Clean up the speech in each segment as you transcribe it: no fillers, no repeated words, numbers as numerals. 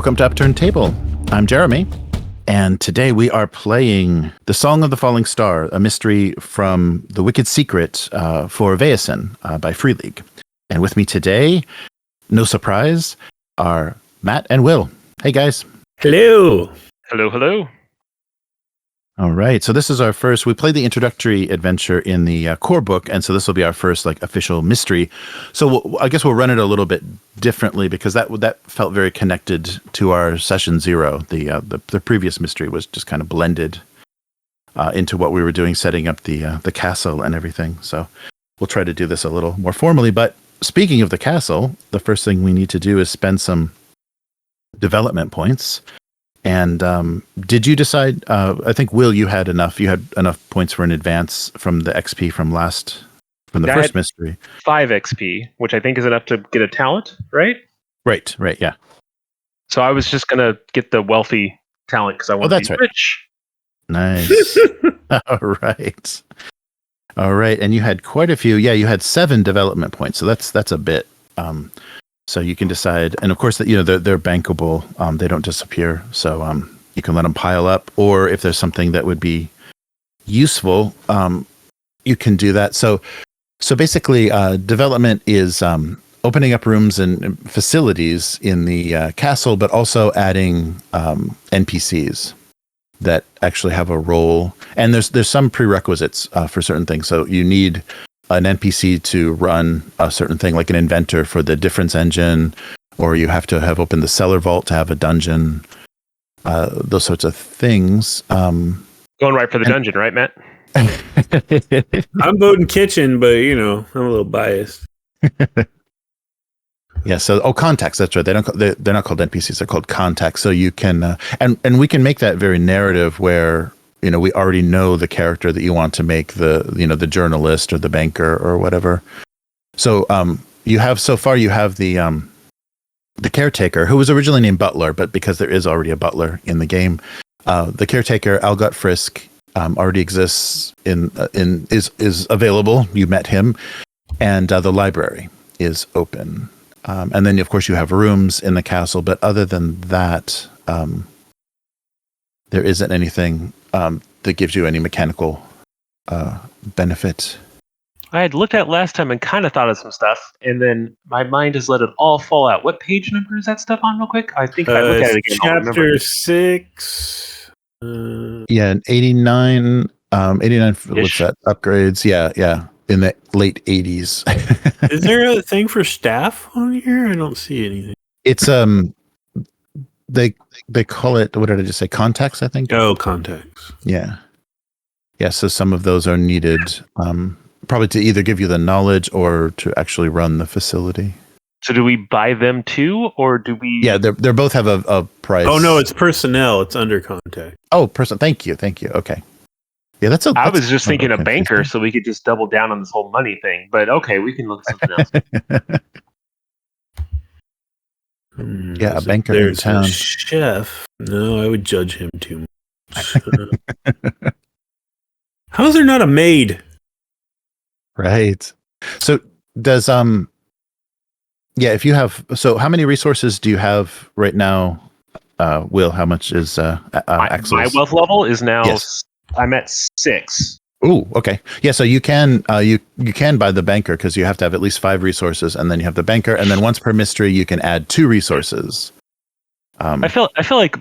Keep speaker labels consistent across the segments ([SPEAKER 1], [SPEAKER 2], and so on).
[SPEAKER 1] Welcome to Upturned Table. I'm Jeremy, and today we are playing The Song of the Falling Star, a mystery from The Wicked Secret for Vaesen by Free League. And with me today, no surprise, are Matt and Will. Hey, guys.
[SPEAKER 2] Hello.
[SPEAKER 3] Hello, hello.
[SPEAKER 1] All right, so this is our first. We played the introductory adventure in the core book, and so this will be our first official mystery. So I guess we'll run it a little bit differently because that felt very connected to our session 0. The previous mystery was just kind of blended into what we were doing, setting up the castle and everything. So we'll try to do this a little more formally. But speaking of the castle, the first thing we need to do is spend some development points. And did you decide? I think Will, you had enough. You had enough points for an advance from the XP from the first mystery.
[SPEAKER 3] 5 XP, which I think is enough to get a talent, right?
[SPEAKER 1] Right, yeah.
[SPEAKER 3] So I was just gonna get the wealthy talent because I want to be rich.
[SPEAKER 1] Nice. All right. And you had quite a few. Yeah, you had 7 development points. So that's a bit. So you can decide, and of course, that they're bankable. They don't disappear, so you can let them pile up. Or if there's something that would be useful, you can do that. So basically, development is opening up rooms and facilities in the castle, but also adding NPCs that actually have a role. And there's some prerequisites for certain things. So you need an NPC to run a certain thing, like an inventor for the difference engine, or you have to have opened the cellar vault to have a dungeon, those sorts of things.
[SPEAKER 3] Going right for the dungeon, right, Matt?
[SPEAKER 2] I'm voting kitchen, but I'm a little biased.
[SPEAKER 1] Yeah. So, contacts. That's right. They're not called NPCs. They're called contacts. So you can, and we can make that very narrative where, we already know the character that you want to make, the journalist or the banker or whatever. So you have the caretaker, who was originally named Butler, but because there is already a butler in the game, the caretaker Algot Frisk already exists is available. You met him, and the library is open, and then of course you have rooms in the castle. But other than that, there isn't anything that gives you any mechanical benefit.
[SPEAKER 3] I had looked at last time and kind of thought of some stuff, and then my mind has let it all fall out. What page number is that stuff on, real quick? I think if I look at it again,
[SPEAKER 2] Chapter 6.
[SPEAKER 1] Yeah, 89. 89. What's that? Upgrades. Yeah. In the late 80s.
[SPEAKER 2] Is there a thing for staff on here? I don't see anything.
[SPEAKER 1] It's They call it, what did I just say? Contacts, I think.
[SPEAKER 2] Oh, contacts.
[SPEAKER 1] Yeah. So some of those are needed, probably to either give you the knowledge or to actually run the facility.
[SPEAKER 3] So do we buy them too, or do we?
[SPEAKER 1] Yeah, they both have a price.
[SPEAKER 2] Oh no, it's personnel. It's under contact.
[SPEAKER 1] Oh, Thank you. Okay. Yeah,
[SPEAKER 3] I was just thinking a banker, so we could just double down on this whole money thing. But okay, we can look at something else.
[SPEAKER 1] Yeah, a banker in town.
[SPEAKER 2] A chef. No, I would judge him too much. How is there not a maid?
[SPEAKER 1] Right. So does if you have, so how many resources do you have right now, Will? How much is Axel's?
[SPEAKER 3] My wealth level is now.
[SPEAKER 1] Yes.
[SPEAKER 3] I'm at 6.
[SPEAKER 1] Ooh, okay. Yeah, so you can you can buy the banker because you have to have at least 5 resources, and then you have the banker, and then once per mystery you can add 2 resources.
[SPEAKER 3] I feel like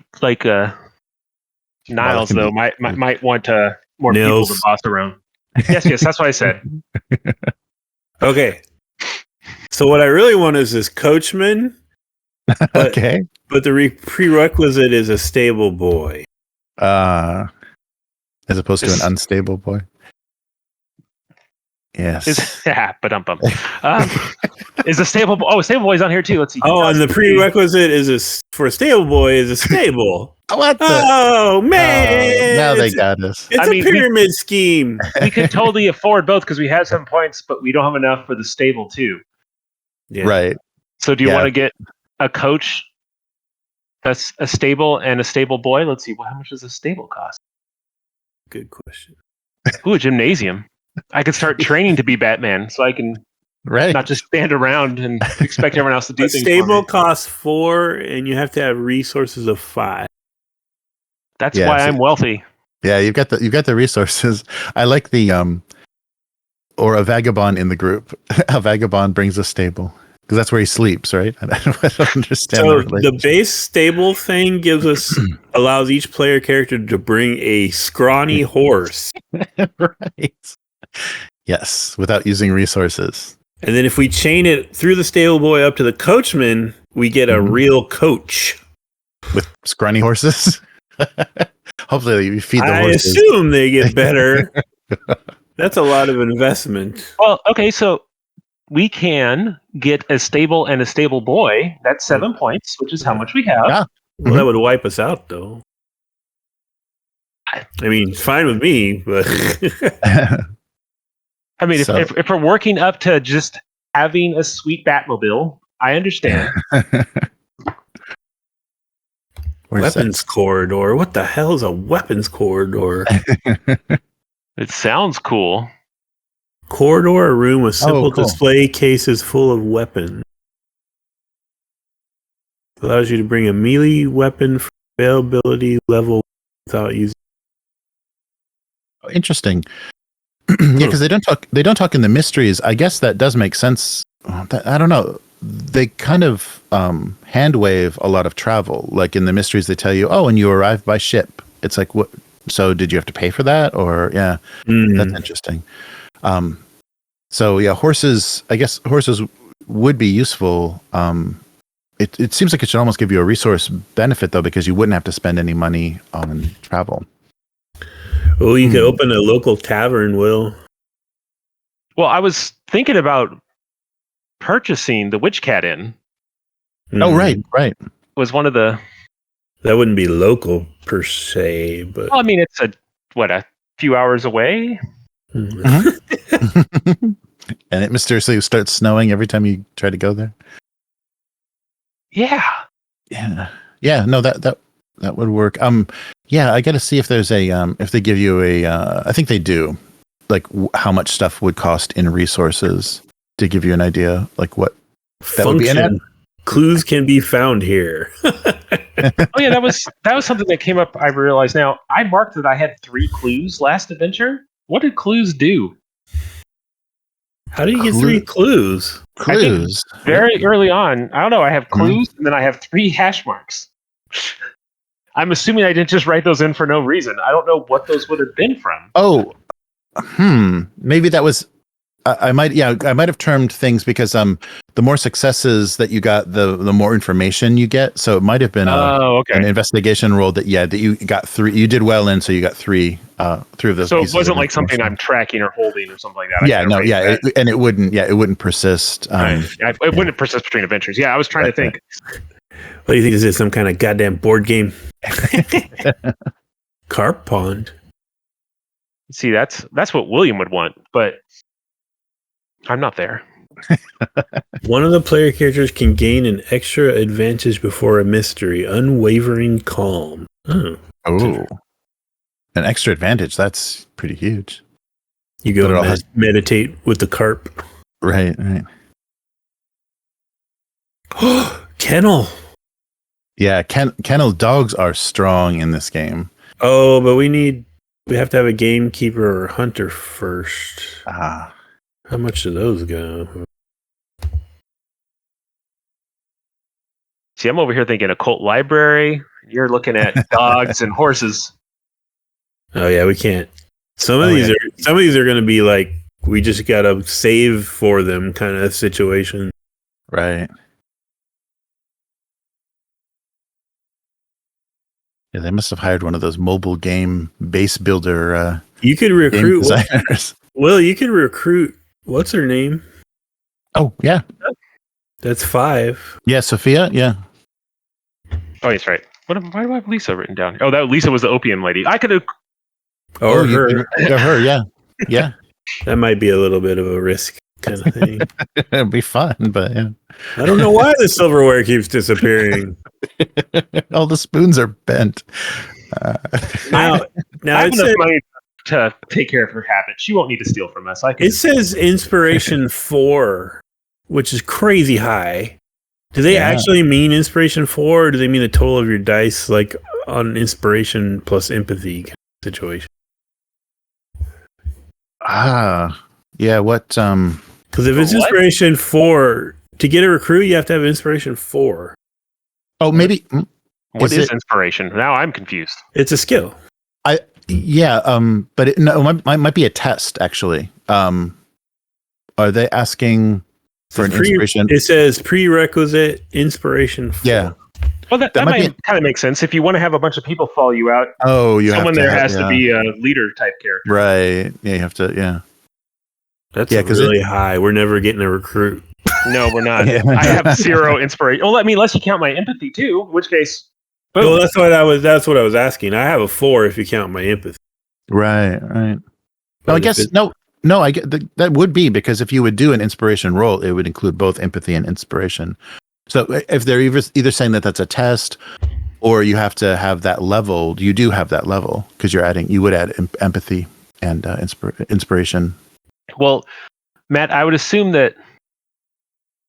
[SPEAKER 3] Niles though might want more
[SPEAKER 2] Nils.
[SPEAKER 3] people to boss around. Yes, that's what I said.
[SPEAKER 2] Okay. So what I really want is this coachman.
[SPEAKER 1] Okay.
[SPEAKER 2] But the prerequisite is a stable boy.
[SPEAKER 1] As opposed to an unstable boy. Yes.
[SPEAKER 3] Is a stable boy? Oh, stable boy's on here too. Let's see.
[SPEAKER 2] Oh, and the prerequisite is for a stable boy is a stable.
[SPEAKER 1] What the?
[SPEAKER 2] Oh man!
[SPEAKER 1] Now they got us.
[SPEAKER 2] It's a pyramid scheme.
[SPEAKER 3] We could totally afford both because we have 7 points, but we don't have enough for the stable too.
[SPEAKER 1] Yeah. Right.
[SPEAKER 3] So do you want to get a coach, a stable, and a stable boy? Let's see. How much does a stable cost?
[SPEAKER 2] Good question.
[SPEAKER 3] Ooh, a gymnasium. I could start training to be Batman, so I can
[SPEAKER 1] Right.
[SPEAKER 3] not just stand around and expect everyone else to do
[SPEAKER 2] A
[SPEAKER 3] things.
[SPEAKER 2] stable costs 4, and you have to have resources of 5.
[SPEAKER 3] That's why I'm wealthy.
[SPEAKER 1] Yeah, you've got the resources. I like the or a vagabond in the group. A vagabond brings a stable because that's where he sleeps, right? I don't understand.
[SPEAKER 2] So the base stable thing allows each player character to bring a scrawny horse.
[SPEAKER 1] Right. Yes, without using resources.
[SPEAKER 2] And then if we chain it through the stable boy up to the coachman, we get a real coach.
[SPEAKER 1] With scrawny horses? Hopefully you feed the horses.
[SPEAKER 2] I assume they get better. That's a lot of investment.
[SPEAKER 3] Well, okay, so we can get a stable and a stable boy. That's 7 points, which is how much we have.
[SPEAKER 1] Yeah.
[SPEAKER 2] Well, that would wipe us out, though. I mean, fine with me, but...
[SPEAKER 3] I mean, if we're working up to just having a sweet Batmobile, I understand.
[SPEAKER 2] Weapons corridor? What the hell is a weapons corridor?
[SPEAKER 3] It sounds cool.
[SPEAKER 2] Corridor, a room with simple display cases full of weapons. Allows you to bring a melee weapon for availability level without using.
[SPEAKER 1] Interesting. Yeah, because they don't talk in the mysteries. I guess that does make sense. I don't know. They kind of hand wave a lot of travel. Like in the mysteries, they tell you, "Oh, and you arrived by ship." It's like, what? So did you have to pay for that? Or that's interesting. So yeah, horses. I guess horses would be useful. It seems like it should almost give you a resource benefit though, because you wouldn't have to spend any money on travel.
[SPEAKER 2] Oh, you could open a local tavern, Will.
[SPEAKER 3] Well, I was thinking about purchasing the Witch Cat Inn.
[SPEAKER 1] Oh, right.
[SPEAKER 3] Was one of the...
[SPEAKER 2] That wouldn't be local per se, but...
[SPEAKER 3] Well, I mean, it's a few hours away?
[SPEAKER 1] Mm-hmm. And it mysteriously starts snowing every time you try to go there?
[SPEAKER 3] Yeah.
[SPEAKER 1] Yeah, no, that would work. Yeah, I got to see if there's if they give you I think they do, like how much stuff would cost in resources to give you an idea, like what that would be in it.
[SPEAKER 2] Clues can be found here.
[SPEAKER 3] Oh yeah, that was something that came up. I realize now. I marked that I had 3 clues last adventure. What did clues do?
[SPEAKER 2] How do you get 3 clues?
[SPEAKER 1] Clues.
[SPEAKER 3] Very early on, I don't know. I have clues, and then I have 3 hash marks. I'm assuming I didn't just write those in for no reason. I don't know what those would have been from.
[SPEAKER 1] Oh, maybe that was. I might have termed things because the more successes that you got, the more information you get. So it might have been an investigation roll that you got 3. You did well in, so you got 3 of those.
[SPEAKER 3] So it wasn't like something I'm tracking or holding or something like that.
[SPEAKER 1] It wouldn't persist.
[SPEAKER 3] It wouldn't persist between adventures. Yeah, I was trying to think.
[SPEAKER 2] What do you think? Is this some kind of goddamn board game? Carp pond.
[SPEAKER 3] See, that's what William would want, but I'm not there.
[SPEAKER 2] One of the player characters can gain an extra advantage before a mystery. Unwavering calm. Oh,
[SPEAKER 1] an extra advantage. That's pretty huge.
[SPEAKER 2] You go meditate with the carp.
[SPEAKER 1] Right.
[SPEAKER 2] Kennel.
[SPEAKER 1] Yeah, kennel dogs are strong in this game.
[SPEAKER 2] Oh, but we have to have a gamekeeper or hunter first. How much do those go?
[SPEAKER 3] See, I'm over here thinking occult library. You're looking at dogs and horses.
[SPEAKER 2] Oh yeah, we can't. Some of these are going to be like we just got to save for them kind of situation.
[SPEAKER 1] Right. Yeah, they must have hired one of those mobile game base builder.
[SPEAKER 2] You could recruit
[SPEAKER 1] designers.
[SPEAKER 2] Well, you could recruit. What's her name?
[SPEAKER 1] Oh yeah,
[SPEAKER 2] that's 5.
[SPEAKER 1] Yeah, Sophia. Yeah.
[SPEAKER 3] Oh, that's right. Why do I have Lisa written down? Oh, that Lisa was the opium lady. I could have.
[SPEAKER 2] Or her.
[SPEAKER 1] Her. Yeah.
[SPEAKER 2] That might be a little bit of a risk kind of thing.
[SPEAKER 1] It'd be fun, but yeah.
[SPEAKER 2] I don't know why the silverware keeps disappearing.
[SPEAKER 1] All the spoons are bent.
[SPEAKER 3] Now I have enough money to take care of her habit. She won't need to steal from us.
[SPEAKER 2] It says inspiration 4. which is crazy high. Do they actually mean inspiration 4, or do they mean the total of your dice, like on inspiration plus empathy situation?
[SPEAKER 1] Yeah. What?
[SPEAKER 2] Because if it's inspiration 4, to get a recruit, you have to have inspiration 4.
[SPEAKER 1] Oh, maybe.
[SPEAKER 3] What is inspiration? Now I'm confused.
[SPEAKER 2] It's a skill.
[SPEAKER 1] But it might be a test actually. Are they asking for an inspiration?
[SPEAKER 2] It says prerequisite inspiration 4.
[SPEAKER 1] Yeah.
[SPEAKER 3] Well, that might kind of make sense. If you want to have a bunch of people follow you out, someone there has to be a leader type character.
[SPEAKER 1] Right. Yeah, you have to. Yeah.
[SPEAKER 2] That's really high. We're never getting a recruit.
[SPEAKER 3] No, we're not. I have 0 inspiration. Well, unless you count my empathy too, in which case. Boom.
[SPEAKER 2] Well, that's what I was asking. I have a 4 if you count my empathy.
[SPEAKER 1] Right. Well, I guess no. I get that would be because if you would do an inspiration roll, it would include both empathy and inspiration. So if they're either saying that that's a test, or you have to have that level, you do have that level because you would add empathy and inspiration.
[SPEAKER 3] Well, Matt, I would assume that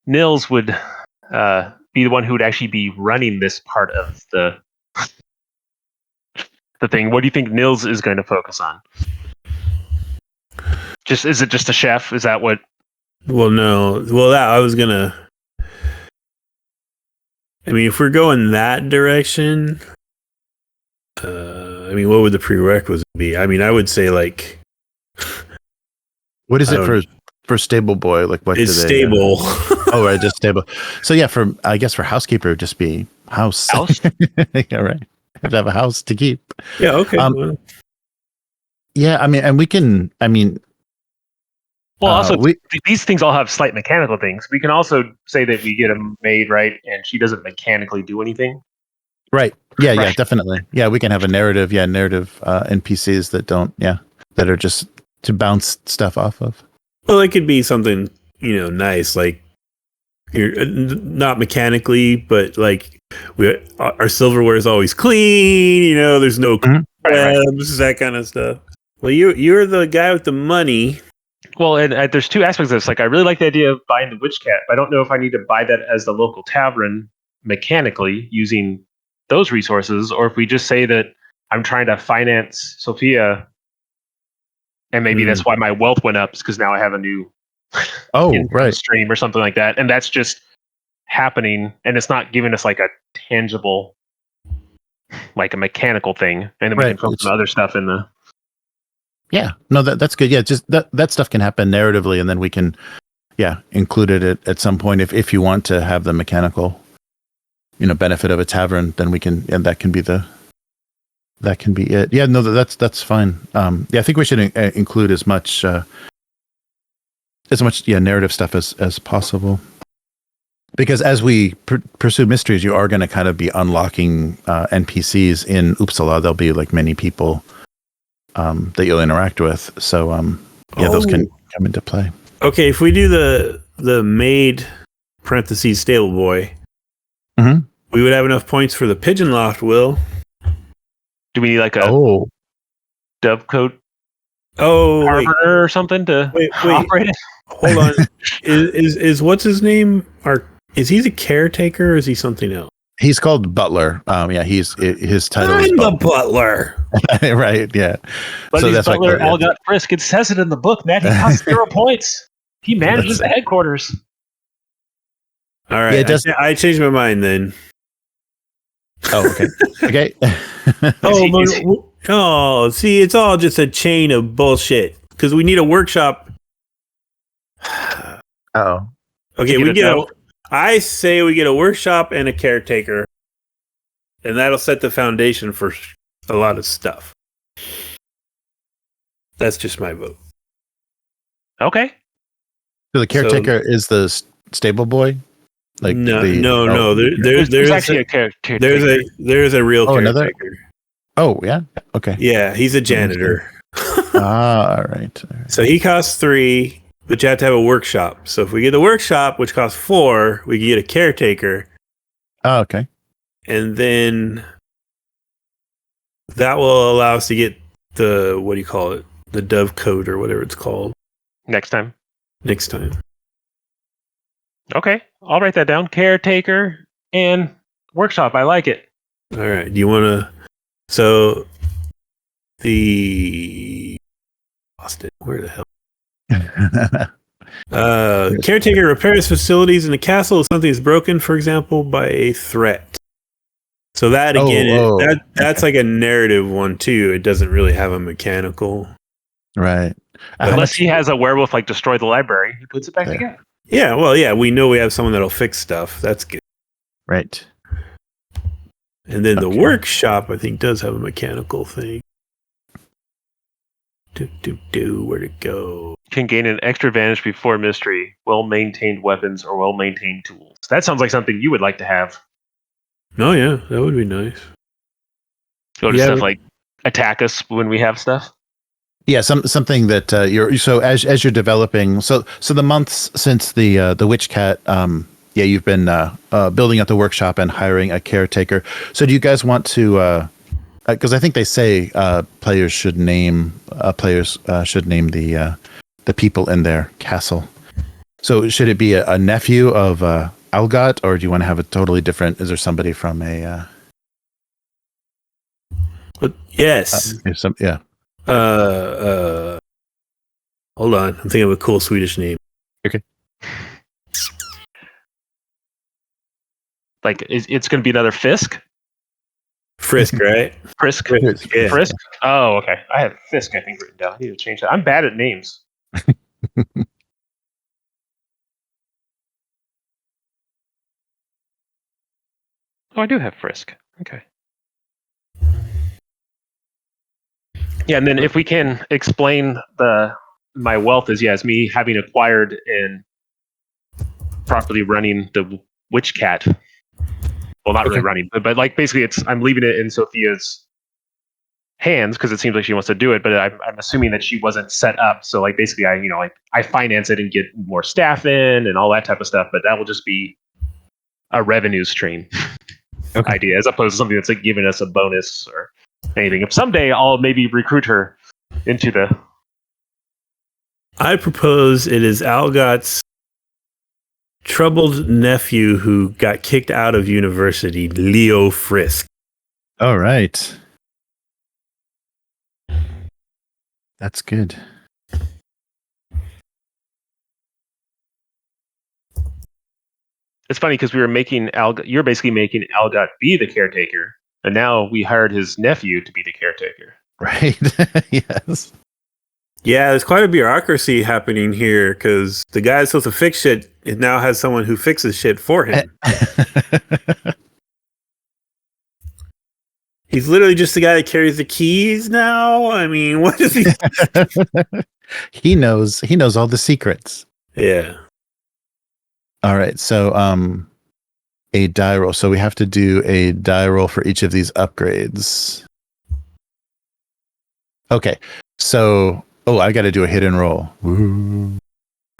[SPEAKER 3] Nils would be the one who would actually be running this part of the thing. What do you think Nils is going to focus on? Is it just a chef? Is that what?
[SPEAKER 2] Well, no. Well, I was gonna. I mean, if we're going that direction, what would the prerequisite be? I mean, I would say like.
[SPEAKER 1] What is it for stable boy? Like what?
[SPEAKER 2] It's stable.
[SPEAKER 1] Oh, right, just stable. So yeah, for housekeeper, it'd just be house. Yeah, right. Have to have a house to keep.
[SPEAKER 2] Yeah. Okay.
[SPEAKER 1] Yeah, I mean, and we can. I mean.
[SPEAKER 3] Well, also, these things all have slight mechanical things. We can also say that we get a maid, right, and she doesn't mechanically do anything.
[SPEAKER 1] Right. Yeah, right. Yeah, definitely. Yeah, we can have a narrative. Yeah, narrative NPCs that don't. Yeah, that are just to bounce stuff off of.
[SPEAKER 2] Well, it could be something nice, like you're not mechanically, but like our silverware is always clean. There's no crabs, that kind of stuff. Well, you're the guy with the money.
[SPEAKER 3] Well, and there's 2 aspects of this. Like, I really like the idea of buying the witch cat, but I don't know if I need to buy that as the local tavern mechanically using those resources, or if we just say that I'm trying to finance Sophia, and maybe that's why my wealth went up, because now I have a new stream or something like that, and that's just happening, and it's not giving us like a tangible, like a mechanical thing, and then we can focus on other stuff in the.
[SPEAKER 1] Yeah, no, that's good. Yeah, just that stuff can happen narratively, and then we can, include it at some point if you want to have the mechanical, benefit of a tavern. Then we can, and that can be it. Yeah, no, that's fine. I think we should include as much narrative stuff as possible, because as we pursue mysteries, you are going to kind of be unlocking NPCs in Uppsala. There'll be like many people. That you'll interact with, so those can come into play.
[SPEAKER 2] Okay, if we do the maid parentheses stable boy, we would have enough points for the pigeon loft. Will,
[SPEAKER 3] do we need like a dovecote harboner or something to operate it?
[SPEAKER 2] Hold on, is what's his name? Is he the caretaker or is he something else?
[SPEAKER 1] He's called Butler. He's his title.
[SPEAKER 2] I'm the butler.
[SPEAKER 1] Right. Yeah.
[SPEAKER 3] But so that's Butler all got frisk. It says it in the book, Matt. He costs 0 points. He manages the headquarters.
[SPEAKER 2] All right. Yeah, I changed my mind then.
[SPEAKER 1] Oh, okay. Okay.
[SPEAKER 2] See, it's all just a chain of bullshit. Because we need a workshop.
[SPEAKER 1] Oh.
[SPEAKER 2] Okay, I say we get a workshop and a caretaker, and that'll set the foundation for a lot of stuff. That's just my vote.
[SPEAKER 3] Okay.
[SPEAKER 1] So the caretaker is the stable boy?
[SPEAKER 2] Like no. There's
[SPEAKER 3] actually a caretaker.
[SPEAKER 2] There's a real caretaker.
[SPEAKER 1] Another? Oh, yeah? Okay.
[SPEAKER 2] Yeah, he's a janitor.
[SPEAKER 1] All right.
[SPEAKER 2] So he costs 3. But you have to have a workshop. So if we get the workshop, which costs 4, we can get a caretaker.
[SPEAKER 1] Oh, okay.
[SPEAKER 2] And then that will allow us to get the, what do you call it? The dove coat or whatever it's called.
[SPEAKER 3] Next time. Okay, I'll write that down. Caretaker and workshop. I like it.
[SPEAKER 2] All right. Do you want to? So the lost it. Where the hell? Caretaker repairs facilities in the castle if something is broken, for example, by a threat. So that again, that's like a narrative one too. It doesn't really have a mechanical.
[SPEAKER 1] Right.
[SPEAKER 3] Unless he has a werewolf like destroy the library, he puts it back together.
[SPEAKER 2] Yeah, well, yeah, we know we have someone that'll fix stuff. That's good.
[SPEAKER 1] Right.
[SPEAKER 2] And then the workshop, I think, does have a mechanical thing. Where'd it go?
[SPEAKER 3] Can gain an extra advantage before mystery, well-maintained weapons, or well-maintained tools. That sounds like something you would like to have.
[SPEAKER 2] Oh, yeah, that would be nice.
[SPEAKER 3] Go to stuff like attack us when we have stuff.
[SPEAKER 1] Yeah, something that you're so as you're developing. So the months since the witch cat, you've been building up the workshop and hiring a caretaker. So do you guys want to? Because I think they say players should name the people in their castle. So should it be a nephew of Algot, or do you want to have a totally different? Is there somebody from a?
[SPEAKER 2] Yes.
[SPEAKER 1] Yeah.
[SPEAKER 2] Hold on. I'm thinking of a cool Swedish name.
[SPEAKER 1] Okay.
[SPEAKER 3] Like it's going to be another Fisk.
[SPEAKER 2] Frisk, right?
[SPEAKER 3] Frisk.
[SPEAKER 2] Yeah.
[SPEAKER 3] Frisk. Oh, okay. I have Fisk, I think, written down. I need to change that. I'm bad at names. Oh, I do have Frisk. Okay. Yeah, and then if we can explain my wealth as me having acquired and properly running the witch cat. Well, not really running, but like basically I'm leaving it in Sophia's hands because it seems like she wants to do it, but I'm assuming that she wasn't set up. So like basically I finance it and get more staff in and all that type of stuff, but that will just be a revenue stream idea as opposed to something that's like giving us a bonus or anything. If someday I'll maybe recruit her into the.
[SPEAKER 2] I propose it is Algot's troubled nephew who got kicked out of university, Leo Frisk.
[SPEAKER 1] All right. That's good.
[SPEAKER 3] It's funny because you're basically making Algot be the caretaker, and now we hired his nephew to be the caretaker.
[SPEAKER 1] Right. Yes.
[SPEAKER 2] Yeah, there's quite a bureaucracy happening here because the guy that's supposed to fix shit now has someone who fixes shit for him. He's literally just the guy that carries the keys now. I mean, what is he?
[SPEAKER 1] He knows all the secrets.
[SPEAKER 2] Yeah.
[SPEAKER 1] All right. So a die roll. So we have to do a die roll for each of these upgrades. Okay. So I got to do a hidden roll. Woo.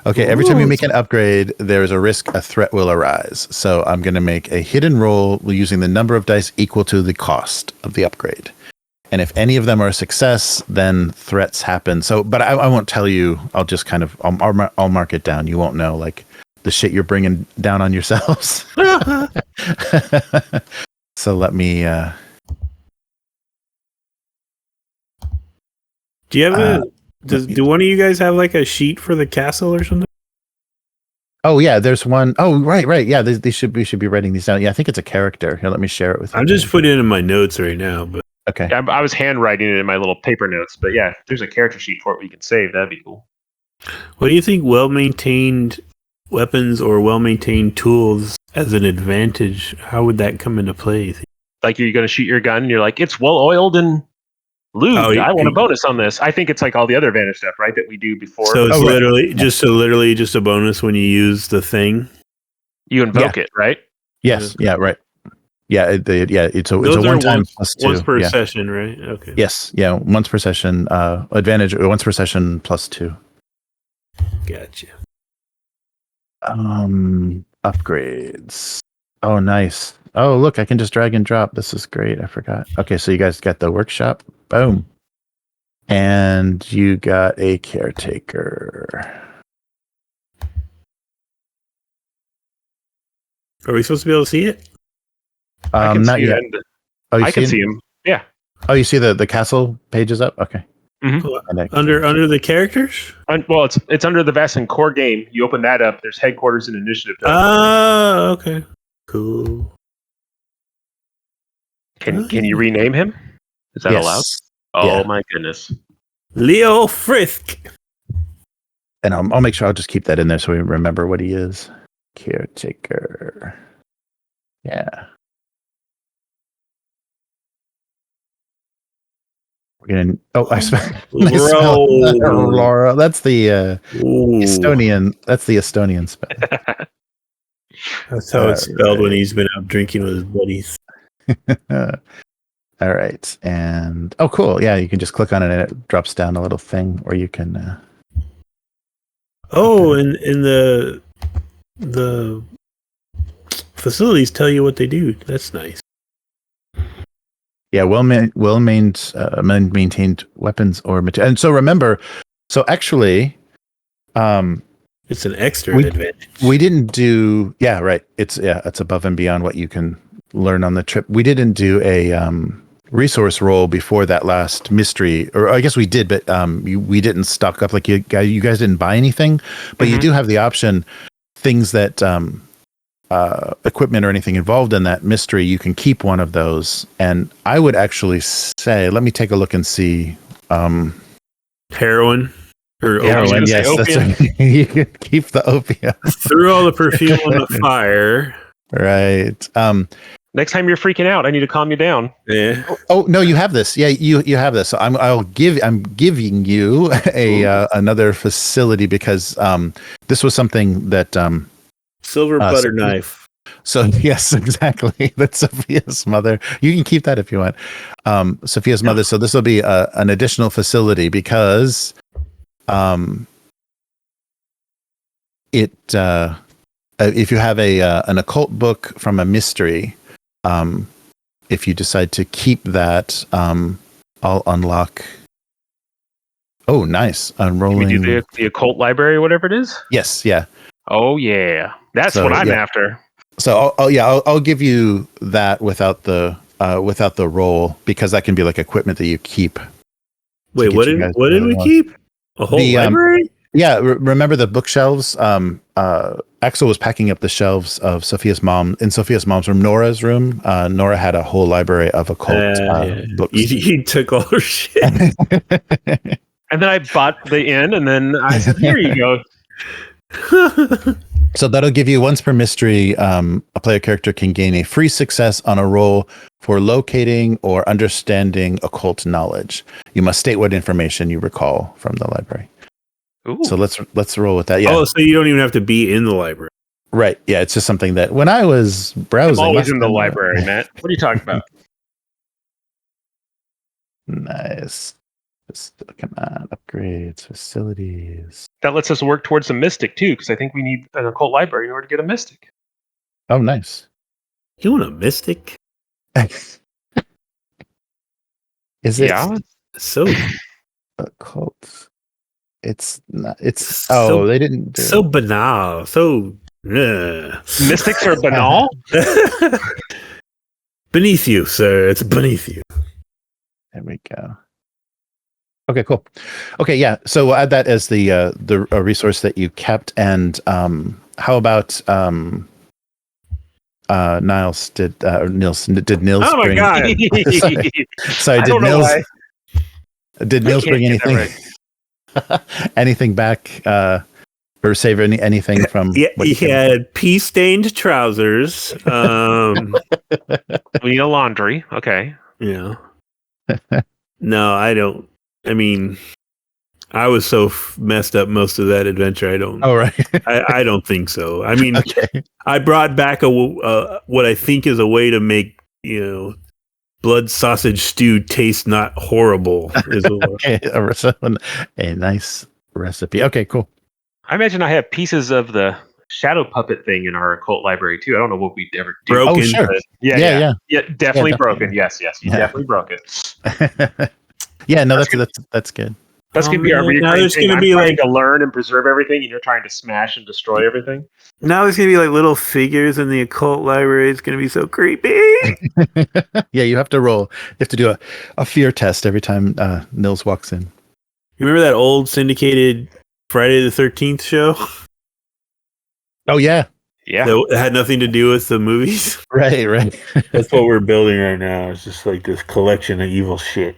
[SPEAKER 1] Okay, every time you make an upgrade, there is a risk a threat will arise. So I'm going to make a hidden roll using the number of dice equal to the cost of the upgrade. And if any of them are a success, then threats happen. So, but I won't tell you. I'll just kind of, I'll mark it down. You won't know, like, the shit you're bringing down on yourselves. So let me...
[SPEAKER 2] Do you have do one of you guys have like a sheet for the castle or something?
[SPEAKER 1] Oh yeah, there's one. Oh right. Yeah, we should be writing these down. Yeah, I think it's a character. Here, let me share it with you.
[SPEAKER 2] I'm just putting it in my notes right now. But
[SPEAKER 1] okay,
[SPEAKER 3] yeah, I was handwriting it in my little paper notes. But yeah, if there's a character sheet for it we can save, that'd be cool.
[SPEAKER 2] What do you think? Well-maintained weapons or well-maintained tools as an advantage? How would that come into play?
[SPEAKER 3] Like you're going to shoot your gun, and you're like, it's well oiled and lubed. I want a bonus on this. I think it's like all the other advantage stuff, right? That we do before.
[SPEAKER 2] So it's literally just a bonus when you use the thing.
[SPEAKER 3] You invoke it, right?
[SPEAKER 1] Yes. Yeah. Right. Yeah. It's a one-time plus 2.
[SPEAKER 2] Once per session, right? Okay.
[SPEAKER 1] Yes. Yeah. Once per session. Advantage. Once per session plus 2.
[SPEAKER 2] Gotcha.
[SPEAKER 1] Upgrades. Oh, nice. Oh, look, I can just drag and drop. This is great. I forgot. Okay, so you guys got the workshop. Boom. And you got a caretaker.
[SPEAKER 2] Are we supposed to be able to see it?
[SPEAKER 3] I can
[SPEAKER 1] Not
[SPEAKER 3] see
[SPEAKER 1] yet.
[SPEAKER 3] it.
[SPEAKER 1] Oh, you
[SPEAKER 3] I can
[SPEAKER 1] it?
[SPEAKER 3] see him. Yeah.
[SPEAKER 1] Oh, you see the castle pages up? Okay.
[SPEAKER 2] Under the characters?
[SPEAKER 3] Well, it's under the Vaesen core game. You open that up. There's headquarters and initiative.
[SPEAKER 2] Okay. Cool.
[SPEAKER 3] Can you rename him? Is that allowed? Oh my goodness.
[SPEAKER 2] Leo Frisk.
[SPEAKER 1] And I'll make sure I'll just keep that in there so we remember what he is. Caretaker. Yeah. We're gonna. Oh, I spelled Laura. That's the Estonian. That's the Estonian spell.
[SPEAKER 2] That's how it's spelled when he's been out drinking with his buddies.
[SPEAKER 1] All right, and cool. Yeah, you can just click on it and it drops down a little thing, or you can.
[SPEAKER 2] And the facilities tell you what they do. That's nice.
[SPEAKER 1] Yeah, maintained weapons or material. And so remember, actually,
[SPEAKER 2] it's an extra advantage.
[SPEAKER 1] We didn't do. Yeah, right. It's above and beyond what you can learn on the trip. We didn't do a resource roll before that last mystery, or I guess we did, but we didn't stock up. Like you guys didn't buy anything, but you do have the option. Things that equipment or anything involved in that mystery, you can keep one of those. And I would actually say, let me take a look and see.
[SPEAKER 2] Heroin.
[SPEAKER 1] Heroin, yes, that's right. You can keep the opium.
[SPEAKER 2] Threw all the perfume on the fire.
[SPEAKER 1] Right.
[SPEAKER 3] Next time you're freaking out, I need to calm you down.
[SPEAKER 2] Yeah.
[SPEAKER 1] Oh no, you have this. Yeah, you have this. So I'm giving you another facility because this was something that
[SPEAKER 2] silver butter knife.
[SPEAKER 1] So yes, exactly. That's Sophia's mother. You can keep that if you want. Sophia's mother. So this will be an additional facility because if you have an occult book from a mystery, if you decide to keep that, I'll unlock. Oh, nice! Unrolling.
[SPEAKER 3] Can we do the occult library or whatever it is?
[SPEAKER 1] Yes. Yeah.
[SPEAKER 3] Oh yeah, that's what I'm after.
[SPEAKER 1] So I'll give you that without the roll because that can be like equipment that you keep.
[SPEAKER 2] Wait, what did we keep? A whole library?
[SPEAKER 1] Yeah, remember the bookshelves? Aksel was packing up the shelves of Sophia's mom in Sophia's mom's room, Nora's room. Nora had a whole library of occult books.
[SPEAKER 2] He took all her shit.
[SPEAKER 3] And then I bought the inn, and then I said, "Here you go."
[SPEAKER 1] So that'll give you once per mystery. A player character can gain a free success on a roll for locating or understanding occult knowledge. You must state what information you recall from the library.
[SPEAKER 3] Ooh.
[SPEAKER 1] So let's roll with that. Yeah.
[SPEAKER 2] Oh, so you don't even have to be in the library.
[SPEAKER 1] Right. Yeah. It's just something that when I was browsing,
[SPEAKER 3] I'm always in the library, Matt. What are you talking about?
[SPEAKER 1] Nice. Just come on, upgrades, facilities.
[SPEAKER 3] That lets us work towards a mystic too, because I think we need an occult library in order to get a mystic.
[SPEAKER 1] Oh, nice.
[SPEAKER 2] You want a mystic?
[SPEAKER 1] Is it?
[SPEAKER 2] Yeah. So
[SPEAKER 1] occult. It's not. It's
[SPEAKER 2] so,
[SPEAKER 1] they didn't. Do
[SPEAKER 2] so
[SPEAKER 1] it.
[SPEAKER 2] banal. So
[SPEAKER 3] mystics are banal.
[SPEAKER 2] Beneath you, sir. It's beneath you.
[SPEAKER 1] There we go. Okay, cool. Okay, yeah. So we'll add that as the resource that you kept. And how about Niles? Did Nils
[SPEAKER 3] Oh my
[SPEAKER 1] bring?
[SPEAKER 3] God!
[SPEAKER 1] Sorry, did Nils bring anything? Anything back? Or save anything from?
[SPEAKER 2] Yeah, he had pea-stained trousers.
[SPEAKER 3] We need a laundry. Okay.
[SPEAKER 2] Yeah. No, I don't. I mean, I was so messed up most of that adventure. I don't.
[SPEAKER 1] Oh, right.
[SPEAKER 2] I don't think so. I mean,
[SPEAKER 1] okay.
[SPEAKER 2] I brought back what I think is a way to make blood sausage stew taste not horrible.
[SPEAKER 1] Okay, a nice recipe. Okay, cool.
[SPEAKER 3] I imagine I have pieces of the shadow puppet thing in our occult library too. I don't know what we'd ever do.
[SPEAKER 2] Broken.
[SPEAKER 1] Oh, sure.
[SPEAKER 3] Yeah, definitely
[SPEAKER 1] Yeah,
[SPEAKER 3] broken. Yes, you definitely broke it.
[SPEAKER 1] Yeah, no, that's good.
[SPEAKER 3] That's gonna be our
[SPEAKER 2] man, now
[SPEAKER 3] recurring
[SPEAKER 2] there's
[SPEAKER 3] thing.
[SPEAKER 2] gonna
[SPEAKER 3] I'm
[SPEAKER 2] be
[SPEAKER 3] trying
[SPEAKER 2] like
[SPEAKER 3] to learn and preserve everything, and you're trying to smash and destroy everything.
[SPEAKER 2] now there's gonna be like little figures in the occult library. It's gonna be so creepy.
[SPEAKER 1] Yeah, you have to roll. You have to do a fear test every time Nils walks in.
[SPEAKER 2] You remember that old syndicated Friday the 13th show?
[SPEAKER 1] Oh yeah,
[SPEAKER 3] Yeah.
[SPEAKER 2] That had nothing to do with the movies.
[SPEAKER 1] right.
[SPEAKER 2] That's what we're building right now. It's just like this collection of evil shit.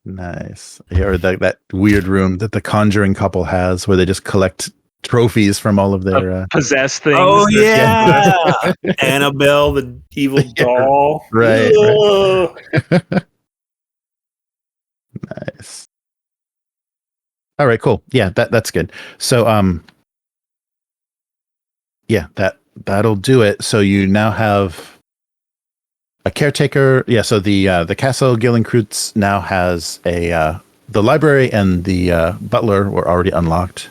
[SPEAKER 1] Nice. Yeah, or that weird room that the Conjuring couple has, where they just collect trophies from all of their.
[SPEAKER 3] Possess things.
[SPEAKER 2] Oh yeah, Annabelle, the evil doll.
[SPEAKER 1] Right. Nice. All right, cool. Yeah, that's good. So yeah, that'll do it. So you now have a caretaker. Yeah, so the castle Gillenkreutz now has the library and the butler were already unlocked,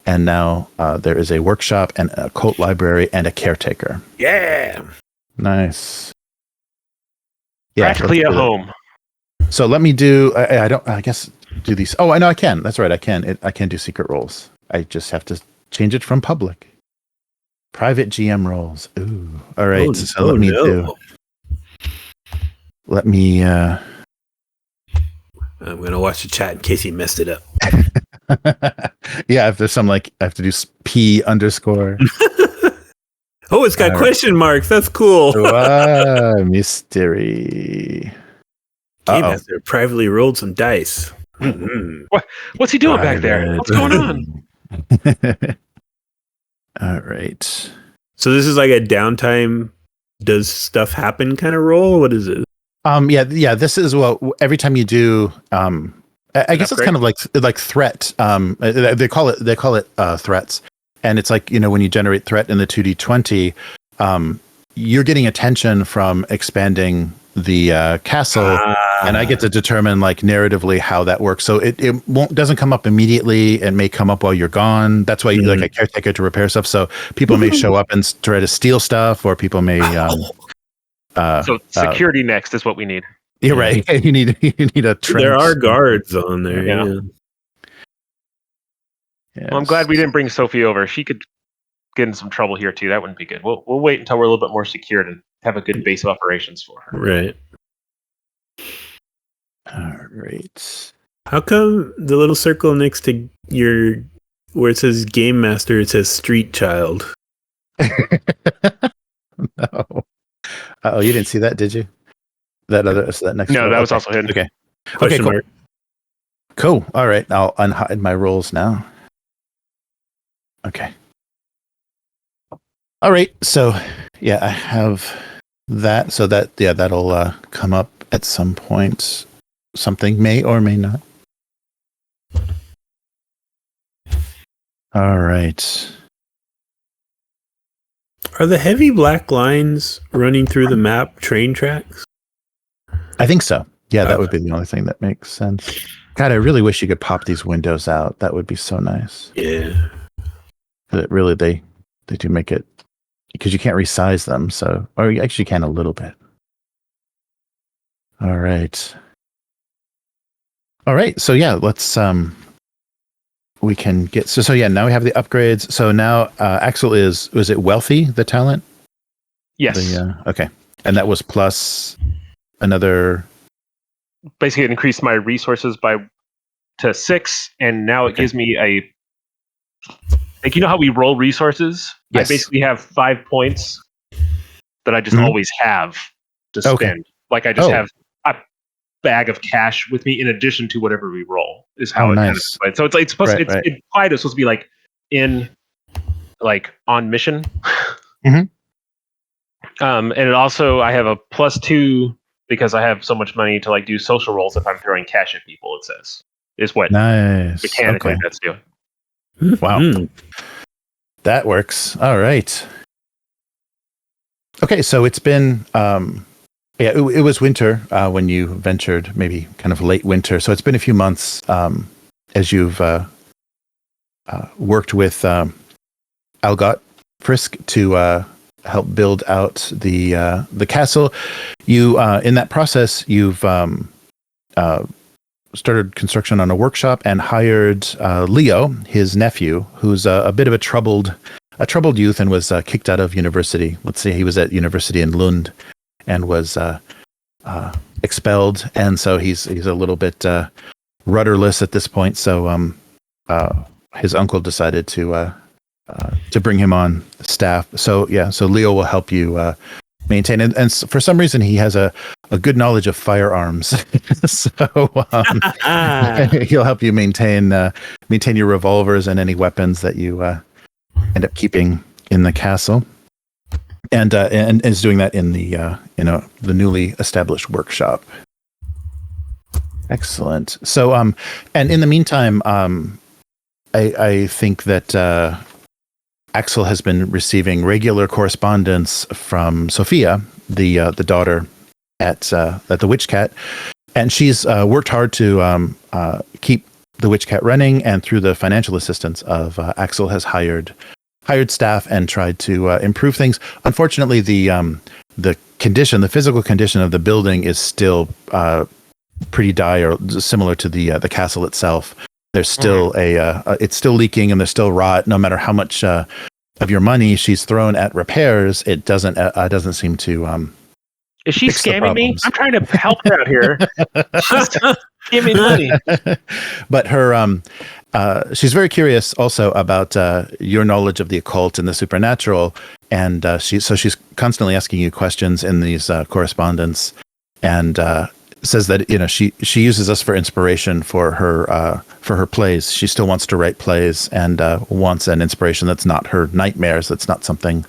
[SPEAKER 1] and now there is a workshop and a cult library and a caretaker.
[SPEAKER 2] Yeah.
[SPEAKER 1] Nice. Yeah,
[SPEAKER 3] Practically a home.
[SPEAKER 1] So let me do. I don't. I guess do these. Oh, I know I can. That's right. I can. I can do secret roles. I just have to change it from public. Private GM roles. Ooh. All right. Let me do. Let me.
[SPEAKER 2] I'm gonna watch the chat in case he messed it up.
[SPEAKER 1] Yeah, if there's some I have to do P underscore.
[SPEAKER 2] Oh, it's got question marks. That's cool.
[SPEAKER 1] Mystery.
[SPEAKER 2] Game Master privately rolled some dice. Mm-hmm.
[SPEAKER 3] What's he doing back there? What's going on?
[SPEAKER 1] All right.
[SPEAKER 2] So this is like a downtime. Does stuff happen kind of roll? What is it?
[SPEAKER 1] Yeah. This is every time you do. I guess it's kind of like threat. They call it threats, and it's like when you generate threat in the 2d20, you're getting attention from expanding the castle, and I get to determine narratively how that works. So it doesn't come up immediately. It may come up while you're gone. That's why you like a caretaker to repair stuff. So people may show up and try to steal stuff, or people may.
[SPEAKER 3] So security next is what we need.
[SPEAKER 1] You're right. You need a trench.
[SPEAKER 2] There are guards on there.
[SPEAKER 3] Yeah.
[SPEAKER 1] Yes.
[SPEAKER 3] Well, I'm glad we didn't bring Sophie over. She could get in some trouble here too. That wouldn't be good. We'll wait until we're a little bit more secured and have a good base of operations for her.
[SPEAKER 2] Right.
[SPEAKER 1] All right.
[SPEAKER 2] How come the little circle next to where it says Game Master, it says Street Child?
[SPEAKER 1] No. Oh, you didn't see that, did you? That next.
[SPEAKER 3] No, that was also hidden.
[SPEAKER 1] Okay.
[SPEAKER 2] Question mark.
[SPEAKER 1] Cool. All right. I'll unhide my rolls now. Okay. All right. So, yeah, I have that. So that'll come up at some point. Something may or may not. All right.
[SPEAKER 2] Are the heavy black lines running through the map train tracks?
[SPEAKER 1] I think so. Yeah, that would be the only thing that makes sense. God, I really wish you could pop these windows out. That would be so nice.
[SPEAKER 2] Yeah.
[SPEAKER 1] But really, they do make it, because you can't resize them. So, or you actually can a little bit. All right. So yeah, let's we can get so yeah. Now we have the upgrades. So now Aksel was it wealthy, the talent?
[SPEAKER 3] Yes.
[SPEAKER 1] Okay, and that was plus another.
[SPEAKER 3] Basically, it increased my resources to 6, and now it gives me how we roll resources.
[SPEAKER 1] Yes.
[SPEAKER 3] I basically have 5 points that I just always have to spend. Like I just have a bag of cash with me in addition to whatever we roll. Is how kind of played. So it's supposed to, it's implied it's supposed to be on mission. And it also, I have a +2 because I have so much money to do social rolls if I'm throwing cash at people. It says is what mechanically that's doing.
[SPEAKER 1] Wow, that works. All right. Okay, so it's been it was winter when you ventured, maybe kind of late winter. So it's been a few months as you've worked with Algot Frisk to help build out the castle. You in that process, you've started construction on a workshop and hired Leo, his nephew, who's a bit of a troubled youth and was kicked out of university. Let's say he was at university in Lund and was expelled, and so he's a little bit rudderless at this point. So his uncle decided to bring him on staff. So Leo will help you maintain, and for some reason he has a good knowledge of firearms. So he'll help you maintain your revolvers and any weapons that you end up keeping in the castle, and is doing that in the the newly established workshop. Excellent. So and in the meantime, I think that Aksel has been receiving regular correspondence from Sophia, the daughter at the Witch Cat, and she's worked hard to keep the Witch Cat running, and through the financial assistance of Aksel has hired staff and tried to improve things. Unfortunately, the physical condition of the building is still pretty dire, similar to the castle itself. There's still it's still leaking, and there's still rot. No matter how much of your money she's thrown at repairs, it doesn't seem to.
[SPEAKER 3] Is she scamming me? I'm trying to help her out here. Give me money.
[SPEAKER 1] But her, she's very curious also about your knowledge of the occult and the supernatural, and she's constantly asking you questions in these correspondence, and says that she uses us for inspiration for her plays. She still wants to write plays and wants an inspiration that's not her nightmares. That's not something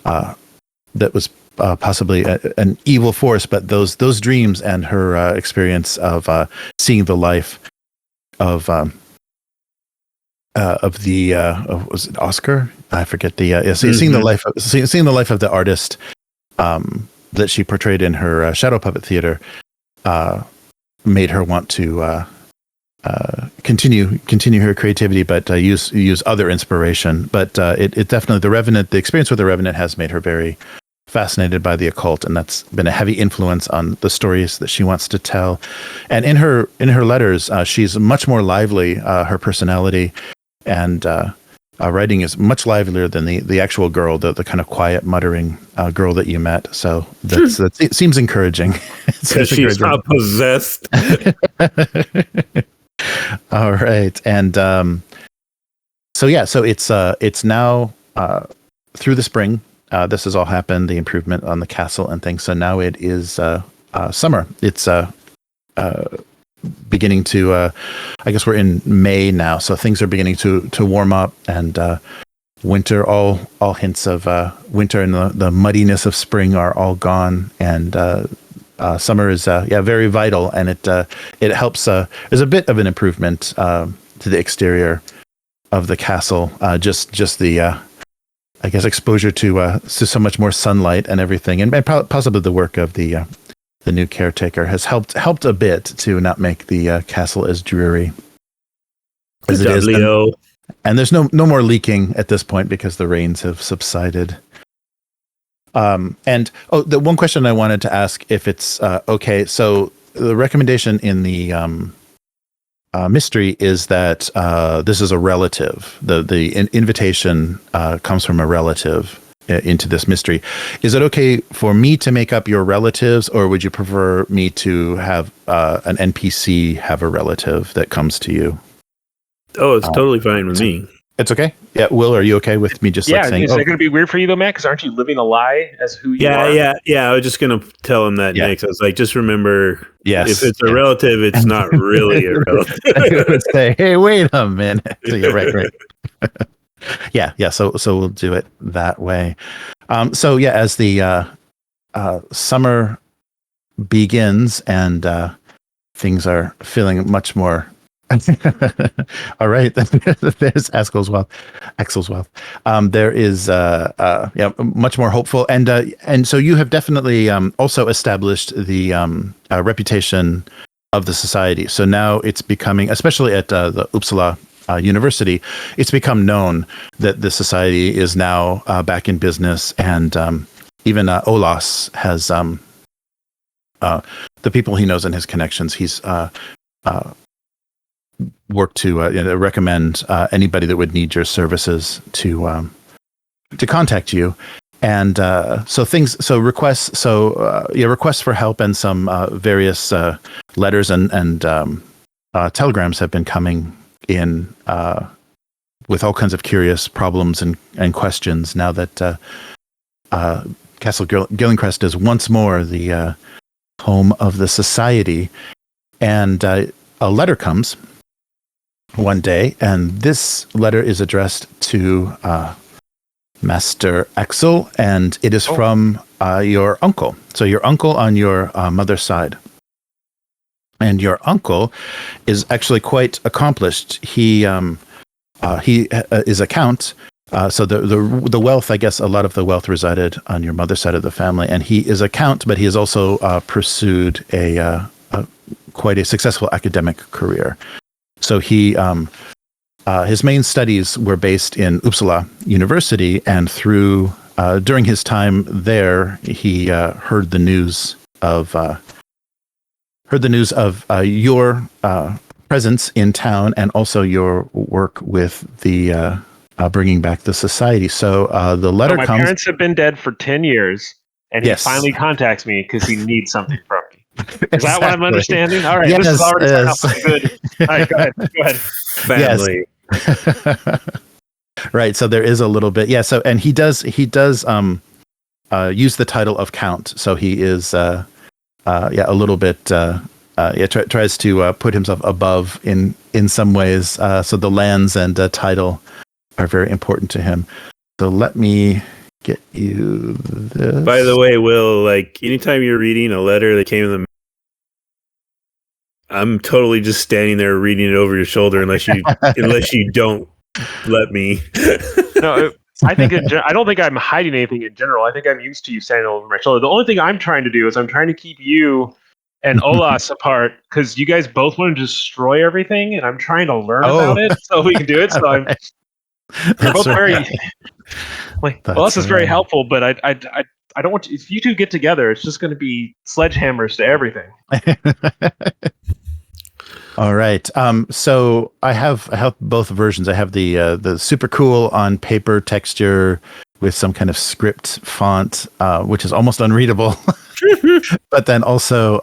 [SPEAKER 1] that was possibly an evil force, but those dreams and her experience of seeing the life of was it Oscar? I forget seeing the life of the artist that she portrayed in her shadow puppet theater. Made her want to continue her creativity, but use other inspiration. But it definitely, the experience with the Revenant has made her very fascinated by the occult, and that's been a heavy influence on the stories that she wants to tell. And in her letters, she's much more lively. Her personality and writing is much livelier than the actual girl, the kind of quiet, muttering girl that you met. So it seems encouraging.
[SPEAKER 2] Because she's not possessed.
[SPEAKER 1] All right, and so it's now through the spring. This has all happened, the improvement on the castle and things. So now it is summer. It's beginning to I guess we're in May now, so things are beginning to warm up, and winter, all hints of winter and the muddiness of spring are all gone, and summer is very vital, and it helps. There's a bit of an improvement to the exterior of the castle, just the I guess exposure to so much more sunlight and everything, and possibly the work of the new caretaker has helped a bit to not make the castle as dreary as it is.
[SPEAKER 2] Leo.
[SPEAKER 1] And there's no more leaking at this point because the rains have subsided. And the one question I wanted to ask, if it's okay. So the recommendation in the mystery is that this is a relative. The invitation comes from a relative into this mystery. Is it okay for me to make up your relatives, or would you prefer me to have an NPC have a relative that comes to you?
[SPEAKER 2] Oh, it's totally fine with me.
[SPEAKER 1] It's okay? Yeah, Will, are you okay with me just saying?
[SPEAKER 3] Is that going to be weird for you though, Matt? Because aren't you living a lie as who you are?
[SPEAKER 2] Yeah. I was just going to tell him that next. I was like, just remember, if it's a relative, it's not really a relative.
[SPEAKER 1] I would say, hey, wait a minute. So you're right. Yeah. So we'll do it that way. As the summer begins and things are feeling much more. All right. There's Aksel's wealth. There is much more hopeful, and so you have definitely also established the reputation of the society. So now it's becoming, especially at the Uppsala University, it's become known that the society is now back in business, and even Olas has the people he knows and his connections. He's worked to recommend anybody that would need your services to contact you. And requests for help and some various letters and telegrams have been coming in with all kinds of curious problems and questions now that Castle Gillincrest is once more the home of the society. And a letter comes one day, and this letter is addressed to Master Aksel, and it is from your uncle. So your uncle on your mother's side. And your uncle is actually quite accomplished. He is a count. So the wealth, I guess, a lot of the wealth resided on your mother's side of the family, and he is a count, but he has also pursued quite a successful academic career. So he his main studies were based in Uppsala University, and during his time there, he heard the news of your presence in town and also your work with the bringing back the society. So the letter comes.
[SPEAKER 3] My parents have been dead for 10 years, and he finally contacts me because he needs something from me. Is that what I'm understanding? All right, this is already good. All right, go ahead.
[SPEAKER 2] Family.
[SPEAKER 1] Yes. Right. So there is a little bit. Yeah. So, and he does use the title of count. So he is, a little bit, tries to put himself above in some ways. So the lands and title are very important to him. So let me get you this.
[SPEAKER 2] By the way, Will, like anytime you're reading a letter that came in I'm totally just standing there reading it over your shoulder unless you don't let me.
[SPEAKER 3] No, I don't think I'm hiding anything in general. I think I'm used to you standing over my shoulder. The only thing I'm trying to do is I'm trying to keep you and Olas apart because you guys both want to destroy everything, and I'm trying to learn about it so we can do it. So I'm both very Olas is very helpful, but I don't want to. If you two get together, it's just going to be sledgehammers to everything.
[SPEAKER 1] All right. So I have both versions. I have the super cool on paper texture with some kind of script font, which is almost unreadable. But then also,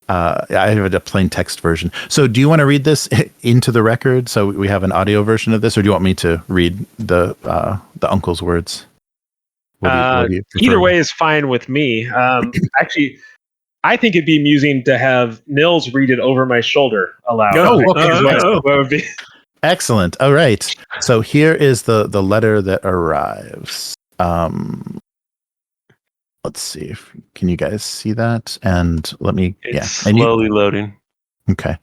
[SPEAKER 1] I have a plain text version. So do you want to read this into the record? So we have an audio version of this, or do you want me to read the uncle's words? What do you prefer?
[SPEAKER 3] Either way is fine with me. Actually, I think it'd be amusing to have Nils read it over my shoulder aloud.
[SPEAKER 1] What would be? Excellent. All right. So here is the letter that arrives. Let's see. Can you guys see that? And let me.
[SPEAKER 3] It's slowly loading.
[SPEAKER 1] Okay.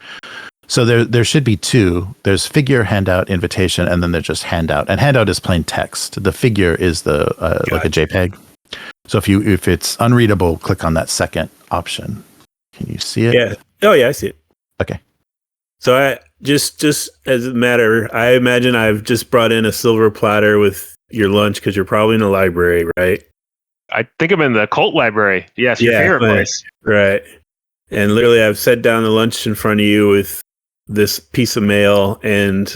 [SPEAKER 1] So there should be two. There's figure, handout, invitation, and then there's just handout. And handout is plain text. The figure is like a JPEG. So if it's unreadable, click on that second option. Can you see it?
[SPEAKER 2] Yeah. Oh yeah, I see it.
[SPEAKER 1] Okay.
[SPEAKER 2] So I just as a matter, I imagine I've just brought in a silver platter with your lunch because you're probably in a library, right?
[SPEAKER 3] I think I'm in the cult library. Yes, your favorite place.
[SPEAKER 2] Right. And literally I've set down the lunch in front of you with this piece of mail and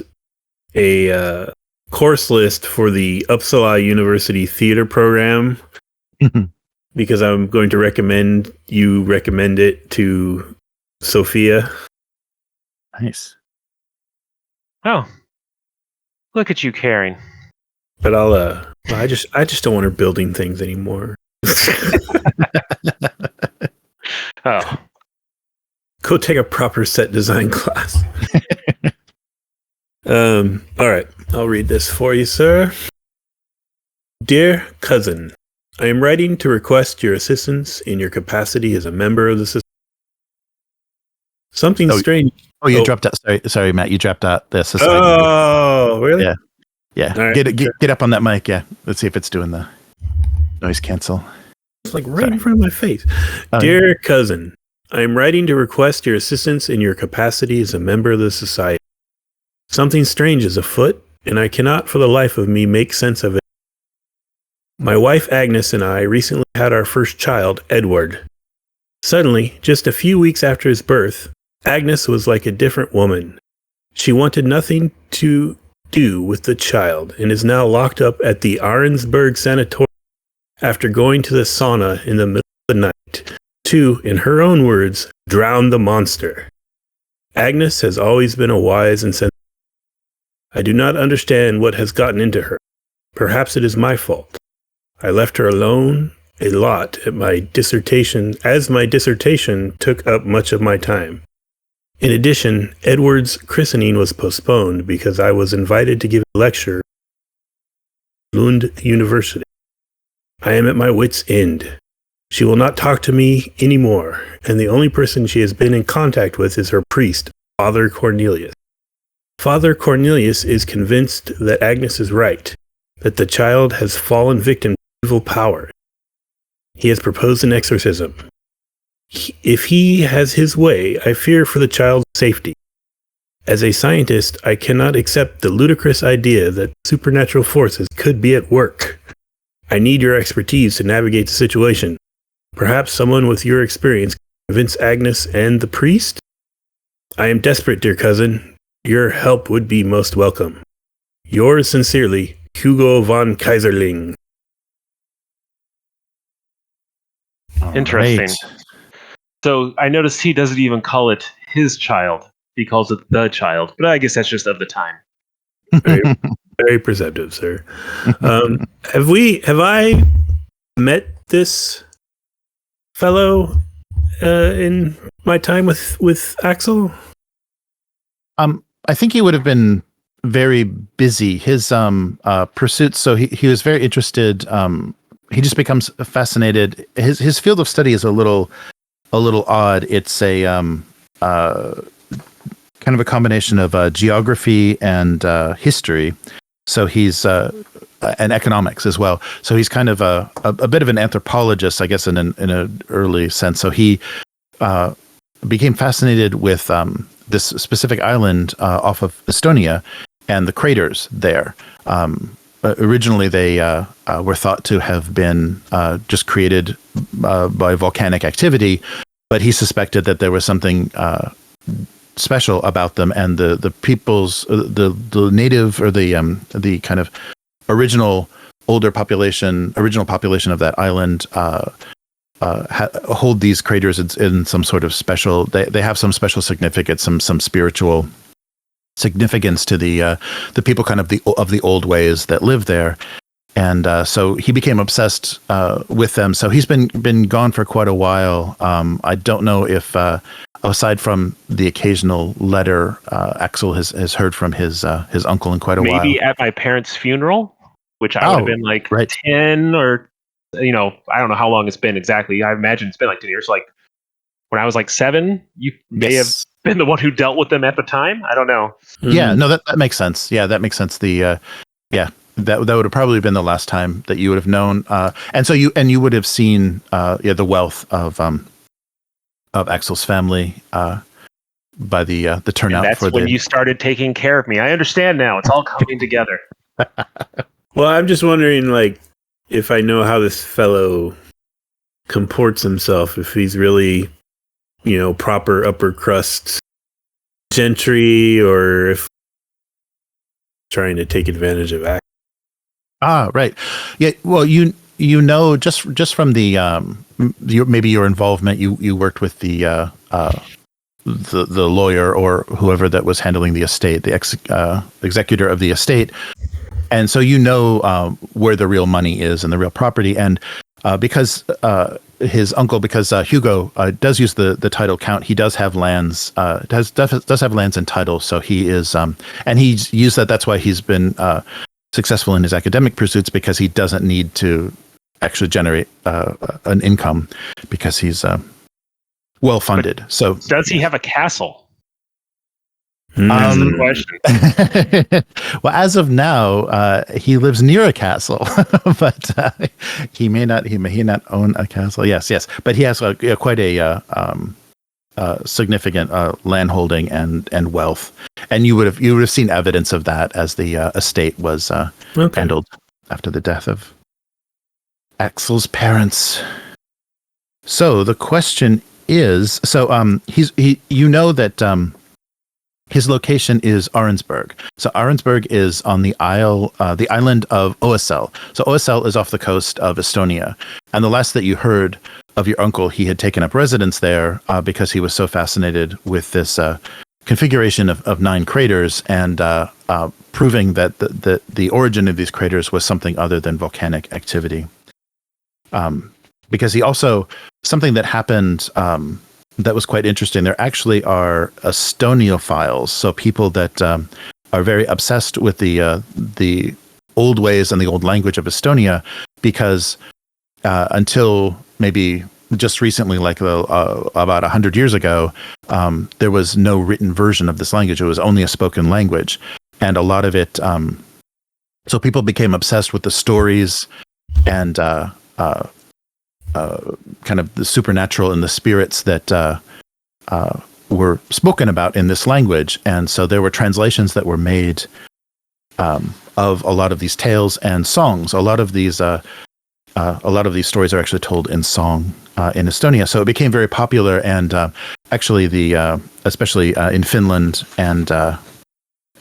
[SPEAKER 2] a course list for the Uppsala University theater program. Because I'm going to recommend it to Sophia.
[SPEAKER 1] Nice.
[SPEAKER 3] Oh, look at you caring.
[SPEAKER 2] But I just don't want her building things anymore.
[SPEAKER 3] Oh,
[SPEAKER 2] go take a proper set design class. All right, I'll read this for you, sir. Dear cousin, I am writing to request your assistance in your capacity as a member of the society. Something strange.
[SPEAKER 1] Oh, you dropped out. Sorry, Matt. You dropped out the society.
[SPEAKER 2] Oh, really?
[SPEAKER 1] Yeah.
[SPEAKER 2] Right.
[SPEAKER 1] Get up on that mic. Yeah. Let's see if it's doing the noise cancel.
[SPEAKER 2] It's like right in front of my face. Dear cousin, I am writing to request your assistance in your capacity as a member of the society. Something strange is afoot, and I cannot for the life of me make sense of it. My wife Agnes and I recently had our first child, Edward. Suddenly, just a few weeks after his birth, Agnes was like a different woman. She wanted nothing to do with the child and is now locked up at the Arensberg Sanatorium after going to the sauna in the middle of the night to, in her own words, drown the monster. Agnes has always been a wise and sensitive. I do not understand what has gotten into her. Perhaps it is my fault. I left her alone a lot at my dissertation, as my dissertation took up much of my time. In addition, Edward's christening was postponed because I was invited to give a lecture at Lund University. I am at my wit's end. She will not talk to me anymore, and the only person she has been in contact with is her priest, Father Cornelius. Father Cornelius is convinced that Agnes is right, that the child has fallen victim to evil power. He has proposed an exorcism. If he has his way, I fear for the child's safety. As a scientist, I cannot accept the ludicrous idea that supernatural forces could be at work. I need your expertise to navigate the situation. Perhaps someone with your experience can convince Agnes and the priest? I am desperate, dear cousin. Your help would be most welcome. Yours sincerely, Hugo von Kaiserling.
[SPEAKER 3] Interesting.
[SPEAKER 1] Right.
[SPEAKER 3] So I noticed he doesn't even call it his child. He calls it the child. But I guess that's just of the time.
[SPEAKER 2] Very, very perceptive, sir. Have I met this fellow in my time with Aksel?
[SPEAKER 1] I think he would have been very busy. His pursuits. So he was very interested. He just becomes fascinated. His field of study is a little odd. It's a kind of a combination of geography and history. So he's and economics as well. So he's kind of a bit of an anthropologist, I guess, in an early sense. So he became fascinated with this specific island off of Estonia and the craters there. Originally, they were thought to have been just created by volcanic activity, but he suspected that there was something special about them, and the people's the native or the kind of original population of that island hold these craters in some sort of special. They have some special significance, some spiritual significance to the people kind of the old ways that live there. And so he became obsessed with them. So he's been gone for quite a while. I don't know if aside from the occasional letter, Aksel has heard from his uncle in quite a while.
[SPEAKER 3] Maybe at my parents' funeral, which I would have been like 10 or, I don't know how long it's been exactly. I imagine it's been like 10 years. Like when I was like 7, you may have been the one who dealt with them at the time. I don't know.
[SPEAKER 1] Yeah, no, that makes sense. Yeah, that makes sense. That would have probably been the last time that you would have known. And so you would have seen the wealth of Aksel's family by the turnout.
[SPEAKER 3] And that's when you started taking care of me. I understand now. It's all coming together.
[SPEAKER 2] Well, I'm just wondering, like, if I know how this fellow comports himself, if he's really, proper upper crust gentry, or if trying to take advantage of act.
[SPEAKER 1] Ah, right. Yeah. Well, just from the maybe your involvement, you worked with the lawyer or whoever that was handling the estate, the executor of the estate, and so where the real money is and the real property, and because his uncle, because Hugo does use the title count, he does have lands, does have lands and titles, so he is and he's used that. That's why he's been successful in his academic pursuits, because he doesn't need to actually generate an income, because he's well funded. So
[SPEAKER 3] does he have a castle? That's the question.
[SPEAKER 1] Well, as of now, he lives near a castle, but he may not own a castle. Yes, but he has quite a significant landholding and wealth, and you would have seen evidence of that as the estate was handled after the death of Aksel's parents. So the question is, you know that his location is Arensberg. So Arensberg is on the island of Oesel. So Oesel is off the coast of Estonia. And the last that you heard of your uncle, he had taken up residence there because he was so fascinated with this configuration of 9 craters and proving that the origin of these craters was something other than volcanic activity. Because he also, something that happened that was quite interesting, there actually are Estoniophiles, so people that are very obsessed with the old ways and the old language of Estonia, because until maybe just recently, like about 100 years ago, there was no written version of this language. It was only a spoken language. And a lot of it, so people became obsessed with the stories and kind of the supernatural and the spirits that were spoken about in this language. And so there were translations that were made of a lot of these tales and songs. A lot of these stories are actually told in song in Estonia. So it became very popular. And actually, especially in Finland and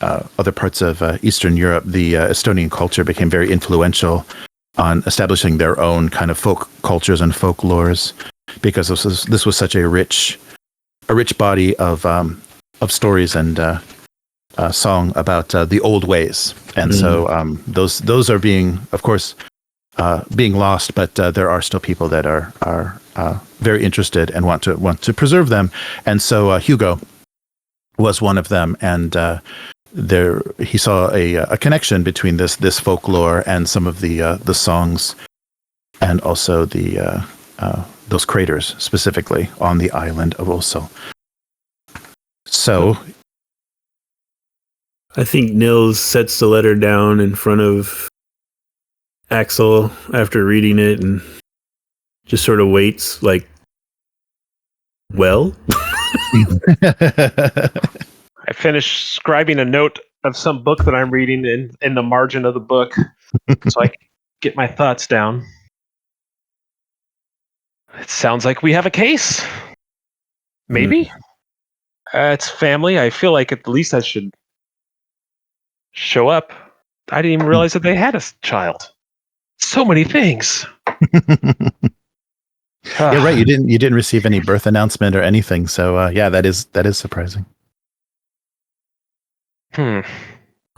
[SPEAKER 1] other parts of Eastern Europe, the Estonian culture became very influential on establishing their own kind of folk cultures and folklores, because this was such a rich body of stories and song about the old ways, and so those are being, of course, being lost, but there are still people that are very interested and want to preserve them, and so Hugo was one of them, and there he saw a connection between this folklore and some of the songs, and also the those craters specifically on the island of Oesel. So
[SPEAKER 2] I think Nils sets the letter down in front of Aksel after reading it and just sort of waits, like, well.
[SPEAKER 3] I finished scribing a note of some book that I'm reading in the margin of the book so I can get my thoughts down. It sounds like we have a case. Maybe. It's family. I feel like at least I should show up. I didn't even realize that they had a child. So many things.
[SPEAKER 1] Yeah, right. You didn't receive any birth announcement or anything. So yeah, that is surprising.
[SPEAKER 2] On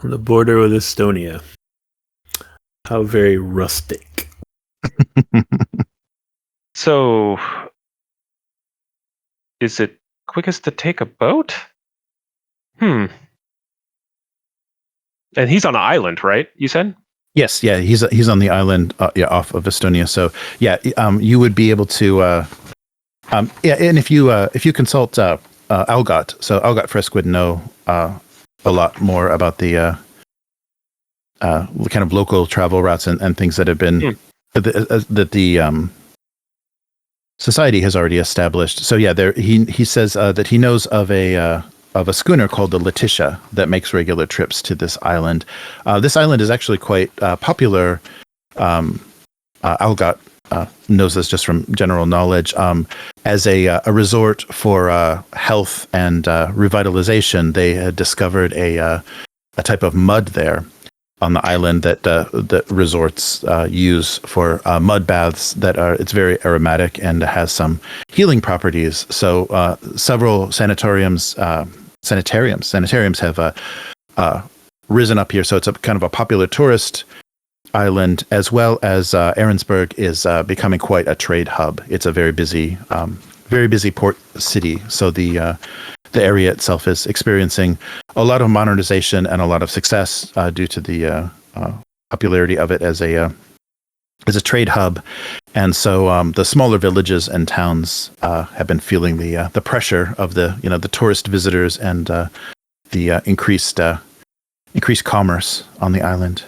[SPEAKER 2] the border with Estonia. How very rustic.
[SPEAKER 3] So, is it quickest to take a boat? And he's on an island, right? You said?
[SPEAKER 1] Yes, yeah, he's on the island, off of Estonia. So yeah, you would be able to, yeah, and if you consult Algot, so Algot Frisk would know a lot more about the kind of local travel routes and things that have been that the society has already established. So yeah, he says that he knows of a schooner called the Letitia that makes regular trips to this island. This island is actually quite popular. Algot knows this just from general knowledge, as a resort for health and revitalization. They had discovered a type of mud there on the island that resorts use for mud baths. It's very aromatic and has some healing properties. So several sanitariums have risen up here. So it's a kind of a popular tourist island, as well as Arensberg is becoming quite a trade hub. It's a very busy port city. So the area itself is experiencing a lot of modernization and a lot of success due to the popularity of it as a trade hub. And so the smaller villages and towns have been feeling the pressure of the tourist visitors and the increased commerce on the island.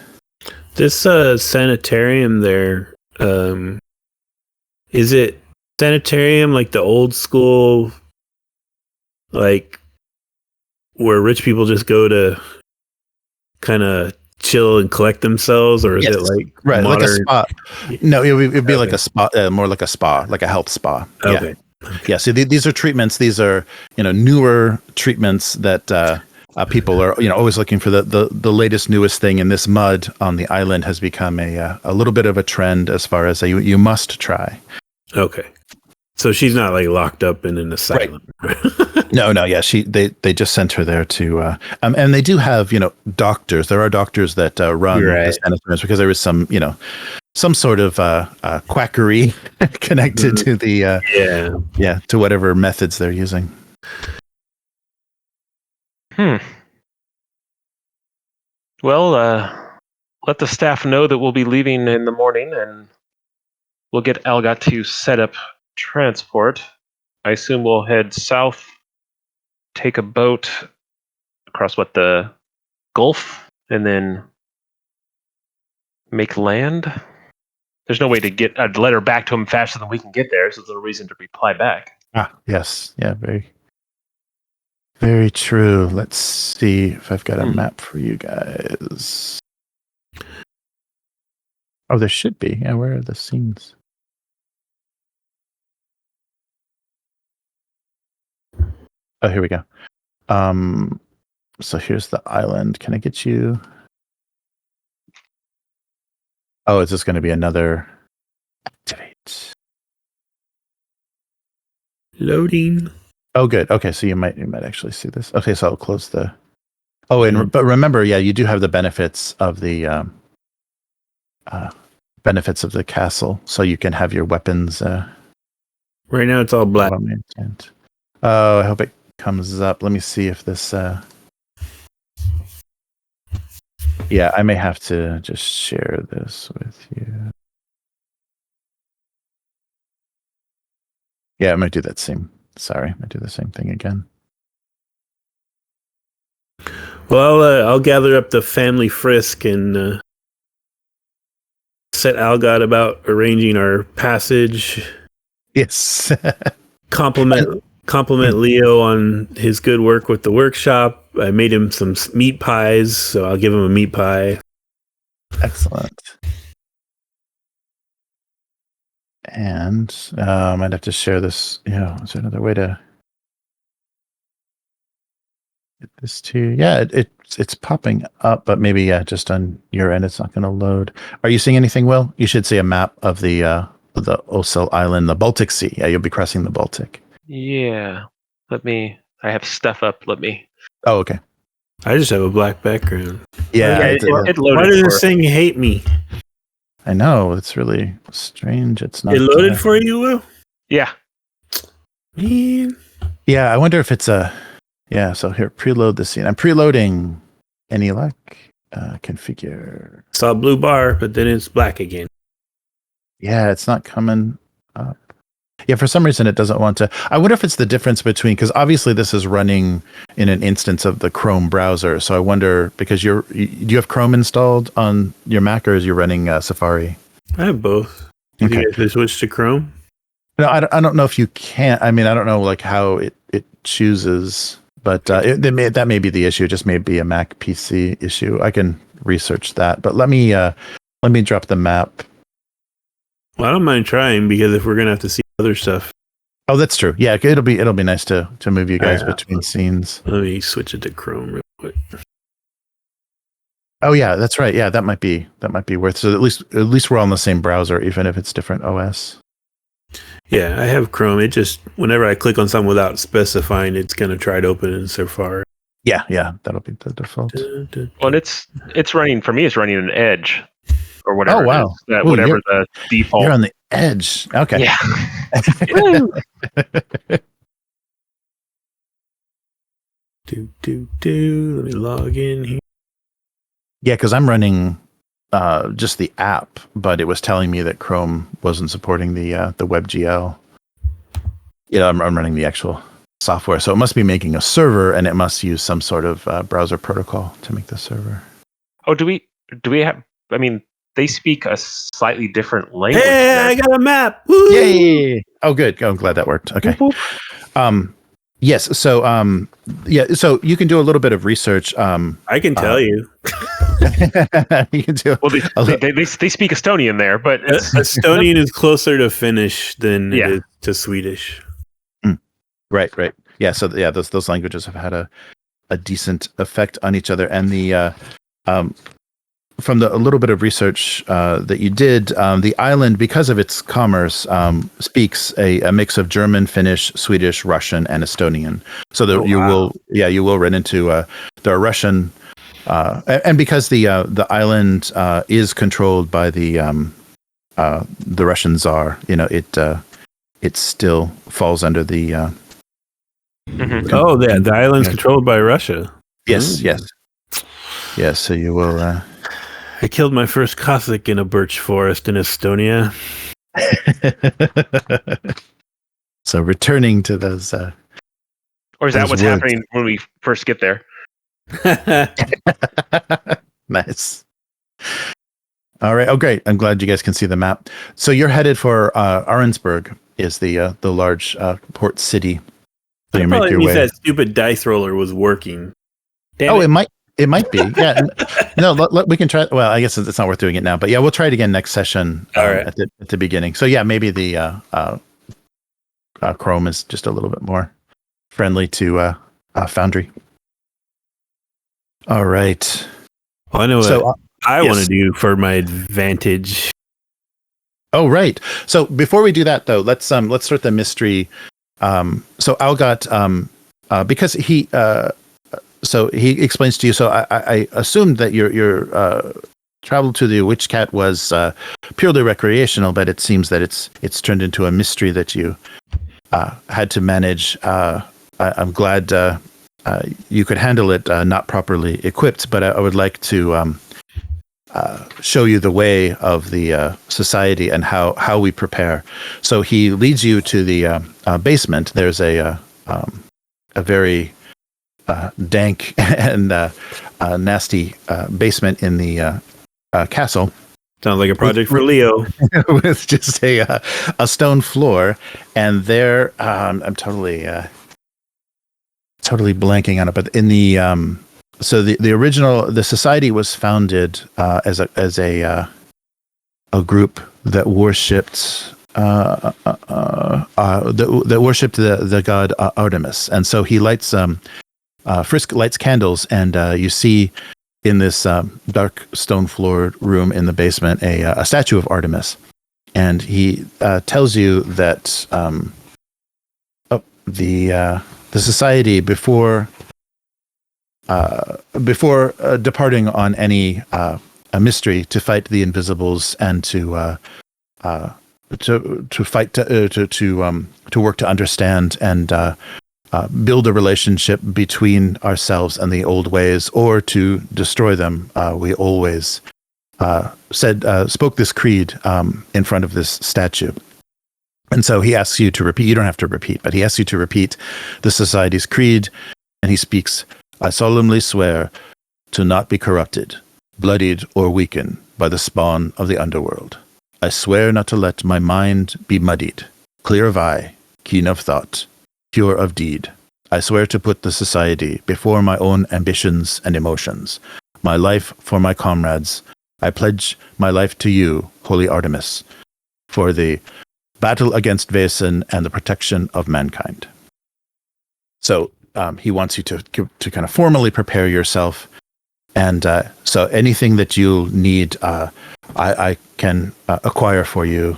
[SPEAKER 2] This sanitarium there, is it sanitarium like the old school, like where rich people just go to kind of chill and collect themselves, or is it like
[SPEAKER 1] right,
[SPEAKER 2] modern?
[SPEAKER 1] like a spa? No, it'd be like
[SPEAKER 2] Okay.
[SPEAKER 1] a spa, more like a spa, like a health spa.
[SPEAKER 2] Okay.
[SPEAKER 1] Yeah. So these are treatments. These are newer treatments that people are always looking for the latest newest thing. And this mud on the island has become a little bit of a trend as far as you must try.
[SPEAKER 2] Okay. So she's not like locked up in an asylum. Right.
[SPEAKER 1] No, yeah. They just sent her there to, and they do have doctors. There are doctors that run this kind of experiments because there is some sort of quackery connected to the to whatever methods they're using.
[SPEAKER 3] Well, let the staff know that we'll be leaving in the morning, and we'll get Algot to set up transport. I assume we'll head south, take a boat across the Gulf, and then make land. There's no way to get a letter back to him faster than we can get there, so there's no reason to reply back.
[SPEAKER 1] Yes. Yeah, very, very true. Let's see if I've got a map for you guys. Oh, there should be. Yeah, where are the scenes? Oh, here we go. So here's the island. Can I get you? Oh, is this going to be another activate?
[SPEAKER 2] Loading.
[SPEAKER 1] Oh, good. Okay, so you might actually see this. Okay, so I'll close the. Oh, but remember, you do have the benefits of the castle, so you can have your weapons.
[SPEAKER 2] Right now, it's all black.
[SPEAKER 1] Oh, I hope it comes up. Let me see if this. Yeah, I may have to just share this with you. Yeah, I might do that same. Sorry, I might do the same thing again.
[SPEAKER 2] Well, I'll gather up the family frisk and set Algot about arranging our passage.
[SPEAKER 1] Yes.
[SPEAKER 2] Compliment Leo on his good work with the workshop. I made him some meat pies, so I'll give him a meat pie.
[SPEAKER 1] Excellent. And I might have to share this. Is there another way to get this to? Yeah, it's popping up, but maybe just on your end, it's not going to load. Are you seeing anything, Will? You should see a map of the Osel Island, the Baltic Sea. Yeah, you'll be crossing the Baltic.
[SPEAKER 3] Yeah. I have stuff up.
[SPEAKER 1] Oh, okay.
[SPEAKER 2] I just have a black background.
[SPEAKER 1] Yeah,
[SPEAKER 3] it loaded.
[SPEAKER 2] Why does this thing hate me?
[SPEAKER 1] I know, it's really strange. It's not.
[SPEAKER 2] It loaded for you, Will?
[SPEAKER 3] Yeah.
[SPEAKER 2] Man.
[SPEAKER 1] Yeah, I wonder if it's a. Yeah, so here, preload the scene. I'm preloading. Any luck? Configure.
[SPEAKER 2] Saw a blue bar, but then it's black again.
[SPEAKER 1] Yeah, it's not coming up. Yeah, for some reason it doesn't want to. I wonder if it's the difference between, because obviously this is running in an instance of the Chrome browser. So I wonder, because do you have Chrome installed on your Mac, or is you running Safari?
[SPEAKER 2] I have both.
[SPEAKER 1] Okay.
[SPEAKER 2] You guys switch to Chrome?
[SPEAKER 1] No, I don't know if you can. I mean, I don't know like how it chooses, but that may be the issue. It just may be a Mac PC issue. I can research that, but let me drop the map.
[SPEAKER 2] Well, I don't mind trying, because if we're gonna have to see other stuff.
[SPEAKER 1] Oh, that's true. Yeah, it'll be nice to move you guys between scenes.
[SPEAKER 2] Let me switch it to Chrome real quick.
[SPEAKER 1] Oh yeah, that's right. Yeah, that might be worth. So at least we're on the same browser, even if it's different OS.
[SPEAKER 2] Yeah, I have Chrome. It just, whenever I click on something without specifying, it's gonna try to open in Safari.
[SPEAKER 1] Yeah, that'll be the default.
[SPEAKER 3] Well, it's running for me. It's running an Edge or whatever.
[SPEAKER 1] Oh wow!
[SPEAKER 3] Whatever the default.
[SPEAKER 1] You're on the Edge. Okay.
[SPEAKER 3] Yeah.
[SPEAKER 2] Let me log in here.
[SPEAKER 1] Yeah, because I'm running just the app, but it was telling me that Chrome wasn't supporting the WebGL. I'm running the actual software, so it must be making a server, and it must use some sort of browser protocol to make the server.
[SPEAKER 3] Oh, do we have? I mean, they speak a slightly different language.
[SPEAKER 2] Hey, I got a map! Woo!
[SPEAKER 1] Yay! Oh, good. I'm glad that worked. Okay. Yes. So, so you can do a little bit of research.
[SPEAKER 2] I can tell you.
[SPEAKER 1] You can do.
[SPEAKER 3] Well, they speak Estonian there, but
[SPEAKER 2] Estonian is closer to Finnish than it is to Swedish.
[SPEAKER 1] Right. Yeah. So yeah, those languages have had a decent effect on each other, and the from a little bit of research that you did, the island, because of its commerce, speaks a mix of German, Finnish, Swedish, Russian, and Estonian. So that you will run into there are Russian, and because the island is controlled by the Russian Tsar, it still falls under the.
[SPEAKER 2] The island's controlled by Russia.
[SPEAKER 1] Yes. So you will.
[SPEAKER 2] I killed my first Cossack in a birch forest in Estonia.
[SPEAKER 1] So returning to those.
[SPEAKER 3] Or is that what's happening when we first get there?
[SPEAKER 1] Nice. All right. Oh, great. I'm glad you guys can see the map. So you're headed for Arensburg, is the large port city. So you make your way.
[SPEAKER 2] That stupid dice roller was working.
[SPEAKER 1] Damn it. It might be. Yeah. No, we can try. Well, I guess it's not worth doing it now. But yeah, we'll try it again next session.
[SPEAKER 2] All right.
[SPEAKER 1] At the beginning. So yeah, maybe the Chrome is just a little bit more friendly to Foundry. All right.
[SPEAKER 2] Well, I know what I want to do for my advantage.
[SPEAKER 1] Oh, right. So before we do that, though, let's start the mystery. So Algot, because he explains to you. So I assumed that your travel to the Witch Cat was purely recreational, but it seems that it's turned into a mystery that you had to manage. I'm glad you could handle it, not properly equipped, but I would like to show you the way of the society and how we prepare. So he leads you to the basement. There's a very dank and nasty basement in the castle.
[SPEAKER 2] Sounds like a project for Leo.
[SPEAKER 1] With just a stone floor, and there I'm totally blanking on it. But in the so the original society was founded as a group that worshipped that worshipped the god Artemis, and so he lights Frisk lights candles, and you see in this dark stone floored room in the basement a statue of Artemis, and he tells you that the society before departing on any a mystery to fight the Invisibles and to fight to work to understand and build a relationship between ourselves and the old ways, or to destroy them. We always spoke this creed in front of this statue. And so he asks you to repeat. You don't have to repeat, but he asks you to repeat the society's creed. And he speaks, "I solemnly swear to not be corrupted, bloodied, or weakened by the spawn of the underworld. I swear not to let my mind be muddied, clear of eye, keen of thought, pure of deed. I swear to put the society before my own ambitions and emotions, my life for my comrades. I pledge my life to you, Holy Artemis, for the battle against Vaesen and the protection of mankind." So he wants you to kind of formally prepare yourself. And so anything that you need, I can acquire for you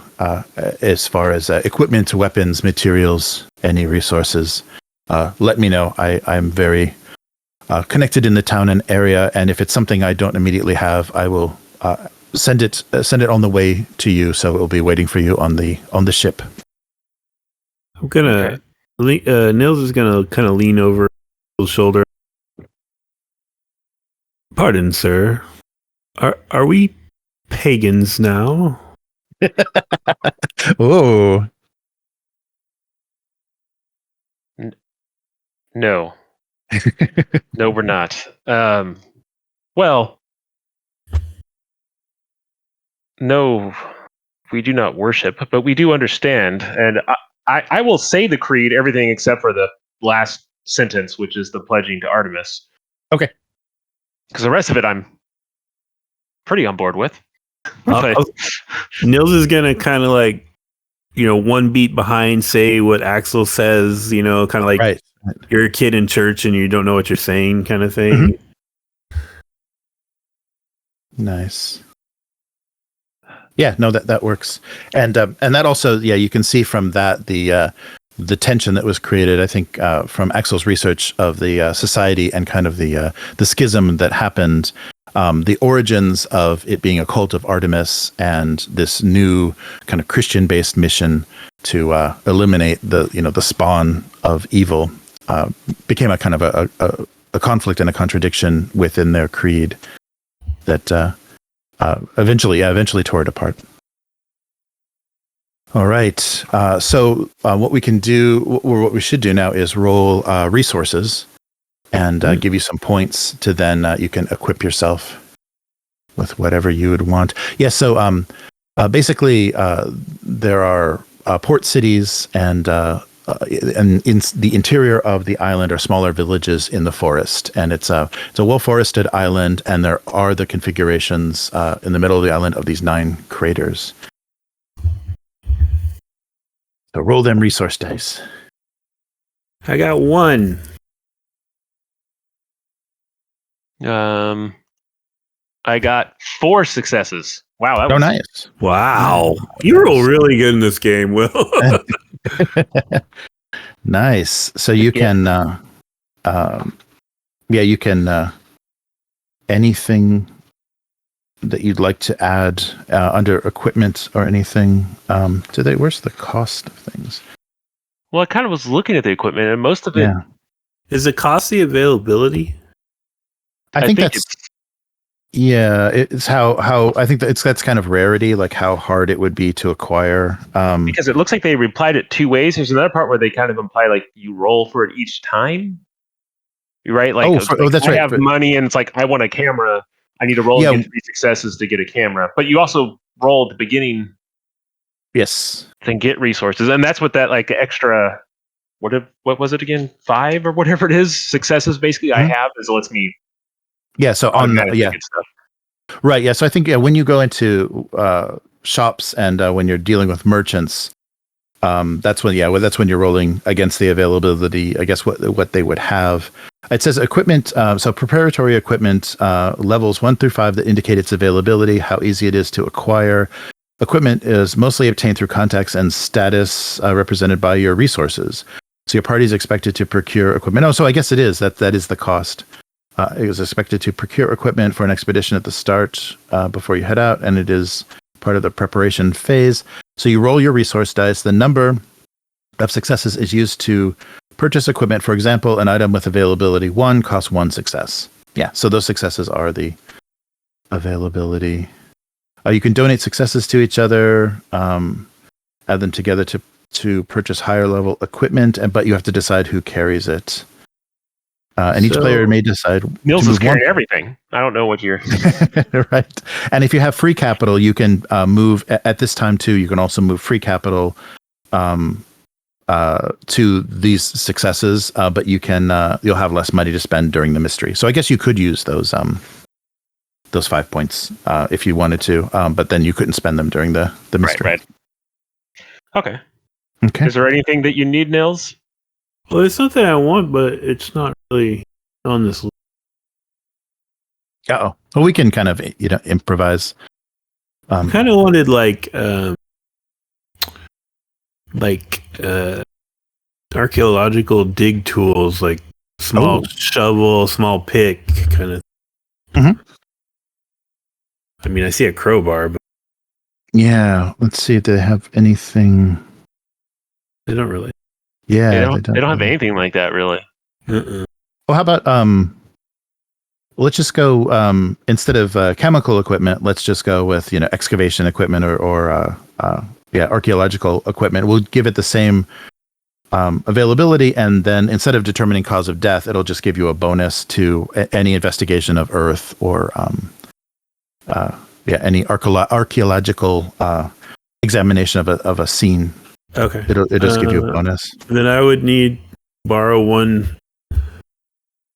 [SPEAKER 1] as far as equipment, weapons, materials, any resources. Let me know. I'm very connected in the town and area, and if it's something I don't immediately have, I will send it on the way to you. So it will be waiting for you on the ship.
[SPEAKER 2] I'm gonna. Nils is gonna kind of lean over his shoulder. Pardon, sir. Are we pagans now?
[SPEAKER 1] Oh.
[SPEAKER 3] No. No, we're not. Well, no, we do not worship, but we do understand. And I will say the creed, everything except for the last sentence, which is the pledging to Artemis.
[SPEAKER 1] Okay.
[SPEAKER 3] Because the rest of it, I'm pretty on board with.
[SPEAKER 2] Uh, Nils is gonna kind of like, one beat behind, say what Aksel says, kind of like
[SPEAKER 1] Right.
[SPEAKER 2] you're a kid in church and you don't know what you're saying, kind of thing.
[SPEAKER 1] Nice. Yeah, no, that works, and that also, you can see from that the tension that was created, I think, from Aksel's research of the society and kind of the schism that happened, the origins of it being a cult of Artemis and this new kind of Christian-based mission to eliminate the spawn of evil became a kind of a conflict and a contradiction within their creed that eventually tore it apart. All right. So what we can do, or what we should do now, is roll resources and give you some points to then you can equip yourself with whatever you would want. Yeah. So basically, there are port cities and in the interior of the island are smaller villages in the forest, and it's a well-forested island, and there are the configurations in the middle of the island of these 9 craters. So roll them resource dice.
[SPEAKER 2] I got 1.
[SPEAKER 3] I got 4 successes. Wow, that was
[SPEAKER 1] nice.
[SPEAKER 2] Wow. You roll really good in this game, Will.
[SPEAKER 1] Nice. So you can you can anything that you'd like to add under equipment or anything. Where's the cost of things?
[SPEAKER 3] Well, I kind of was looking at the equipment, and most of it
[SPEAKER 2] Is it cost the availability?
[SPEAKER 1] I think that's it's how I think that's kind of rarity, like how hard it would be to acquire.
[SPEAKER 3] Because it looks like they replied it 2 ways. There's another part where they kind of imply like you roll for it each time. Right? Like,
[SPEAKER 1] that's
[SPEAKER 3] I
[SPEAKER 1] right.
[SPEAKER 3] have money, and it's like I want a camera. I need to roll and get 3 successes to get a camera. But you also roll at the beginning.
[SPEAKER 1] Yes.
[SPEAKER 3] Then get resources, and that's what that like extra. What was it again? 5 or whatever it is successes basically I have is lets me.
[SPEAKER 1] Yeah. So on
[SPEAKER 3] get stuff.
[SPEAKER 1] Right. Yeah. So I think when you go into shops and when you're dealing with merchants, that's when you're rolling against the availability. I guess what they would have. It says equipment. So preparatory equipment levels 1 through 5 that indicate its availability, how easy it is to acquire. Equipment is mostly obtained through contacts and status represented by your resources. So your party is expected to procure equipment. Oh, so I guess it is that is the cost. It was expected to procure equipment for an expedition at the start before you head out, and it is part of the preparation phase. So you roll your resource dice. The number of successes is used to purchase equipment. For example, an item with availability 1 costs 1 success. Yeah, so those successes are the availability. You can donate successes to each other, add them together to purchase higher level equipment, but you have to decide who carries it. And each player may decide.
[SPEAKER 3] Nils is carrying everything. I don't know what you're.
[SPEAKER 1] Right. And if you have free capital, you can move at this time too. You can also move free capital to these successes, but you'll have less money to spend during the mystery. So I guess you could use those 5 points if you wanted to, but then you couldn't spend them during the mystery.
[SPEAKER 3] Right. Okay. Is there anything that you need, Nils?
[SPEAKER 2] Well, it's something I want, but it's not really on this list.
[SPEAKER 1] Well, we can kind of improvise.
[SPEAKER 2] I kind of wanted archaeological dig tools, like small shovel, small pick, kind of.
[SPEAKER 1] Mm-hmm.
[SPEAKER 2] I mean, I see a crowbar, but
[SPEAKER 1] yeah. Let's see if they have anything.
[SPEAKER 2] They don't really.
[SPEAKER 1] Yeah,
[SPEAKER 3] they don't have anything like that, really.
[SPEAKER 2] Uh-uh.
[SPEAKER 1] Well, how about let's just go instead of chemical equipment, let's just go with excavation equipment or archaeological equipment. We'll give it the same availability, and then instead of determining cause of death, it'll just give you a bonus to any investigation of Earth or any archaeological examination of a scene.
[SPEAKER 2] Okay.
[SPEAKER 1] It'll just give you a bonus.
[SPEAKER 2] Then I would borrow 1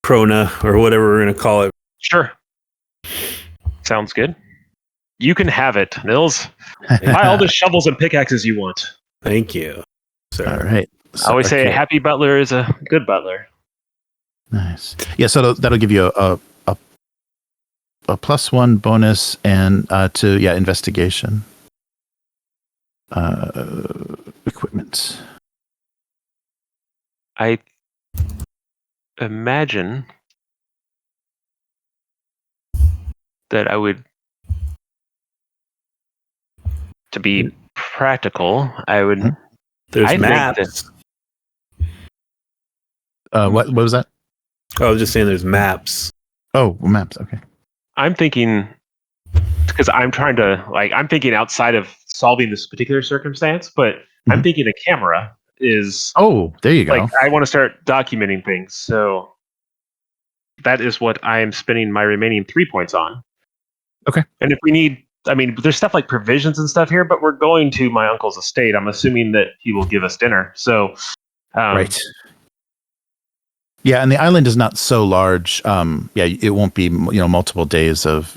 [SPEAKER 2] krona or whatever we're going to call it.
[SPEAKER 3] Sure. Sounds good. You can have it, Nils. Buy all the shovels and pickaxes you want.
[SPEAKER 2] Thank you, sir.
[SPEAKER 1] All right.
[SPEAKER 3] I always say a happy butler is a good butler.
[SPEAKER 1] Nice. Yeah, so that'll give you a +1 bonus and to investigation. Equipment.
[SPEAKER 3] I imagine that I would, to be practical, I would.
[SPEAKER 2] There's maps.
[SPEAKER 1] What was that?
[SPEAKER 2] I was just saying there's maps.
[SPEAKER 1] Oh, maps. Okay.
[SPEAKER 3] I'm thinking, because I'm thinking outside of solving this particular circumstance, but I'm thinking a camera is.
[SPEAKER 1] Oh, there you go.
[SPEAKER 3] Like, I want to start documenting things, so that is what I am spending my remaining 3 points on.
[SPEAKER 1] Okay.
[SPEAKER 3] And if we need, there's stuff like provisions and stuff here, but we're going to my uncle's estate. I'm assuming that he will give us dinner. So,
[SPEAKER 1] right. Yeah, and the island is not so large. It won't be multiple days of.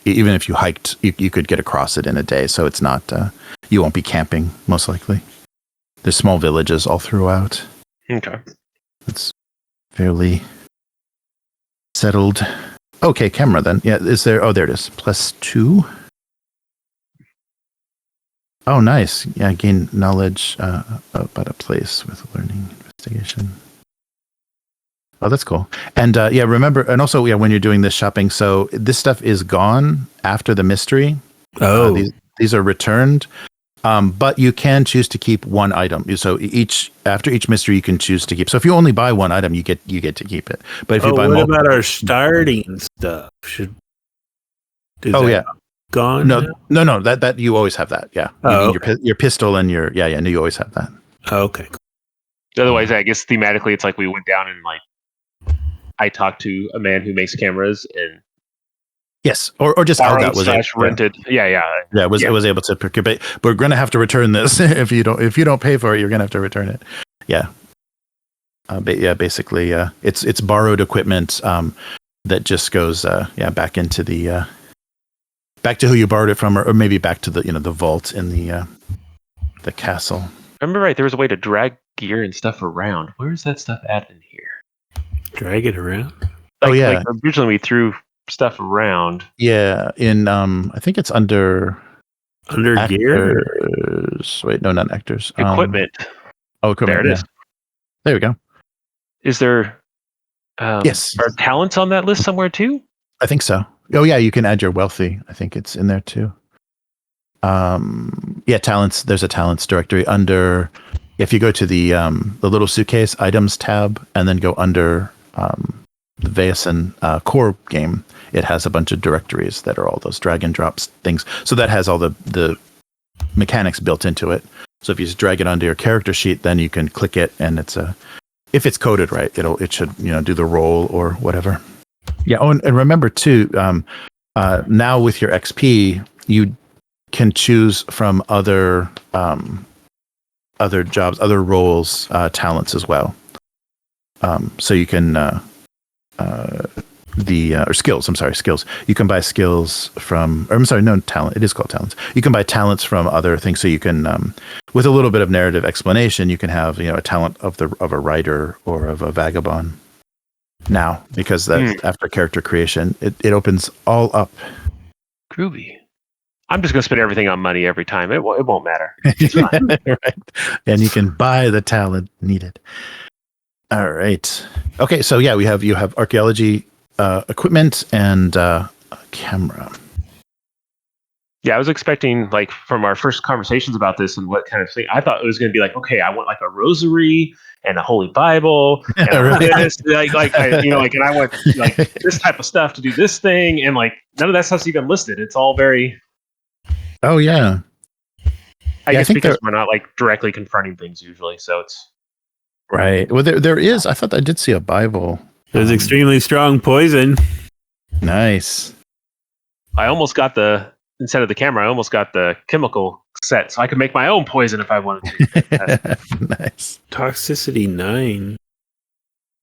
[SPEAKER 1] Even if you hiked, you could get across it in a day. So it's not. You won't be camping, most likely. There's small villages all throughout.
[SPEAKER 3] Okay.
[SPEAKER 1] It's fairly settled. Okay, camera then. Yeah, is there? Oh, there it is. +2. Oh, nice. Yeah, gain knowledge about a place with learning investigation. Oh, that's cool. And remember, and also, when you're doing this shopping, so this stuff is gone after the mystery.
[SPEAKER 2] Oh,
[SPEAKER 1] these are returned, but you can choose to keep one item. So after each mystery, you can choose to keep. So if you only buy one item, you get to keep it. But if you buy multiple,
[SPEAKER 2] what about our starting stuff? Gone?
[SPEAKER 1] No. That you always have that. Yeah. Your pistol and your no, you always have that.
[SPEAKER 2] Oh, okay.
[SPEAKER 3] Otherwise, I guess thematically, it's like we went down and I talked to a man who makes cameras and
[SPEAKER 1] yes, or just how that was
[SPEAKER 3] rented. Yeah.
[SPEAKER 1] Was able to procure. But we're going to have to return this if you don't pay for it. You're going to have to return it. Yeah. Basically, it's borrowed equipment that just goes back into the back to who you borrowed it from, or maybe back to the the vault in the castle.
[SPEAKER 3] Remember, right? There was a way to drag gear and stuff around. Where is that stuff at in here?
[SPEAKER 2] Drag it around?
[SPEAKER 3] Originally we threw stuff around.
[SPEAKER 1] Yeah, in I think it's under
[SPEAKER 2] gear.
[SPEAKER 1] Wait, no, not actors.
[SPEAKER 3] Equipment.
[SPEAKER 1] Equipment.
[SPEAKER 3] There it is.
[SPEAKER 1] There we go.
[SPEAKER 3] Is there?
[SPEAKER 1] Yes.
[SPEAKER 3] Are talents on that list somewhere too?
[SPEAKER 1] I think so. Oh yeah, you can add your wealthy. I think it's in there too. Talents. There's a talents directory under. If you go to the little suitcase items tab and then go under the Vaesen core game, it has a bunch of directories that are all those drag and drops things. So that has all the mechanics built into it. So if you just drag it onto your character sheet, then you can click it, and if it's coded right, it should do the roll or whatever. Yeah. Oh, and remember too, now with your XP, you can choose from other jobs, other roles, talents as well. So you can or skills. I'm sorry, skills. You can buy skills from. Or I'm sorry, no talent. It is called talents. You can buy talents from other things. So you can, with a little bit of narrative explanation, you can have a talent of a writer or of a vagabond. Now, because after character creation, it opens all up.
[SPEAKER 3] Groovy. I'm just going to spend everything on money every time. It won't matter. It's fine.
[SPEAKER 1] Right. And you can buy the talent needed. All right. Okay, so you have archaeology equipment and a camera.
[SPEAKER 3] Yeah, I was expecting, from our first conversations about this and what kind of thing, I thought it was going to be okay, I want a rosary and a holy Bible and this, and I want this type of stuff to do this thing, and none of that stuff's even listed. It's all very.
[SPEAKER 1] Oh yeah.
[SPEAKER 3] I guess because we're not directly confronting things usually, so it's
[SPEAKER 1] right. Well, there is. I thought I did see a Bible.
[SPEAKER 2] There's extremely strong poison.
[SPEAKER 1] Nice.
[SPEAKER 3] I almost got instead of the camera, I almost got the chemical set, so I could make my own poison if I wanted to.
[SPEAKER 1] Nice.
[SPEAKER 2] Toxicity 9.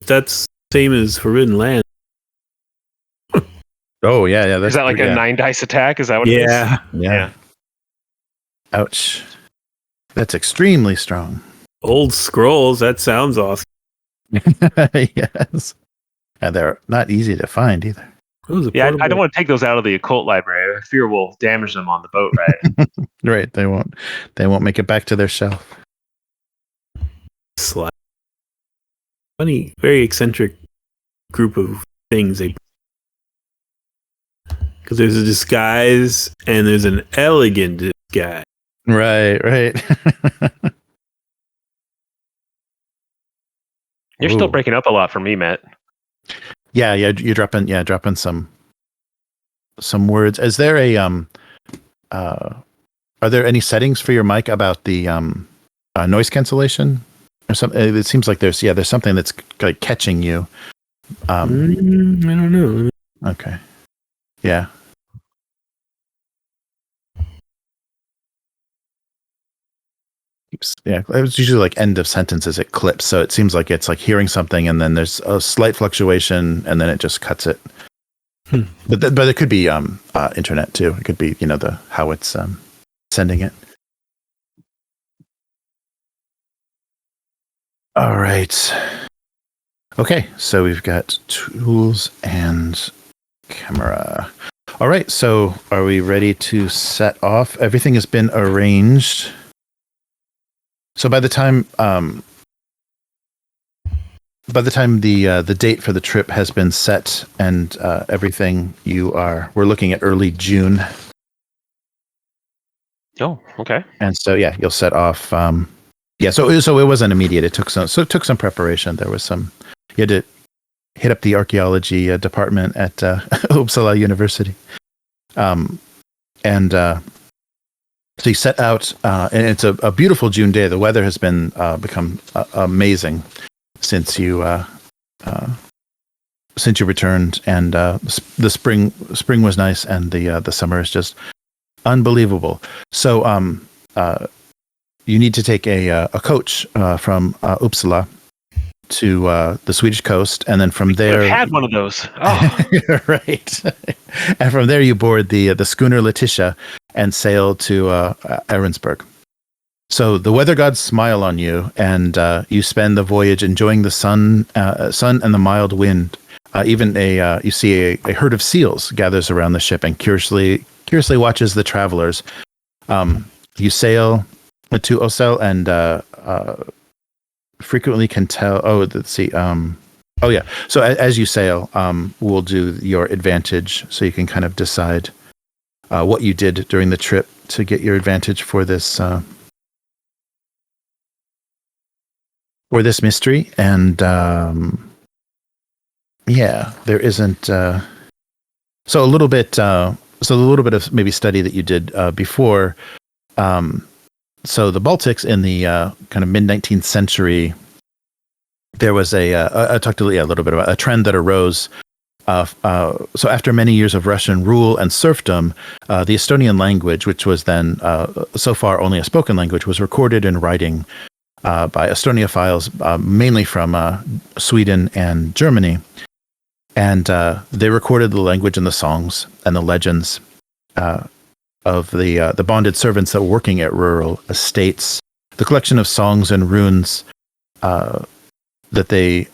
[SPEAKER 2] That's same as Forbidden Land.
[SPEAKER 1] Oh yeah, yeah.
[SPEAKER 3] Is that like a 9 dice attack? Is that what it is?
[SPEAKER 1] Yeah. Ouch. That's extremely strong.
[SPEAKER 2] Old scrolls. That sounds awesome.
[SPEAKER 1] Yes. And they're not easy to find either.
[SPEAKER 3] Yeah, I don't want to take those out of the occult library. I fear we'll damage them on the boat, right?
[SPEAKER 1] Right. They won't make it back to their shelf.
[SPEAKER 2] Funny, very eccentric group of things. Because there's a disguise and there's an elegant disguise.
[SPEAKER 1] Right.
[SPEAKER 3] You're still breaking up a lot for me, Matt.
[SPEAKER 1] Yeah, you're dropping some words. Is there are there any settings for your mic about the noise cancellation or something? It seems like there's something that's like catching you.
[SPEAKER 2] I don't know.
[SPEAKER 1] Okay. Yeah. Yeah, it was usually like end of sentences. It clips, so it seems like it's like hearing something, and then there's a slight fluctuation, and then it just cuts it. But it could be internet too. It could be how it's sending it. All right. Okay, so we've got tools and camera. All right, so are we ready to set off? Everything has been arranged. So by the time the date for the trip has been set and everything, we're looking at early June.
[SPEAKER 3] Oh, okay.
[SPEAKER 1] And so you'll set off. So it wasn't immediate. It took some preparation. There was some. You had to hit up the archaeology department at Uppsala University, so you set out, and it's a beautiful June day. The weather has been become amazing since you returned, and the spring was nice, and the summer is just unbelievable. So you need to take a coach from Uppsala to the Swedish coast, and then from there,
[SPEAKER 3] I've had one of those. Oh,
[SPEAKER 1] right. And from there, you board the schooner Letitia and sail to Arensburg. So the weather gods smile on you, and you spend the voyage enjoying the sun and the mild wind. Even you see a herd of seals gathers around the ship and curiously watches the travelers. You sail to Osel and frequently can tell. Oh, let's see. So as you sail, we'll do your advantage, so you can kind of decide what you did during the trip to get your advantage for this mystery. And there isn't. So a little bit of maybe study that you did before. So the Baltics in the kind of mid-19th century, there was I talked a little bit about a trend that arose. So after many years of Russian rule and serfdom, the Estonian language, which was then so far only a spoken language, was recorded in writing by Estoniophiles, mainly from Sweden and Germany. And they recorded the language and the songs and the legends of the bonded servants that were working at rural estates. The collection of songs and runes that they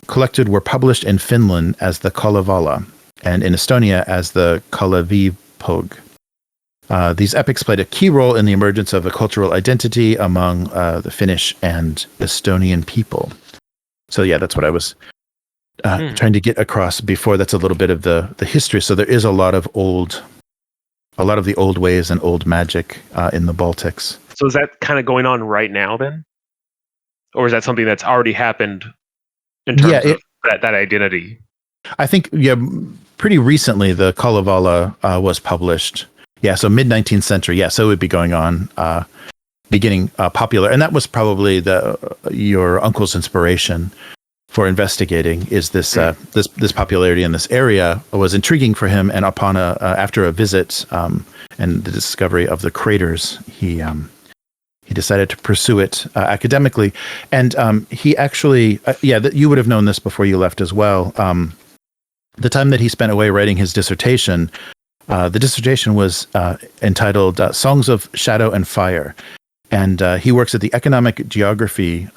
[SPEAKER 1] collected were published in Finland as the Kalevala and in Estonia as the Kalevipog. These epics played a key role in the emergence of a cultural identity among the Finnish and Estonian people. So that's what I was trying to get across before. That's a little bit of the history. So there is a lot of the old ways and old magic in the Baltics.
[SPEAKER 3] So is that kind of going on right now then? Or is that something that's already happened in terms of that identity?
[SPEAKER 1] I think, pretty recently the Kalevala was published. Yeah, so mid-19th century. Yeah, so it would be going on, beginning popular. And that was probably your uncle's inspiration for investigating, is this this popularity in this area was intriguing for him. And upon after a visit and the discovery of the craters, he decided to pursue it academically. And he actually, you would have known this before you left as well. the time that he spent away writing his dissertation, the dissertation was entitled "Songs of Shadow and Fire," and he works at the economic geography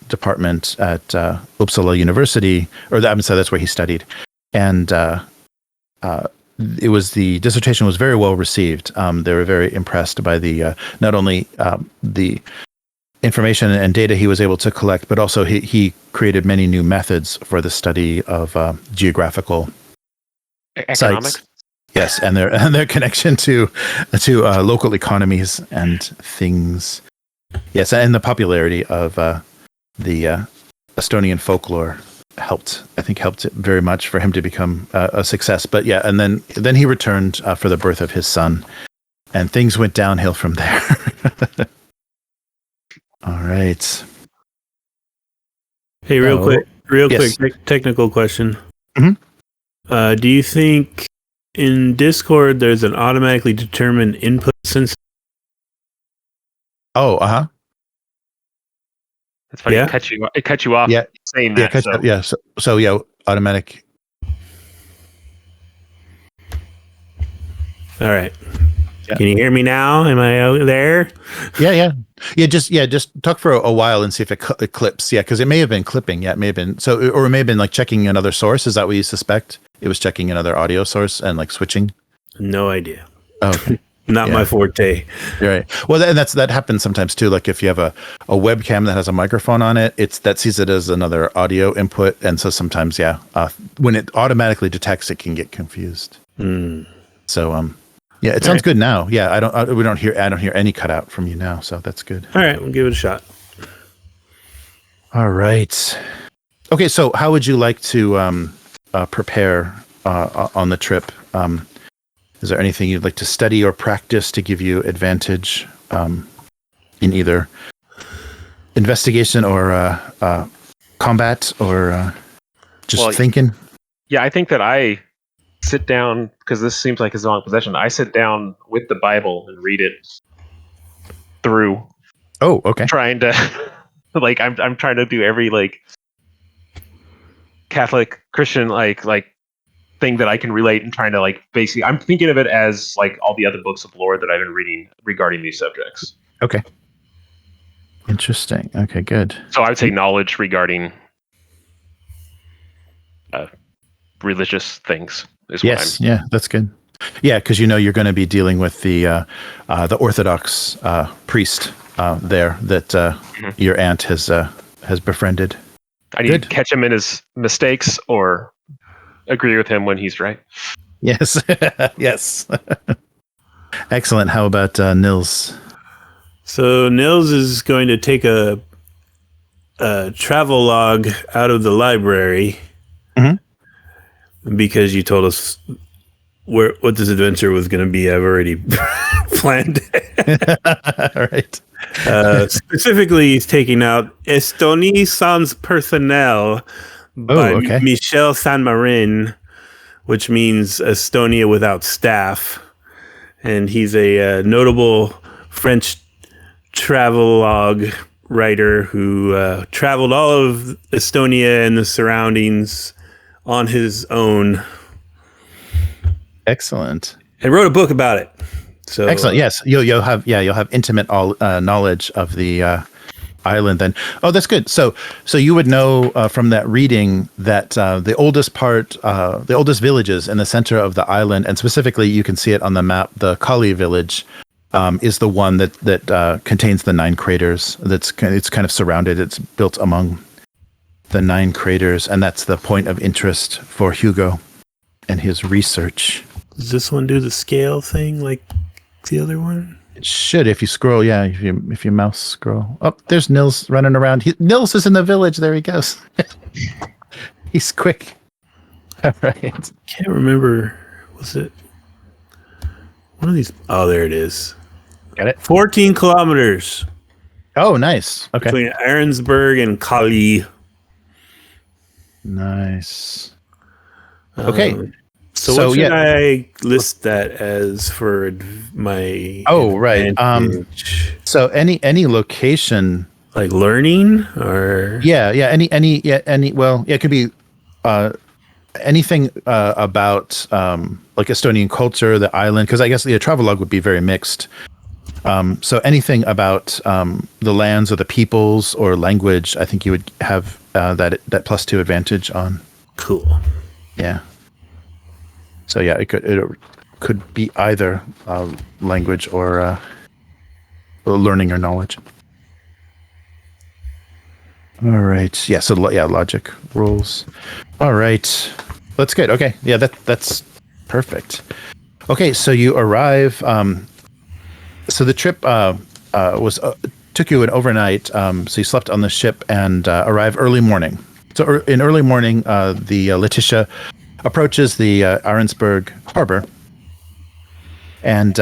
[SPEAKER 1] department at Uppsala University, that's where he studied, and the dissertation was very well received. They were very impressed by the not only the information and data he was able to collect, but also he created many new methods for the study of geographical
[SPEAKER 3] Economics.
[SPEAKER 1] sites. Yes, and their connection to local economies and things. Yes, and the popularity of the Estonian folklore helped it very much for him to become a success. But yeah, and then he returned for the birth of his son, and things went downhill from there. All right.
[SPEAKER 2] Hey, real quick, technical question.
[SPEAKER 1] Mm-hmm.
[SPEAKER 2] Do you think in Discord there's an automatically determined input sense?
[SPEAKER 1] Oh,
[SPEAKER 3] It's funny.
[SPEAKER 2] Yeah.
[SPEAKER 3] It cut you off.
[SPEAKER 1] Yeah.
[SPEAKER 3] Saying that.
[SPEAKER 1] So yeah, automatic.
[SPEAKER 2] All right.
[SPEAKER 1] Yeah.
[SPEAKER 2] Can you hear me now? Am I out there?
[SPEAKER 1] Yeah. Just talk for a while and see if it clips. Yeah, because it may have been clipping. Yeah, it may have been. So, or it may have been like checking another source. Is that what you suspect? It was checking another audio source and like switching.
[SPEAKER 2] No idea.
[SPEAKER 1] Oh, okay.
[SPEAKER 2] Not my forte.
[SPEAKER 1] You're right. Well, that happens sometimes too. Like if you have a webcam that has a microphone on it, that sees it as another audio input, and so sometimes, when it automatically detects, it can get confused. So, yeah, it sounds good now. Yeah, I don't hear any cutout from you now, so that's good.
[SPEAKER 2] All right, we'll give it a shot.
[SPEAKER 1] All right. Okay, so how would you like to prepare on the trip? Is there anything you'd like to study or practice to give you advantage in either investigation or combat or just thinking?
[SPEAKER 3] Yeah, I think that I sit down, because this seems like his own possession. I sit down with the Bible and read it through.
[SPEAKER 1] Oh, okay.
[SPEAKER 3] Trying to, I'm trying to do every Catholic Christian like thing that I can relate, and trying to basically, I'm thinking of it as all the other books of lore that I've been reading regarding these subjects.
[SPEAKER 1] Okay. Interesting. Okay, good.
[SPEAKER 3] So I would say knowledge regarding religious things is
[SPEAKER 1] yes. Yeah, that's good. Yeah, because you're going to be dealing with the Orthodox priest there that your aunt has befriended.
[SPEAKER 3] I need to catch him in his mistakes or agree with him when he's right.
[SPEAKER 1] Yes. Yes. Excellent. How about Nils?
[SPEAKER 2] So Nils is going to take a travel log out of the library because you told us what this adventure was going to be. I've already planned it.
[SPEAKER 1] All right.
[SPEAKER 2] Specifically, he's taking out Estonie sans personnel by Michel Saint-Marin, which means Estonia without staff. And he's a notable French travelogue writer who traveled all of Estonia and the surroundings on his own.
[SPEAKER 1] Excellent.
[SPEAKER 2] And wrote a book about it. So
[SPEAKER 1] excellent. Yes, you'll have intimate knowledge of the island. Then, oh, that's good. So you would know from that reading that the oldest villages in the center of the island, and specifically, you can see it on the map. The Kali village is the one that contains the 9 craters. It's kind of surrounded. It's built among the 9 craters, and that's the point of interest for Hugo and his research.
[SPEAKER 2] Does this one do the scale thing like the other one?
[SPEAKER 1] It should if you scroll. Yeah, if you mouse scroll. Oh, there's Nils running around. Nils is in the village. There he goes. He's quick. All right.
[SPEAKER 2] Can't remember. Was it one of these? Oh, there it is.
[SPEAKER 1] Got it.
[SPEAKER 2] 14 kilometers.
[SPEAKER 1] Oh, nice. Okay.
[SPEAKER 2] Between Arensburg and Kali.
[SPEAKER 1] Nice. Okay.
[SPEAKER 2] So what should I list that as for my?
[SPEAKER 1] Oh, right.
[SPEAKER 2] Advantage?
[SPEAKER 1] So any location,
[SPEAKER 2] like learning, or
[SPEAKER 1] any. Well, yeah, it could be anything about like Estonian culture, the island, because I guess the travelogue would be very mixed. So anything about the lands or the peoples or language, I think you would have that +2 advantage on.
[SPEAKER 2] Cool.
[SPEAKER 1] Yeah. So yeah, it could be either language or learning or knowledge. All right. Yeah. So logic rolls. All right. That's good. Okay. Yeah. That's perfect. Okay. So you arrive. So the trip took you an overnight. So you slept on the ship and arrive early morning. So in early morning, the Letitia approaches the Arensberg harbor, and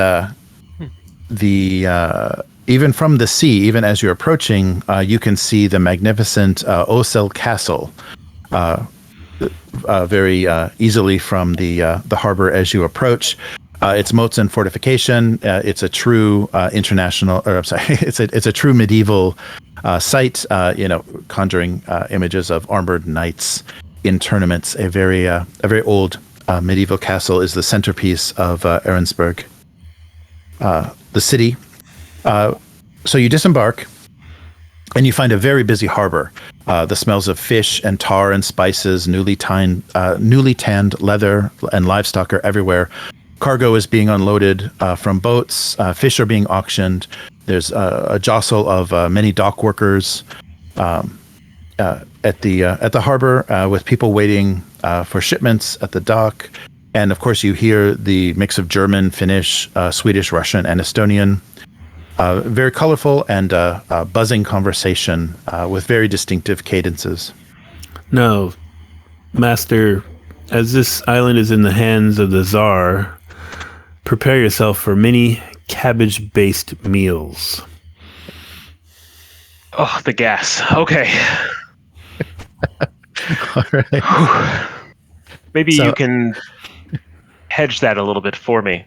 [SPEAKER 1] even from the sea, even as you're approaching, you can see the magnificent Osel Castle very easily from the harbor as you approach. It's moats and fortification. It's a true it's a true medieval site. Conjuring images of armored knights in tournaments. A very old medieval castle is the centerpiece of Arensberg, the city. So you disembark, and you find a very busy harbor. The smells of fish and tar and spices, newly tanned leather and livestock are everywhere. Cargo is being unloaded from boats. Fish are being auctioned. There's a jostle of many dock workers at the harbor with people waiting for shipments at the dock. And of course, you hear the mix of German, Finnish, Swedish, Russian, and Estonian. Very colorful and buzzing conversation with very distinctive cadences.
[SPEAKER 2] No, Master, as this island is in the hands of the Tsar, prepare yourself for many cabbage-based meals.
[SPEAKER 3] Oh, the gas. Okay.
[SPEAKER 1] All right.
[SPEAKER 3] Maybe you can hedge that a little bit for me.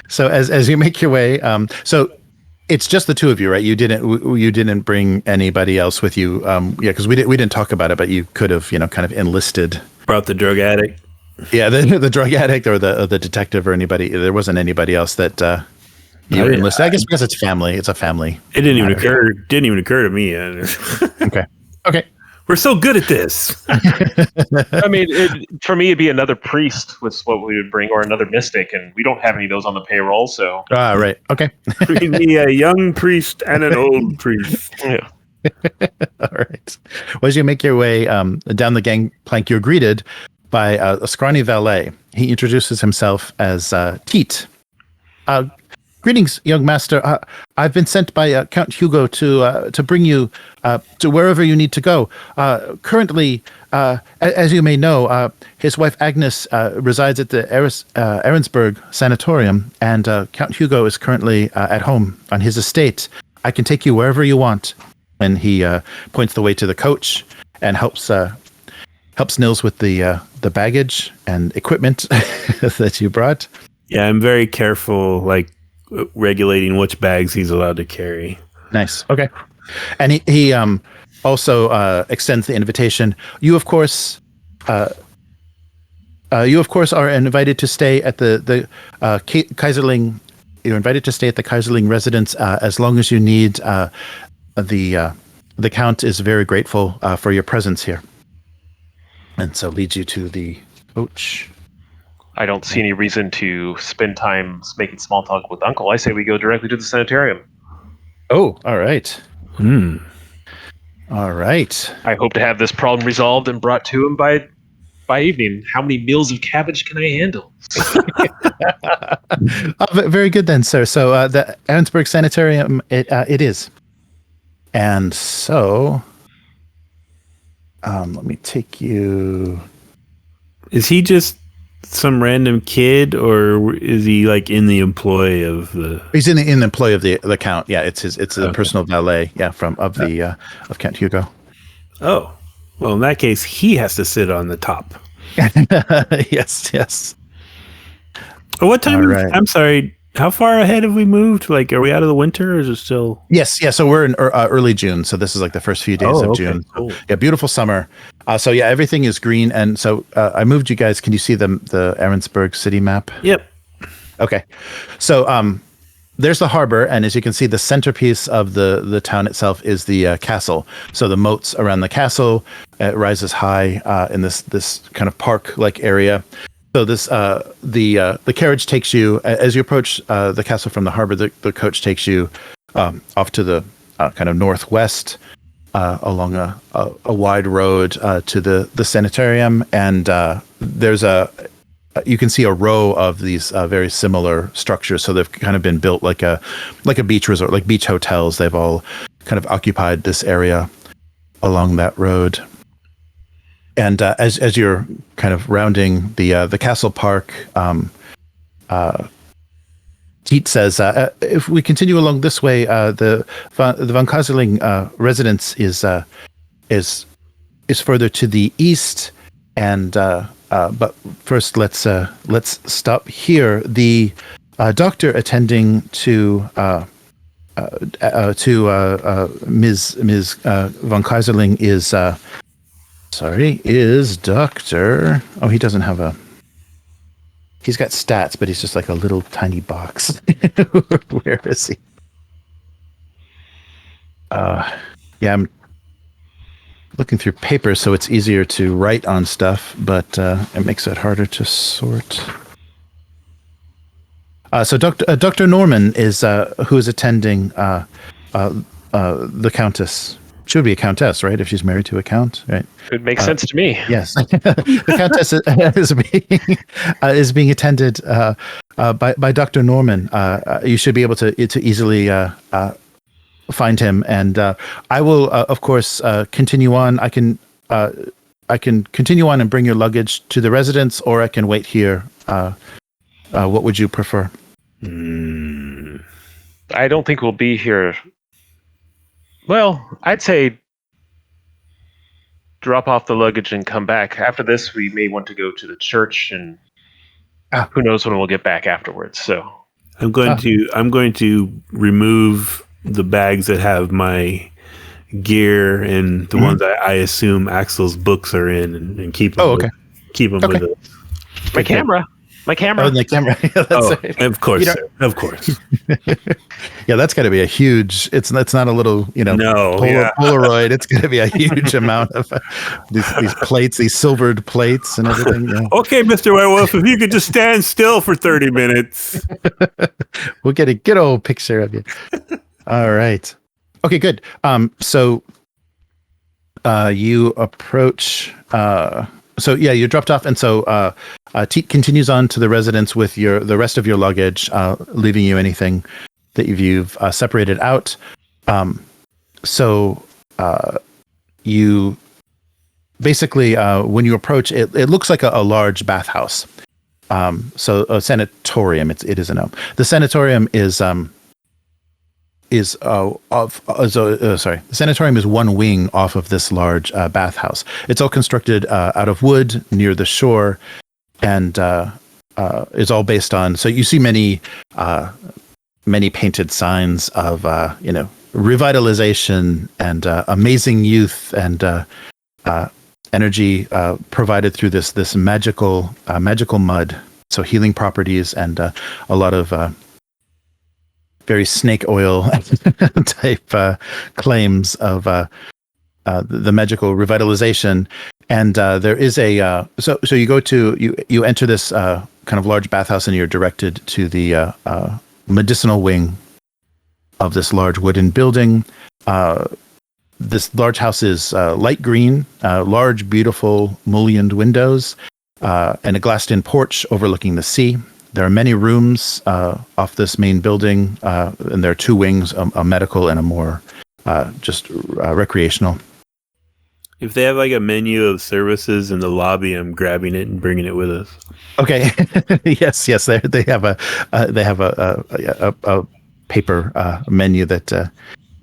[SPEAKER 1] So as you make your way, so it's just the two of you, right? You didn't bring anybody else with you. Because we didn't talk about it, but you could have, kind of enlisted.
[SPEAKER 2] Brought the drug addict.
[SPEAKER 1] Yeah, the drug addict or the detective or anybody. There wasn't anybody else that you enlisted. I guess because it's family. It's a family.
[SPEAKER 2] It didn't even occur. Didn't even occur to me.
[SPEAKER 1] Okay.
[SPEAKER 2] We're so good at this.
[SPEAKER 3] I mean, for me, it'd be another priest was what we would bring, or another mystic, and we don't have any of those on the payroll. So
[SPEAKER 1] right. Okay.
[SPEAKER 2] We need a young priest and an old priest.
[SPEAKER 3] Yeah.
[SPEAKER 1] All right. Well, as you make your way down the gangplank, you're greeted by a scrawny valet. He introduces himself as Teet. Greetings, young master. I've been sent by Count Hugo to bring you to wherever you need to go. Currently, as you may know, his wife Agnes resides at the Arensberg Sanatorium, and Count Hugo is currently at home on his estate. I can take you wherever you want. And he points the way to the coach and helps Nils with the baggage and equipment that you brought.
[SPEAKER 2] Yeah, I'm very careful, regulating which bags he's allowed to carry.
[SPEAKER 1] Nice. Okay. And he also extends the invitation. You of course are invited to stay at the Kaiserling. You're invited to stay at the Kaiserling residence as long as you need. The Count is very grateful for your presence here, and so leads you to the coach.
[SPEAKER 3] I don't see any reason to spend time making small talk with Uncle. I say we go directly to the sanitarium.
[SPEAKER 1] Oh, all right. All right.
[SPEAKER 3] I hope to have this problem resolved and brought to him by evening. How many meals of cabbage can I handle?
[SPEAKER 1] Very good then, sir. So the Arensberg Sanitarium, it is. And so, let me take you.
[SPEAKER 2] Is he just some random kid, or is he in the employ of the?
[SPEAKER 1] He's in the employ of the Count. Yeah, it's a personal valet. Yeah, of Count Hugo.
[SPEAKER 2] Oh, well, in that case, he has to sit on the top.
[SPEAKER 1] Yes.
[SPEAKER 2] What time?
[SPEAKER 1] Right.
[SPEAKER 2] I'm sorry. How far ahead have we moved? Like, are we out of the winter, or is it still?
[SPEAKER 1] Yes, yeah. So we're in early June. So this is like the first few days of June.
[SPEAKER 2] Cool.
[SPEAKER 1] Yeah, beautiful summer. So yeah, everything is green. And so I moved you guys. Can you see the Ahrensburg city map?
[SPEAKER 2] Yep.
[SPEAKER 1] Okay. So there's the harbor, and as you can see, the centerpiece of the town itself is the castle. So the moats around the castle rises high in this kind of park-like area. So this the carriage takes you as you approach the castle from the harbor. The coach takes you off to the kind of northwest along a wide road to the sanitarium, and there's you can see a row of these very similar structures. So they've kind of been built like a beach resort, like beach hotels. They've all kind of occupied this area along that road. And as you're kind of rounding the castle park, Tiet says, if we continue along this way, the Van Kaiserling residence is further to the east, and but first let's stop here. The doctor attending to Ms. Van Kaiserling is Doctor. Oh, he doesn't have he's got stats, but he's just like a little tiny box. Where is he? Yeah, I'm looking through papers, so it's easier to write on stuff, but it makes it harder to sort. So Dr. Norman is who is attending the Countess. She would be a countess, right? If she's married to a count, right?
[SPEAKER 3] It makes sense to me.
[SPEAKER 1] Yes, the countess is being attended by Dr. Norman. You should be able to easily find him, and I will, of course, continue on. I can continue on and bring your luggage to the residence, or I can wait here. What would you prefer?
[SPEAKER 3] I don't think we'll be here. Well, I'd say drop off the luggage and come back. After this, we may want to go to the church, and who knows when we'll get back afterwards. So
[SPEAKER 2] I'm going to remove the bags that have my gear and the ones I assume Aksel's books are in, and keep them. Keep them with us.
[SPEAKER 3] My camera.
[SPEAKER 1] Oh, the camera. Yeah, that's right.
[SPEAKER 2] Of course, of course.
[SPEAKER 1] Yeah, that's got to be a huge. It's not a little, Polaroid. It's going to be a huge amount of these plates, these silvered plates, and everything. Yeah.
[SPEAKER 2] Okay, Mr. Werewolf, if you could just stand still for 30 minutes,
[SPEAKER 1] we'll get a good old picture of you. All right. Okay, good. So you approach. So yeah, you're dropped off, and so Tiet continues on to the residence with the rest of your luggage, leaving you anything that you've separated out. So you basically, when you approach, it looks like a large bathhouse. So a sanatorium. It is the sanatorium is the sanatorium is one wing off of this large bathhouse. It's all constructed out of wood near the shore, and is all based on. So you see many painted signs of revitalization and amazing youth and energy provided through this magical mud. So healing properties and a lot of very snake oil type claims of the magical revitalization, and there is so you enter this kind of large bathhouse, and you're directed to the medicinal wing of this large wooden building. This large house is light green, large, beautiful mullioned windows, and a glassed-in porch overlooking the sea. There are many rooms off this main building, and there are two wings, a medical and a more just recreational.
[SPEAKER 2] If they have like a menu of services in the lobby, I'm grabbing it and bringing it with us.
[SPEAKER 1] Okay. yes. They have a paper menu that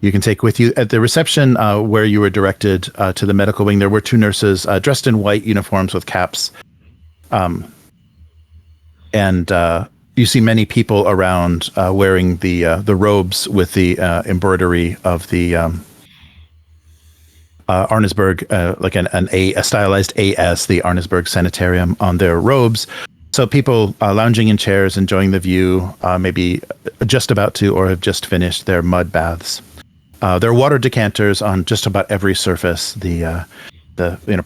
[SPEAKER 1] you can take with you. At the reception where you were directed to the medical wing, there were two nurses dressed in white uniforms with caps. And you see many people around wearing the robes with the embroidery of the Arnesburg, like a stylized AS, the Arnesburg Sanitarium, on their robes. So people lounging in chairs, enjoying the view, maybe just about to or have just finished their mud baths. There are water decanters on just about every surface. The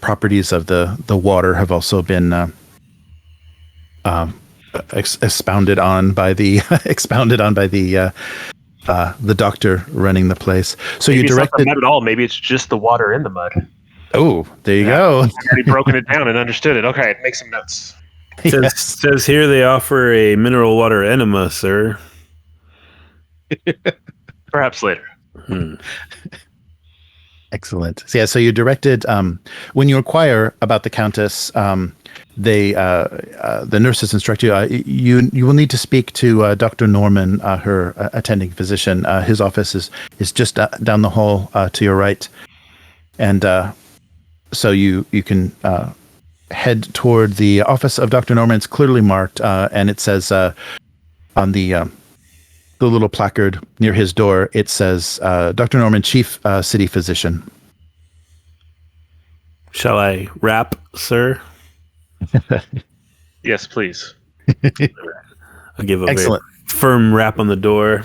[SPEAKER 1] properties of the water have also been expounded on by the the doctor running the place. So
[SPEAKER 3] maybe
[SPEAKER 1] you directed.
[SPEAKER 3] it's not the mud at all. Maybe it's just the water in the mud.
[SPEAKER 1] Oh, there you go.
[SPEAKER 3] I've already broken it down and understood it. Okay, make some notes.
[SPEAKER 2] Says here they offer a mineral water enema, sir.
[SPEAKER 3] Perhaps later.
[SPEAKER 1] Excellent. So, yeah, so you directed when you inquire about the Countess. The nurses instruct you. You will need to speak to Dr. Norman, her attending physician. His office is just down the hall to your right, and so you can head toward the office of Dr. Norman. It's clearly marked, and it says on the little placard near his door, it says Dr. Norman, Chief City Physician.
[SPEAKER 2] Shall I rap, sir?
[SPEAKER 3] Yes, please.
[SPEAKER 2] I'll give a
[SPEAKER 1] Excellent.
[SPEAKER 2] very firm rap on the door.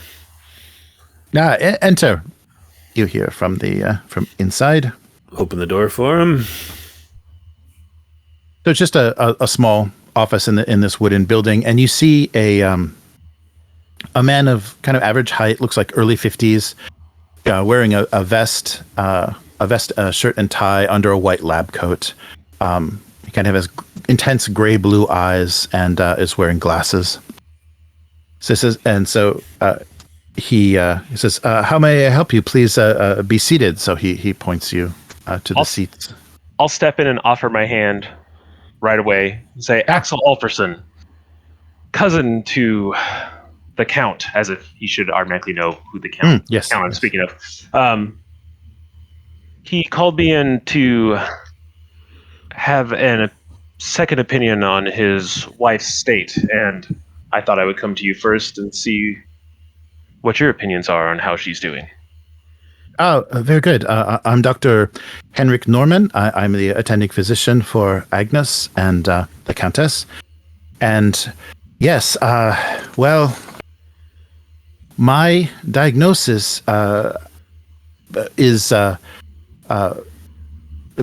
[SPEAKER 1] Enter. You hear from from inside.
[SPEAKER 2] Open the door for him.
[SPEAKER 1] So it's just a small office in this wooden building, and you see a man of kind of average height, looks like early 50s, wearing a vest, shirt and tie under a white lab coat. He kind of has intense gray-blue eyes and is wearing glasses. So he says, "How may I help you? Please be seated." So he points you to the seats.
[SPEAKER 3] I'll step in and offer my hand right away and say, Aksel Olafrsson, cousin to the Count, as if he should automatically know who the Count, I'm speaking of. He called me in to have a second opinion on his wife's state, and I thought I would come to you first and see what your opinions are on how she's doing.
[SPEAKER 1] Oh, very good. I'm Dr. Henrik Norman. I'm the attending physician for Agnes and the Countess. And yes, well, my diagnosis is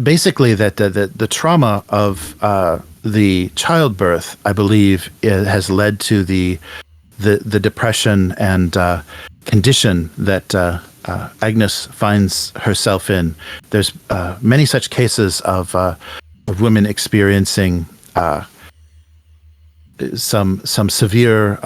[SPEAKER 1] basically that the trauma of the childbirth, I believe, has led to the depression and condition that Agnes finds herself in. There's many such cases of women experiencing some severe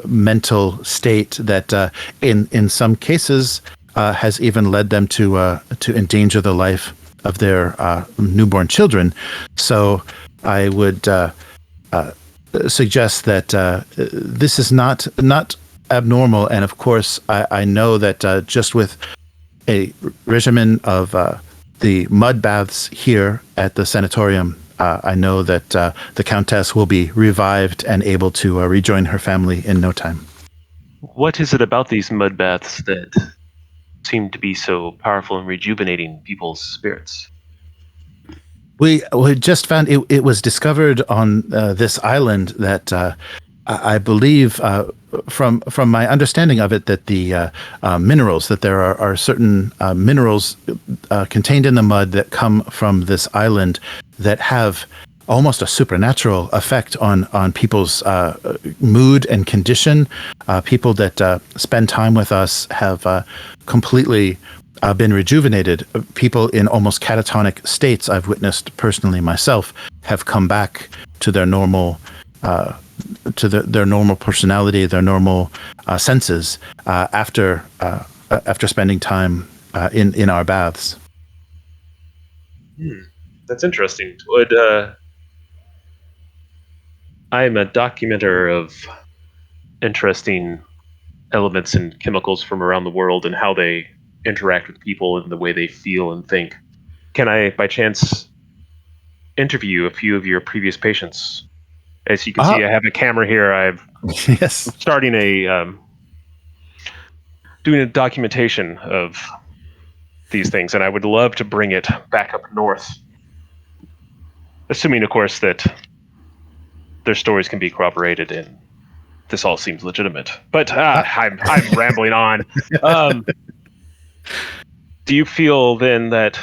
[SPEAKER 1] mental state that, in some cases, has even led them to endanger the life of their newborn children. So I would suggest that this is not abnormal, and of course I know that just with a regimen of the mud baths here at the sanatorium, I know that the Countess will be revived and able to rejoin her family in no time.
[SPEAKER 3] What is it about these mud baths that seem to be so powerful in rejuvenating people's spirits?
[SPEAKER 1] We just found it was discovered on this island that I believe, from my understanding of it, that the minerals, that there are certain minerals contained in the mud that come from this island that have almost a supernatural effect on people's mood and condition. People that spend time with us have completely been rejuvenated. People in almost catatonic states, I've witnessed personally myself, have come back to their normal their normal personality, their normal senses after spending time in our baths.
[SPEAKER 3] That's interesting. I'm a documenter of interesting elements and chemicals from around the world and how they interact with people and the way they feel and think. Can I, by chance, interview a few of your previous patients? As you can see, I have a camera here. I'm
[SPEAKER 1] Yes.
[SPEAKER 3] starting doing a documentation of these things, and I would love to bring it back up north. Assuming, of course, that their stories can be corroborated and this all seems legitimate. But I'm rambling on. Do you feel then that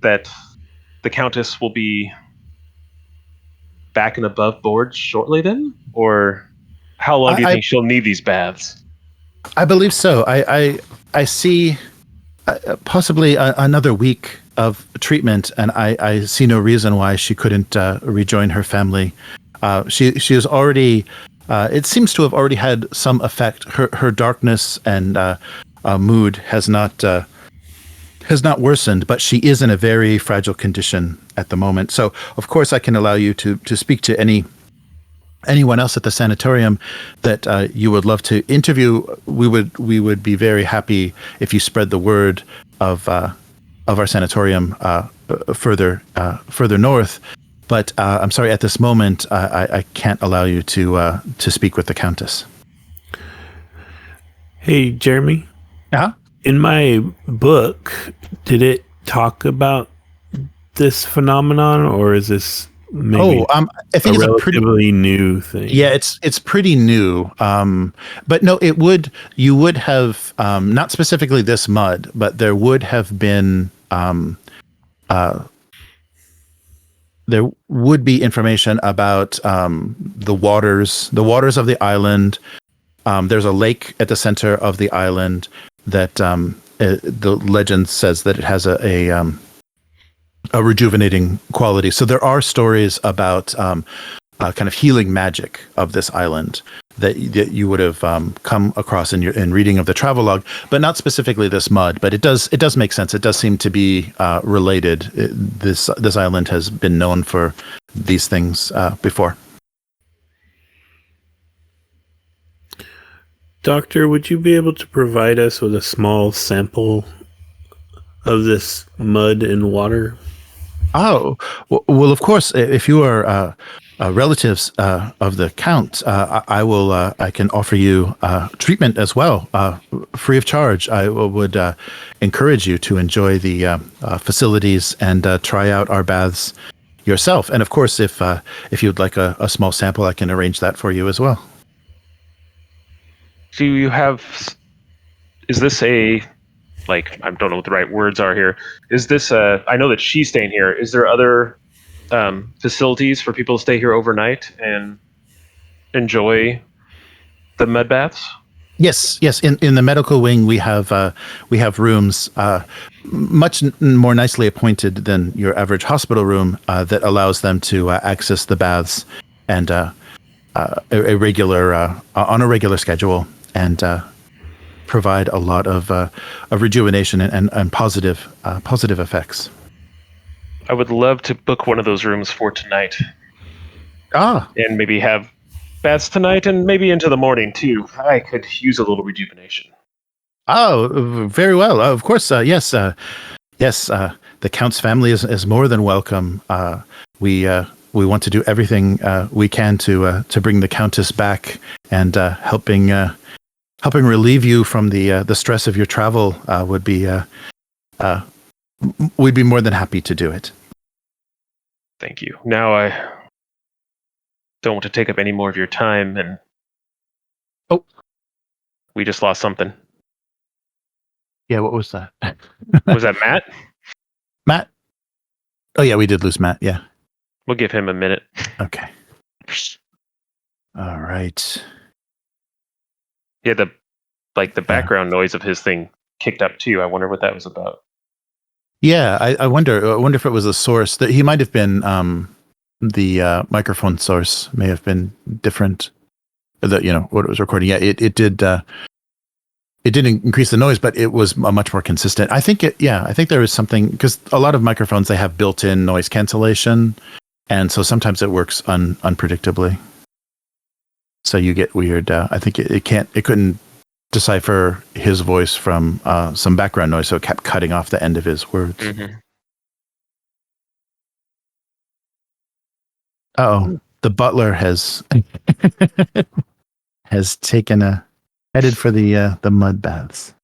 [SPEAKER 3] that the Countess will be back and above board shortly then? Or how long do you think she'll need these baths?
[SPEAKER 1] I believe so. I see possibly another week of treatment, and I see no reason why she couldn't rejoin her family. She is already. It seems to have already had some effect. Her darkness and mood has not worsened, but she is in a very fragile condition at the moment. So, of course, I can allow you to speak to anyone else at the sanatorium that you would love to interview. We would be very happy if you spread the word of our sanatorium further north. But I'm sorry, at this moment I can't allow you to speak with the Countess.
[SPEAKER 2] Hey, Jeremy.
[SPEAKER 1] Uh-huh.
[SPEAKER 2] In my book, did it talk about this phenomenon, or is this maybe
[SPEAKER 1] I think it's
[SPEAKER 2] relatively new thing?
[SPEAKER 1] Yeah, it's pretty new. But no, you would have not specifically this mud, but there would have been there would be information about the waters of the island. There's a lake at the center of the island that the legend says that it has a rejuvenating quality. So there are stories about kind of healing magic of this island that you would have come across in reading of the travelogue, but not specifically this mud. But it does make sense. It does seem to be related. This island has been known for these things before.
[SPEAKER 2] Doctor, would you be able to provide us with a small sample of this mud and water?
[SPEAKER 1] Oh, well, of course, if you are relatives of the Count, I can offer you treatment as well, free of charge. I would encourage you to enjoy the facilities and try out our baths yourself. And of course, if you'd like a small sample, I can arrange that for you as well.
[SPEAKER 3] Do you have? Is this a? Like, I don't know what the right words are here. Is this I know that she's staying here. Is there other facilities for people to stay here overnight and enjoy the mud baths?
[SPEAKER 1] Yes. In the medical wing, we have rooms much more nicely appointed than your average hospital room that allows them to access the baths and on a regular schedule and provide a lot of rejuvenation and positive effects.
[SPEAKER 3] I would love to book one of those rooms for tonight. And maybe have baths tonight and maybe into the morning too. I could use a little rejuvenation.
[SPEAKER 1] Oh, very well. Of course, yes. The Count's family is more than welcome. We want to do everything we can to bring the Countess back and helping relieve you from the stress of your travel. We'd be more than happy to do it.
[SPEAKER 3] Thank you. Now I don't want to take up any more of your time, and we just lost something.
[SPEAKER 1] Yeah, what was that?
[SPEAKER 3] Was that Matt?
[SPEAKER 1] Matt? Oh yeah, we did lose Matt. Yeah.
[SPEAKER 3] We'll give him a minute.
[SPEAKER 1] Okay. All right.
[SPEAKER 3] Yeah, the background noise of his thing kicked up too. I wonder what that was about.
[SPEAKER 1] Yeah, I wonder if it was a source that he might have been. The microphone source may have been different. What it was recording. Yeah, it did. It didn't increase the noise, but it was much more consistent. I think there is something, because a lot of microphones, they have built-in noise cancellation, and so sometimes it works unpredictably. So you get weird. I think it couldn't decipher his voice from some background noise, so it kept cutting off the end of his words.
[SPEAKER 3] Mm-hmm.
[SPEAKER 1] Oh, the butler has has headed for the mud baths.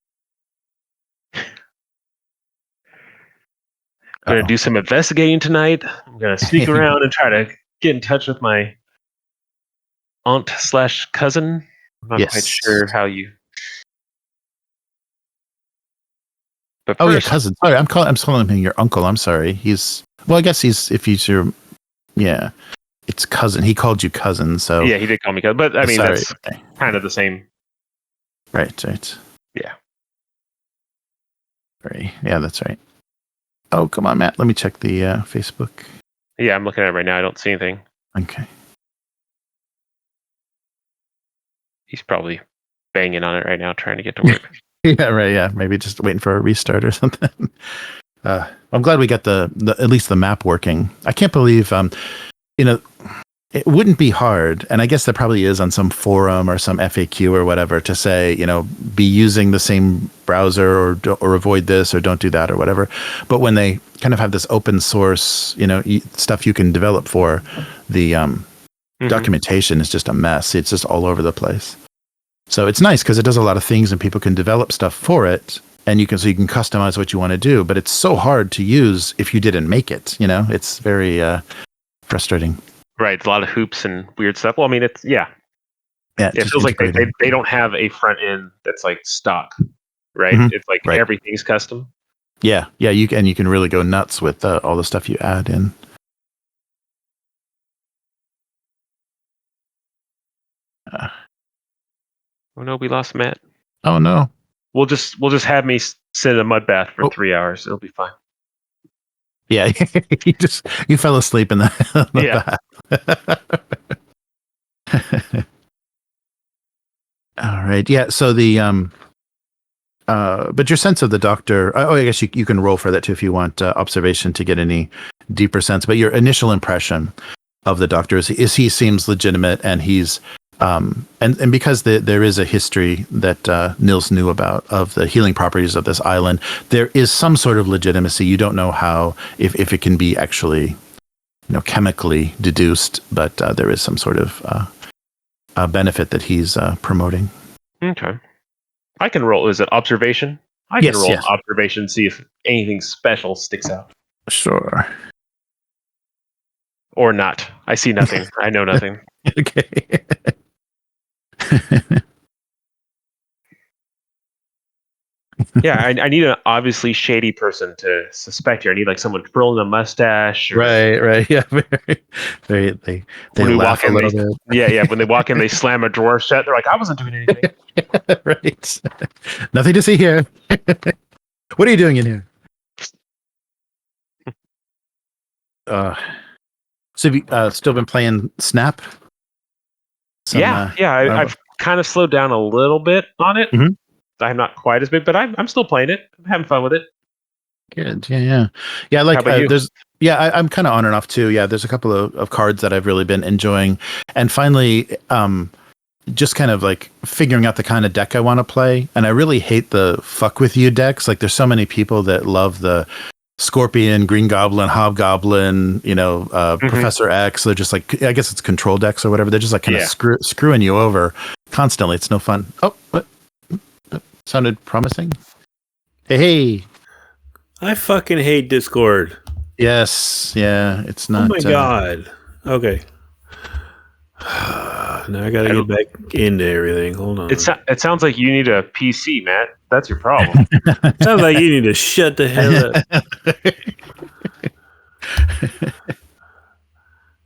[SPEAKER 3] I'm going to do some investigating tonight. I'm going to sneak around and try to get in touch with my aunt/cousin. I'm not quite sure how you. But first,
[SPEAKER 1] yeah, cousin. Sorry, I'm calling him your uncle. I'm sorry. I guess if he's your, yeah, it's cousin. He called you cousin, so
[SPEAKER 3] yeah, he did call me cousin. But I mean,
[SPEAKER 1] sorry.
[SPEAKER 3] that's kind of the same.
[SPEAKER 1] Right.
[SPEAKER 3] Yeah.
[SPEAKER 1] Right. Yeah, that's right. Oh, come on, Matt. Let me check the Facebook.
[SPEAKER 3] Yeah, I'm looking at it right now. I don't see anything.
[SPEAKER 1] Okay.
[SPEAKER 3] He's probably banging on it right now, trying to get to work.
[SPEAKER 1] Yeah, right. Yeah, maybe just waiting for a restart or something. I'm glad we got the at least the map working. I can't believe it wouldn't be hard, and I guess there probably is on some forum or some FAQ or whatever to say, be using the same browser or avoid this or don't do that or whatever. But when they kind of have this open source, stuff you can develop for, the documentation is just a mess. It's just all over the place. So it's nice because it does a lot of things and people can develop stuff for it, and you can customize what you want to do. But it's so hard to use if you didn't make it. It's very frustrating.
[SPEAKER 3] Right, a lot of hoops and weird stuff. Well, I mean, it feels like they don't have a front end that's like stock, right?
[SPEAKER 1] Mm-hmm.
[SPEAKER 3] It's like everything's custom.
[SPEAKER 1] Yeah, you can really go nuts with all the stuff you add in.
[SPEAKER 3] Oh no, we lost Matt.
[SPEAKER 1] Oh no.
[SPEAKER 3] We'll just have me sit in a mud bath for 3 hours. It'll be fine.
[SPEAKER 1] Yeah, you fell asleep in the bath. All right. Yeah. So but your sense of the doctor. I guess you can roll for that too if you want observation to get any deeper sense. But your initial impression of the doctor is he seems legitimate, and he's and because there is a history that Nils knew about of the healing properties of this island, there is some sort of legitimacy. You don't know how if it can be actually chemically deduced, but there is some sort of benefit that he's promoting.
[SPEAKER 3] Okay. I can roll. Is it observation? I can roll observation, see if anything special sticks out.
[SPEAKER 1] Sure.
[SPEAKER 3] Or not. I see nothing. I know nothing.
[SPEAKER 1] Okay.
[SPEAKER 3] Yeah, I need an obviously shady person to suspect here. I need like someone twirling a mustache.
[SPEAKER 1] Right. Yeah. Very. They laugh a little bit.
[SPEAKER 3] Yeah. When they walk in, they slam a drawer shut. They're like, "I wasn't doing anything."
[SPEAKER 1] Right. Nothing to see here. What are you doing in here? So have you still been playing Snap?
[SPEAKER 3] I've kind of slowed down a little bit on it.
[SPEAKER 1] Mm-hmm.
[SPEAKER 3] I'm not quite as big, but I'm still playing it. I'm having fun with it.
[SPEAKER 1] Good. Yeah. Like
[SPEAKER 3] how about you?
[SPEAKER 1] There's I'm kind of on and off too. Yeah, there's a couple of cards that I've really been enjoying, and finally, just kind of like figuring out the kind of deck I want to play. And I really hate the fuck with you decks. Like, there's so many people that love the Scorpion, Green Goblin, Hobgoblin, Professor X. They're just like, I guess it's control decks or whatever. They're just like kind of screwing you over constantly. It's no fun. Oh, what? Sounded promising. Hey.
[SPEAKER 2] I fucking hate Discord.
[SPEAKER 1] Yes. Yeah. It's not.
[SPEAKER 2] Oh my god. Okay. Now I gotta get back into everything. Hold on.
[SPEAKER 3] It sounds like you need a PC, Matt. That's your problem.
[SPEAKER 2] Sounds like you need to shut the hell up.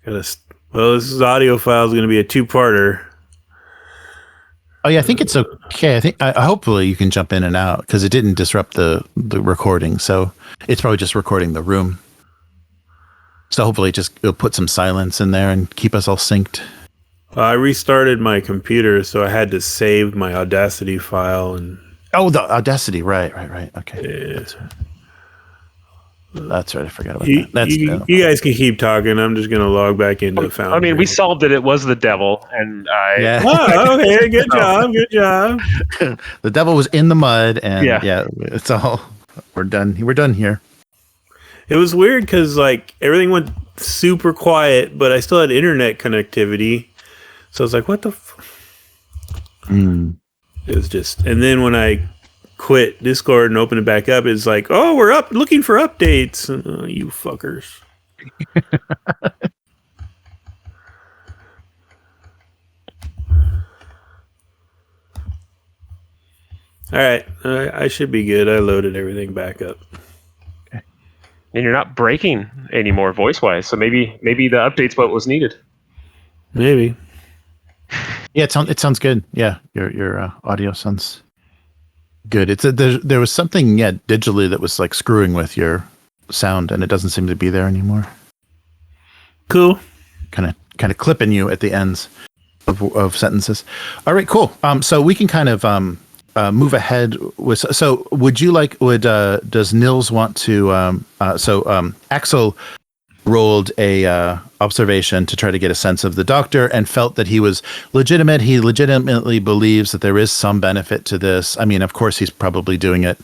[SPEAKER 2] This audio file is gonna be a 2-parter.
[SPEAKER 1] Oh yeah, I think it's okay. I think hopefully you can jump in and out because it didn't disrupt the recording. So it's probably just recording the room. So hopefully it'll put some silence in there and keep us all synced.
[SPEAKER 2] I restarted my computer, so I had to save my Audacity file and.
[SPEAKER 1] Oh, the Audacity, right. Okay,
[SPEAKER 2] yeah.
[SPEAKER 1] That's right. I forgot about that.
[SPEAKER 2] You guys can keep talking. I'm just gonna log back into the fountain.
[SPEAKER 3] I mean, we solved it. It was the devil, and I.
[SPEAKER 1] Yeah.
[SPEAKER 2] Oh, okay. Good job.
[SPEAKER 1] The devil was in the mud, and it's all. We're done. We're done here.
[SPEAKER 2] It was weird because like everything went super quiet, but I still had internet connectivity. So I was like, what the It was just, and then when I quit Discord and opened it back up, it's like, oh, we're looking for updates. You fuckers. All right, I should be good. I loaded everything back up.
[SPEAKER 3] And you're not breaking anymore voice-wise, so maybe the update's what was needed.
[SPEAKER 2] Maybe.
[SPEAKER 1] Yeah, it sounds good. Yeah, your audio sounds good. There was something digitally that was like screwing with your sound, and it doesn't seem to be there anymore.
[SPEAKER 2] Cool.
[SPEAKER 1] Kind of clipping you at the ends of sentences. All right, cool. So we can kind of move ahead with. So does Nils want to? Aksel rolled a observation to try to get a sense of the doctor and felt that he was legitimate. He legitimately believes that there is some benefit to this. I mean, of course, he's probably doing it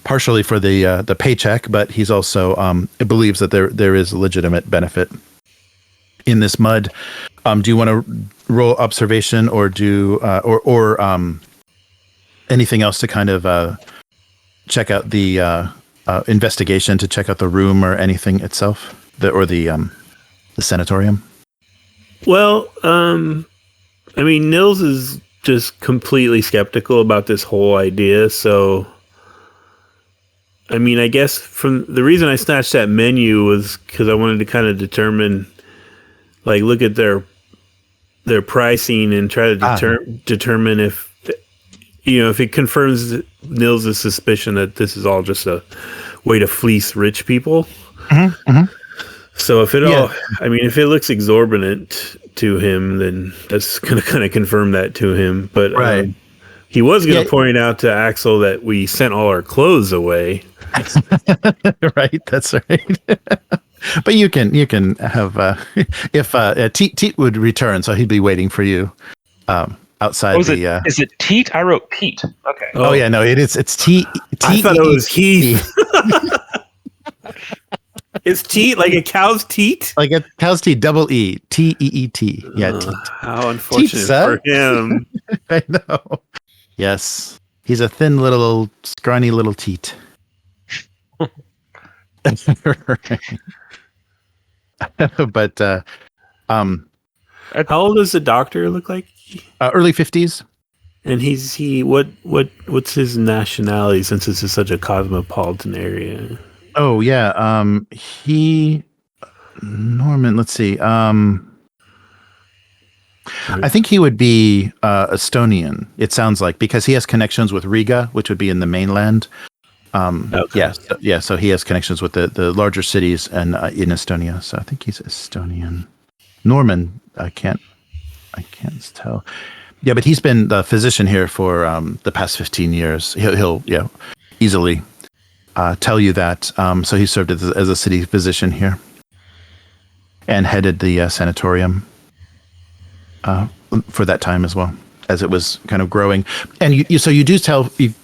[SPEAKER 1] partially for the paycheck, but he's also believes that there is a legitimate benefit in this mud. Do you want to roll observation or do anything else to kind of check out the investigation, to check out the room or anything itself? The sanatorium?
[SPEAKER 2] Well, I mean, Nils is just completely skeptical about this whole idea. So, I mean, I guess from the reason I snatched that menu was because I wanted to kind of determine, like, look at their pricing and try to determine if, if it confirms Nils' suspicion that this is all just a way to fleece rich people.
[SPEAKER 1] Mm-hmm, mm-hmm.
[SPEAKER 2] So if it looks exorbitant to him, then that's going to kind of confirm that to him. But
[SPEAKER 1] right.
[SPEAKER 2] He was going to point out to Aksel that we sent all our clothes away.
[SPEAKER 1] Right, that's right. But you can have if Teet would return, so he'd be waiting for you outside the.
[SPEAKER 3] Is it Teet? I wrote Pete. Okay.
[SPEAKER 1] Oh yeah, no, it's T.
[SPEAKER 2] I thought it was Heath. Is teat like a cow's teat?
[SPEAKER 1] Like a cow's teat, double E, T-E-E-T. Yeah, teat.
[SPEAKER 2] How unfortunate for him.
[SPEAKER 1] I know. Yes. He's a thin little, scrawny little teat. But,
[SPEAKER 2] how old does the doctor look like?
[SPEAKER 1] Early 50s.
[SPEAKER 2] And what's his nationality, since this is such a cosmopolitan area?
[SPEAKER 1] Oh yeah, Norman. Let's see. I think he would be Estonian. It sounds like, because he has connections with Riga, which would be in the mainland.
[SPEAKER 2] Okay.
[SPEAKER 1] Yeah. So he has connections with the larger cities and in Estonia. So I think he's Estonian. Norman, I can't tell. Yeah, but he's been the physician here for the past 15 years. He'll easily tell you that. So he served as a city physician here and headed the sanatorium for that time as well, as it was kind of growing. And you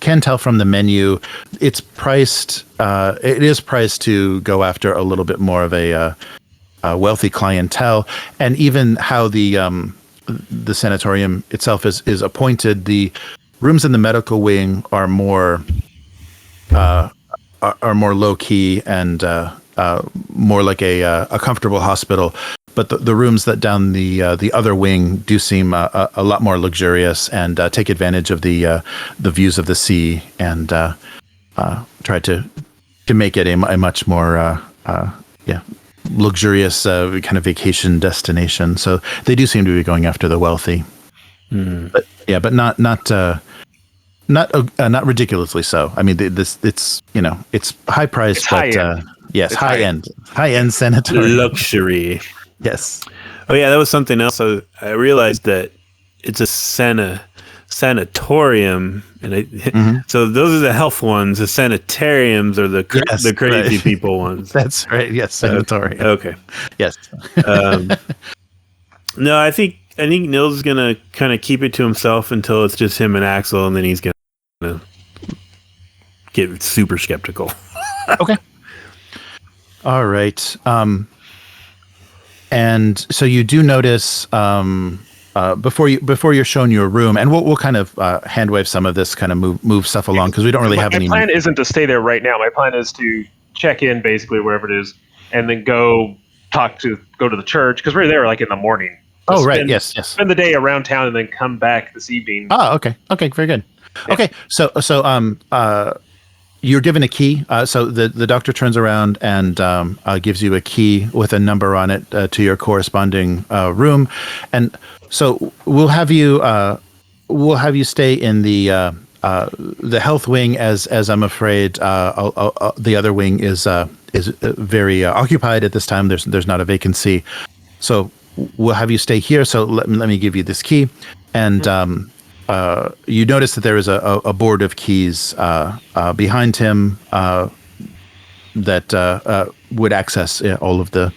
[SPEAKER 1] can tell from the menu, it's priced. It is priced to go after a little bit more of a wealthy clientele, and even how the sanatorium itself is appointed. The rooms in the medical wing are more low key and more like a comfortable hospital, but the rooms that down the other wing do seem a lot more luxurious and take advantage of the views of the sea and try to make it a much more luxurious kind of vacation destination. So they do seem to be going after the wealthy, but not ridiculously so. I mean, it's high price,
[SPEAKER 3] it's
[SPEAKER 1] but
[SPEAKER 3] high end.
[SPEAKER 1] Yes,
[SPEAKER 3] It's
[SPEAKER 1] high end sanatorium.
[SPEAKER 2] Luxury.
[SPEAKER 1] Yes.
[SPEAKER 2] Oh yeah, that was something else. I realized that it's a sanatorium, and so those are the health ones. The sanitariums are the crazy people ones.
[SPEAKER 1] That's right. Yes, sanatorium.
[SPEAKER 2] Okay.
[SPEAKER 1] Yes.
[SPEAKER 2] No, I think Nils is gonna kind of keep it to himself until it's just him and Aksel, and then he's gonna get super skeptical.
[SPEAKER 1] Okay. All right. And so you do notice before you're shown your room, and we'll kind of hand wave some of this, kind of move stuff along because we don't really have any.
[SPEAKER 3] My plan isn't to stay there right now. My plan is to check in basically wherever it is, and then go to the church because we're there like in the morning.
[SPEAKER 1] Oh, right. Yes.
[SPEAKER 3] Spend the day around town and then come back this evening.
[SPEAKER 1] Oh, okay. Okay, very good. Yeah. Okay, so you're given a key. So the doctor turns around and gives you a key with a number on it to your corresponding room, and so we'll have you stay in the health wing, as I'm afraid the other wing is very occupied at this time. There's not a vacancy, so we'll have you stay here. So let me give you this key, and you notice that there is a board of keys behind him that would access all of the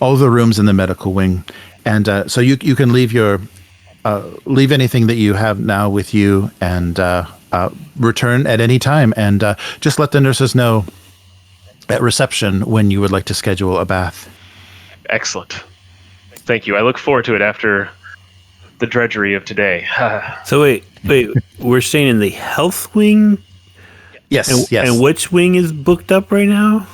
[SPEAKER 1] rooms in the medical wing, and so you can leave leave anything that you have now with you, and return at any time, and just let the nurses know at reception when you would like to schedule a bath.
[SPEAKER 3] Excellent. Thank you. I look forward to it after the drudgery of today.
[SPEAKER 2] So wait, we're staying in the health wing?
[SPEAKER 1] Yes, yes.
[SPEAKER 2] And which wing is booked up right now?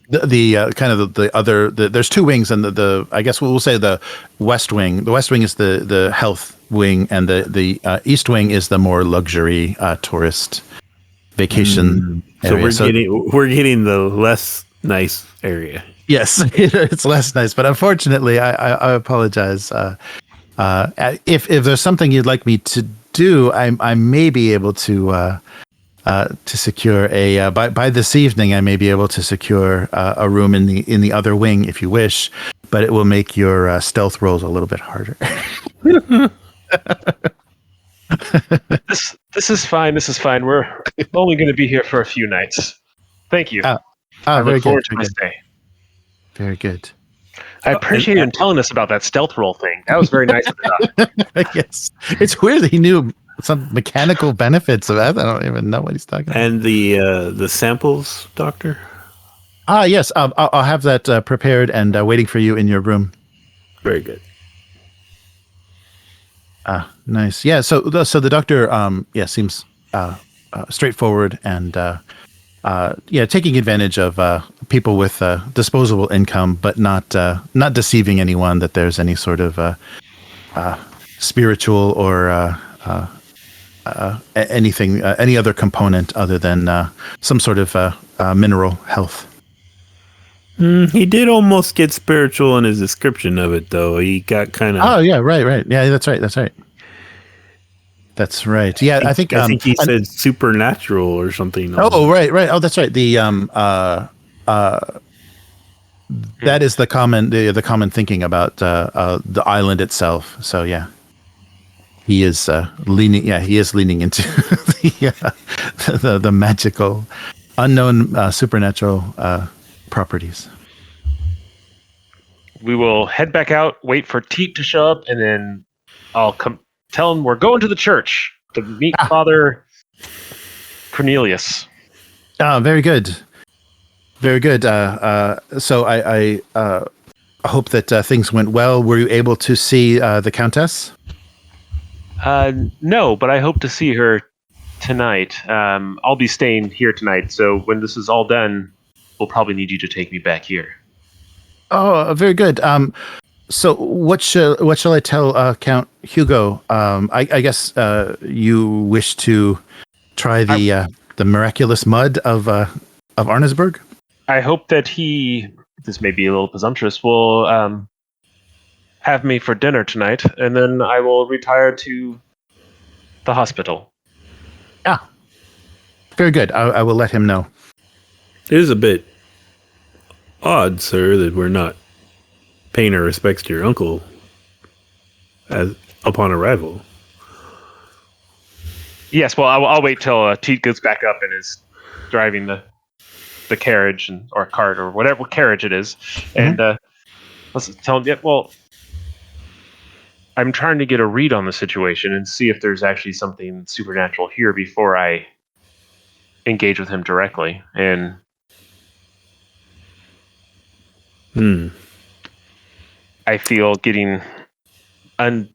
[SPEAKER 1] The kind of the other, there's two wings, and the I guess we'll say the west wing. The west wing is the health wing, and the east wing is the more luxury tourist vacation area.
[SPEAKER 2] So we're getting the less nice area.
[SPEAKER 1] Yes, it's less nice, but unfortunately, I apologize. If there's something you'd like me to do, I may be able to secure by this evening. I may be able to secure a room in the other wing if you wish, but it will make your stealth rolls a little bit harder.
[SPEAKER 3] This is fine. This is fine. We're only going to be here for a few nights. Thank you. I look forward to this day.
[SPEAKER 1] Very good.
[SPEAKER 3] I appreciate him telling us about that stealth roll thing. That was very nice of the doctor.
[SPEAKER 1] Yes, it's weird that he knew some mechanical benefits of that. I don't even know what he's talking about.
[SPEAKER 2] And the samples, doctor?
[SPEAKER 1] Yes. I'll have that prepared and waiting for you in your room.
[SPEAKER 2] Very good.
[SPEAKER 1] Nice. Yeah. So the doctor, seems straightforward and taking advantage of people with disposable income, but not deceiving anyone that there's any sort of spiritual or anything, any other component other than some sort of mineral health.
[SPEAKER 2] He did almost get spiritual in his description of it, though. He got kind of...
[SPEAKER 1] Oh, yeah, right. Yeah, that's right. That's right. Yeah, I think
[SPEAKER 2] he said supernatural or something.
[SPEAKER 1] Oh, right. Oh, that's right. The that is the common thinking about the island itself. So yeah, he is leaning into the magical, unknown, supernatural properties.
[SPEAKER 3] We will head back out, wait for Teat to show up, and then I'll tell him we're going to the church to meet Father Cornelius.
[SPEAKER 1] Very good. Very good. So I hope that things went well. Were you able to see the Countess?
[SPEAKER 3] No, but I hope to see her tonight. I'll be staying here tonight, so when this is all done, we'll probably need you to take me back here. Oh,
[SPEAKER 1] very good. So what shall I tell Count Hugo? I guess you wish to try the miraculous mud of Arnesburg?
[SPEAKER 3] I hope that this may be a little presumptuous, will have me for dinner tonight, and then I will retire to the hospital.
[SPEAKER 1] Ah, very good. I will let him know.
[SPEAKER 2] It is a bit odd, sir, that we're not paying our respects to your uncle upon arrival.
[SPEAKER 3] Yes, well, I'll wait till Teat gets back up and is driving the carriage or cart or whatever carriage it is, and let's tell him. Yeah, well, I'm trying to get a read on the situation and see if there's actually something supernatural here before I engage with him directly. And I feel getting as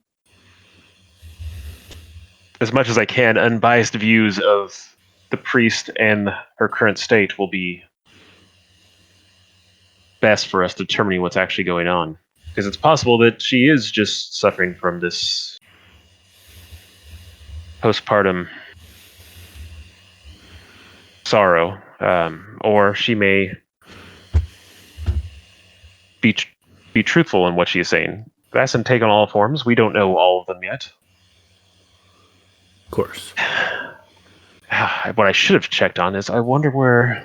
[SPEAKER 3] much as I can, unbiased views of the priest and her current state will be best for us determining what's actually going on. Because it's possible that she is just suffering from this postpartum sorrow, or she may be truthful in what she is saying. Vaesen take on all forms. We don't know all of them yet.
[SPEAKER 2] Of course.
[SPEAKER 3] What I should have checked on is I wonder where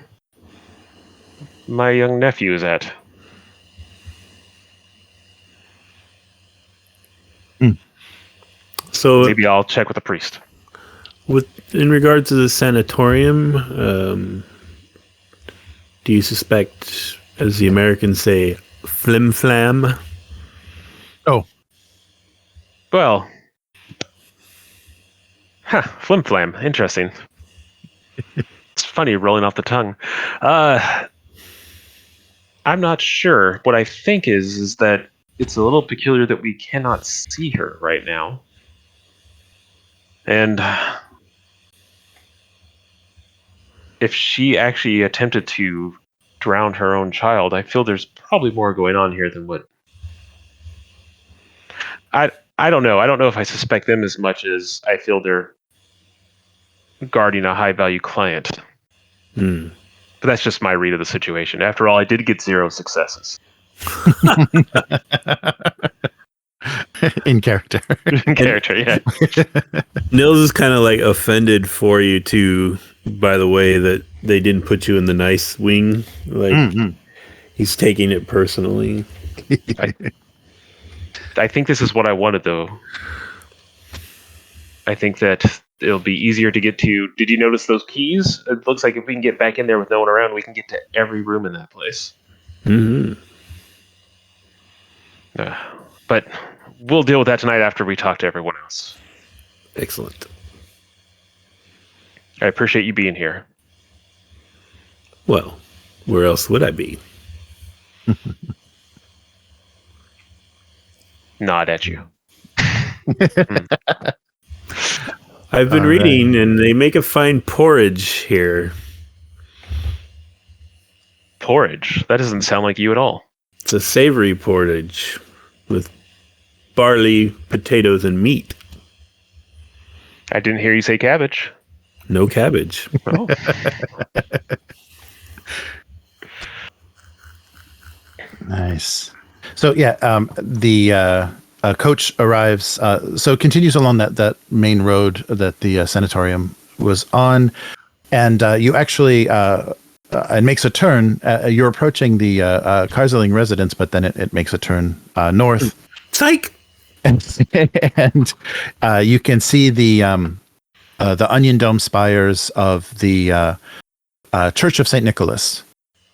[SPEAKER 3] my young nephew is at.
[SPEAKER 2] So
[SPEAKER 3] maybe I'll check with the priest.
[SPEAKER 2] In regard to the sanatorium, do you suspect, as the Americans say, flim flam?
[SPEAKER 1] Oh,
[SPEAKER 3] well, flim flam. Interesting. It's funny rolling off the tongue. I'm not sure. What I think is that it's a little peculiar that we cannot see her right now. And if she actually attempted to drown her own child, I feel there's probably more going on here than what... I don't know. I don't know if I suspect them as much as I feel they're guarding a high-value client. But that's just my read of the situation. After all, I did get 0 successes.
[SPEAKER 1] In character.
[SPEAKER 3] In character, yeah.
[SPEAKER 2] Nils is kind of like offended for you too, by the way that they didn't put you in the nice wing. Like he's taking it personally.
[SPEAKER 3] I think this is what I wanted, though. I think that it'll be easier to get to. Did you notice those keys? It looks like if we can get back in there with no one around, we can get to every room in that place. But we'll deal with that tonight after we talk to everyone else.
[SPEAKER 2] Excellent.
[SPEAKER 3] I appreciate you being here.
[SPEAKER 2] Well, where else would I be?
[SPEAKER 3] Nod at you.
[SPEAKER 2] I've been reading, and they make a fine porridge here.
[SPEAKER 3] Porridge? That doesn't sound like you at all.
[SPEAKER 2] It's a savory porridge with barley, potatoes, and meat.
[SPEAKER 3] I didn't hear you say cabbage.
[SPEAKER 2] No cabbage.
[SPEAKER 3] Oh.
[SPEAKER 1] Nice. So yeah, the coach arrives. So continues along that main road that the sanatorium was on, and you actually it makes a turn. You're approaching the Karzeling residence, but then it makes a turn north.
[SPEAKER 2] Psych.
[SPEAKER 1] And you can see the onion dome spires of the Church of St. Nicholas.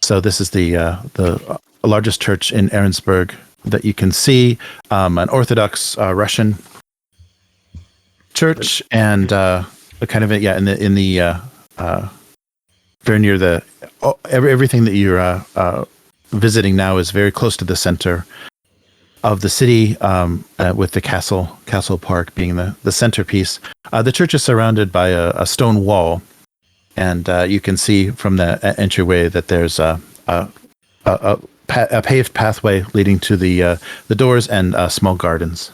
[SPEAKER 1] So this is the largest church in Ahrensburg that you can see, an Orthodox Russian church, and kind of in the very near the everything that you're visiting now is very close to the center of the city, with the castle park being the centerpiece. The church is surrounded by a stone wall, and you can see from the entryway that there's a paved pathway leading to the doors and small gardens.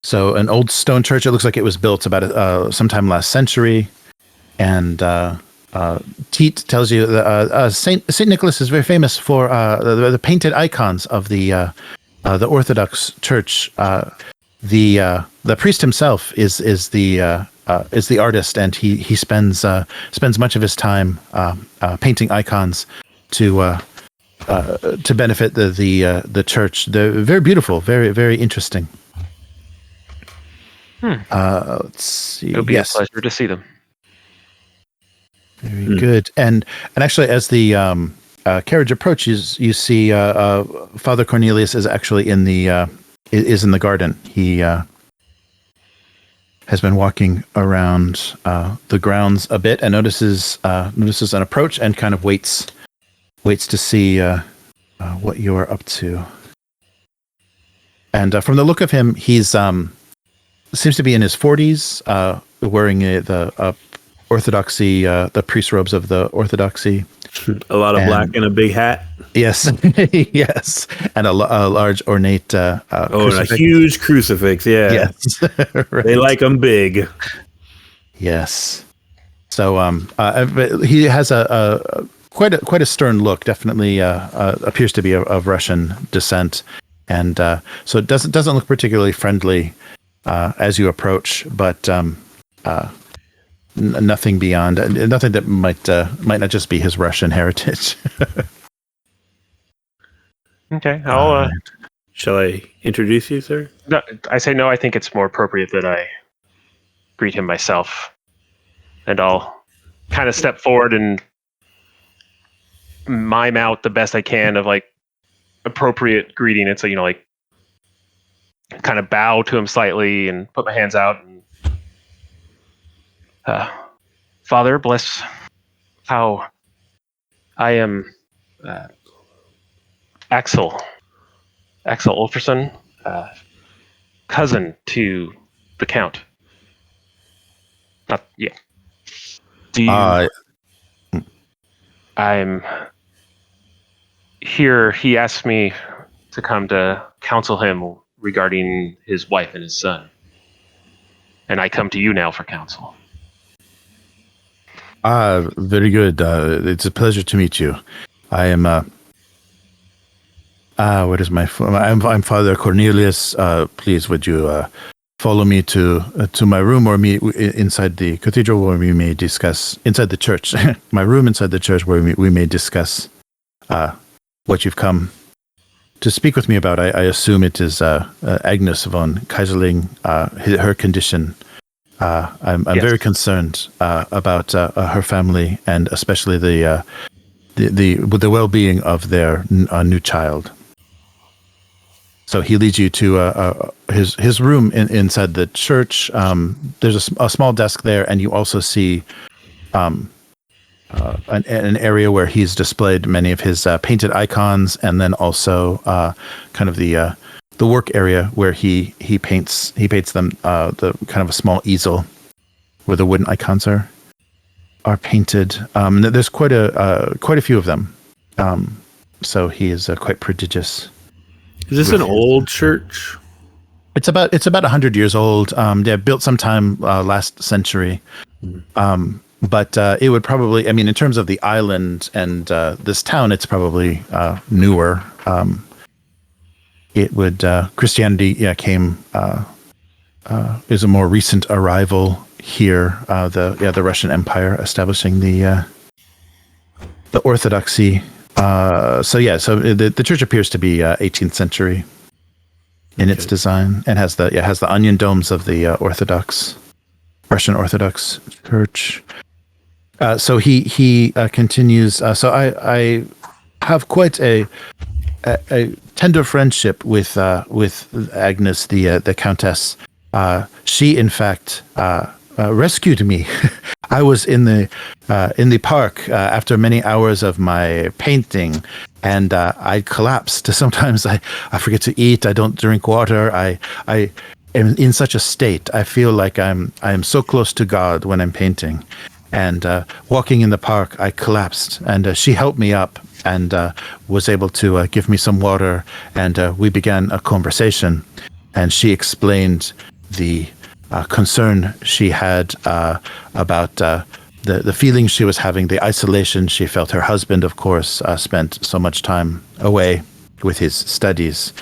[SPEAKER 1] So an old stone church. It looks like it was built about sometime last century, and Teat tells you that Saint Nicholas is very famous for the painted icons of the Orthodox Church. The priest himself is the artist, and he spends much of his time painting icons to benefit the church. They're very beautiful, very very interesting. Let's see.
[SPEAKER 3] It'll be a pleasure to see them.
[SPEAKER 1] Very good. And actually, as the carriage approaches, you see Father Cornelius is actually in the garden. He has been walking around the grounds a bit and notices an approach and kind of waits to see what you are up to. And from the look of him, he's seems to be in his 40s, wearing the orthodoxy, the priest robes of the orthodoxy.
[SPEAKER 2] A lot of black and a big hat.
[SPEAKER 1] Yes, yes, and a large ornate.
[SPEAKER 2] And a huge crucifix. Yeah.
[SPEAKER 1] Yes, right.
[SPEAKER 2] They like them big.
[SPEAKER 1] Yes. So he has a quite a stern look. Definitely appears to be of Russian descent, and so it doesn't look particularly friendly as you approach. But nothing beyond, nothing that might not just be his Russian heritage.
[SPEAKER 3] Okay, I'll.
[SPEAKER 2] Shall I introduce you, sir?
[SPEAKER 3] No, I say no. I think it's more appropriate that I greet him myself, and I'll kind of step forward and mime out the best I can of like appropriate greeting. It's like kind of bow to him slightly and put my hands out and Father, bless how I am Aksel Olafrsson, cousin to the Count. Not yeah. Do you? I'm here. He asked me to come to counsel him regarding his wife and his son, and I come to you now for counsel.
[SPEAKER 1] Very good. It's a pleasure to meet you. I am. What is my? I'm Father Cornelius. Please, would you follow me to my room or meet inside the cathedral where we may discuss inside the church. My room inside the church where we may discuss what you've come to speak with me about. I assume it is Agnes von Kaiserling, her condition. I'm yes. Very concerned about her family and especially the well-being of their new child. So he leads you to his room inside the church. There's a small desk there, and you also see an area where he's displayed many of his painted icons, and then also kind of the work area where he paints them. The kind of a small easel where the wooden icons are painted. There's quite a few of them. So he is quite prodigious.
[SPEAKER 2] Is this an old church?
[SPEAKER 1] It's about 100 years old. They're built sometime last century. But it would probably, I mean, in terms of the island and this town, it's probably newer. It would Christianity, came is a more recent arrival here. The Russian Empire establishing the Orthodoxy. So the church appears to be 18th century in its design, and has the onion domes of the Russian Orthodox Church. So he continues. So I have quite a tender friendship with Agnes, the Countess. She in fact rescued me. I was in the park after many hours of my painting, and I collapsed. Sometimes I forget to eat. I don't drink water. I am in such a state. I feel like I am so close to God when I'm painting. And walking in the park, I collapsed, and she helped me up and was able to give me some water, and we began a conversation. And she explained the concern she had about the feelings she was having, the isolation she felt. Her husband, of course, spent so much time away with his studies.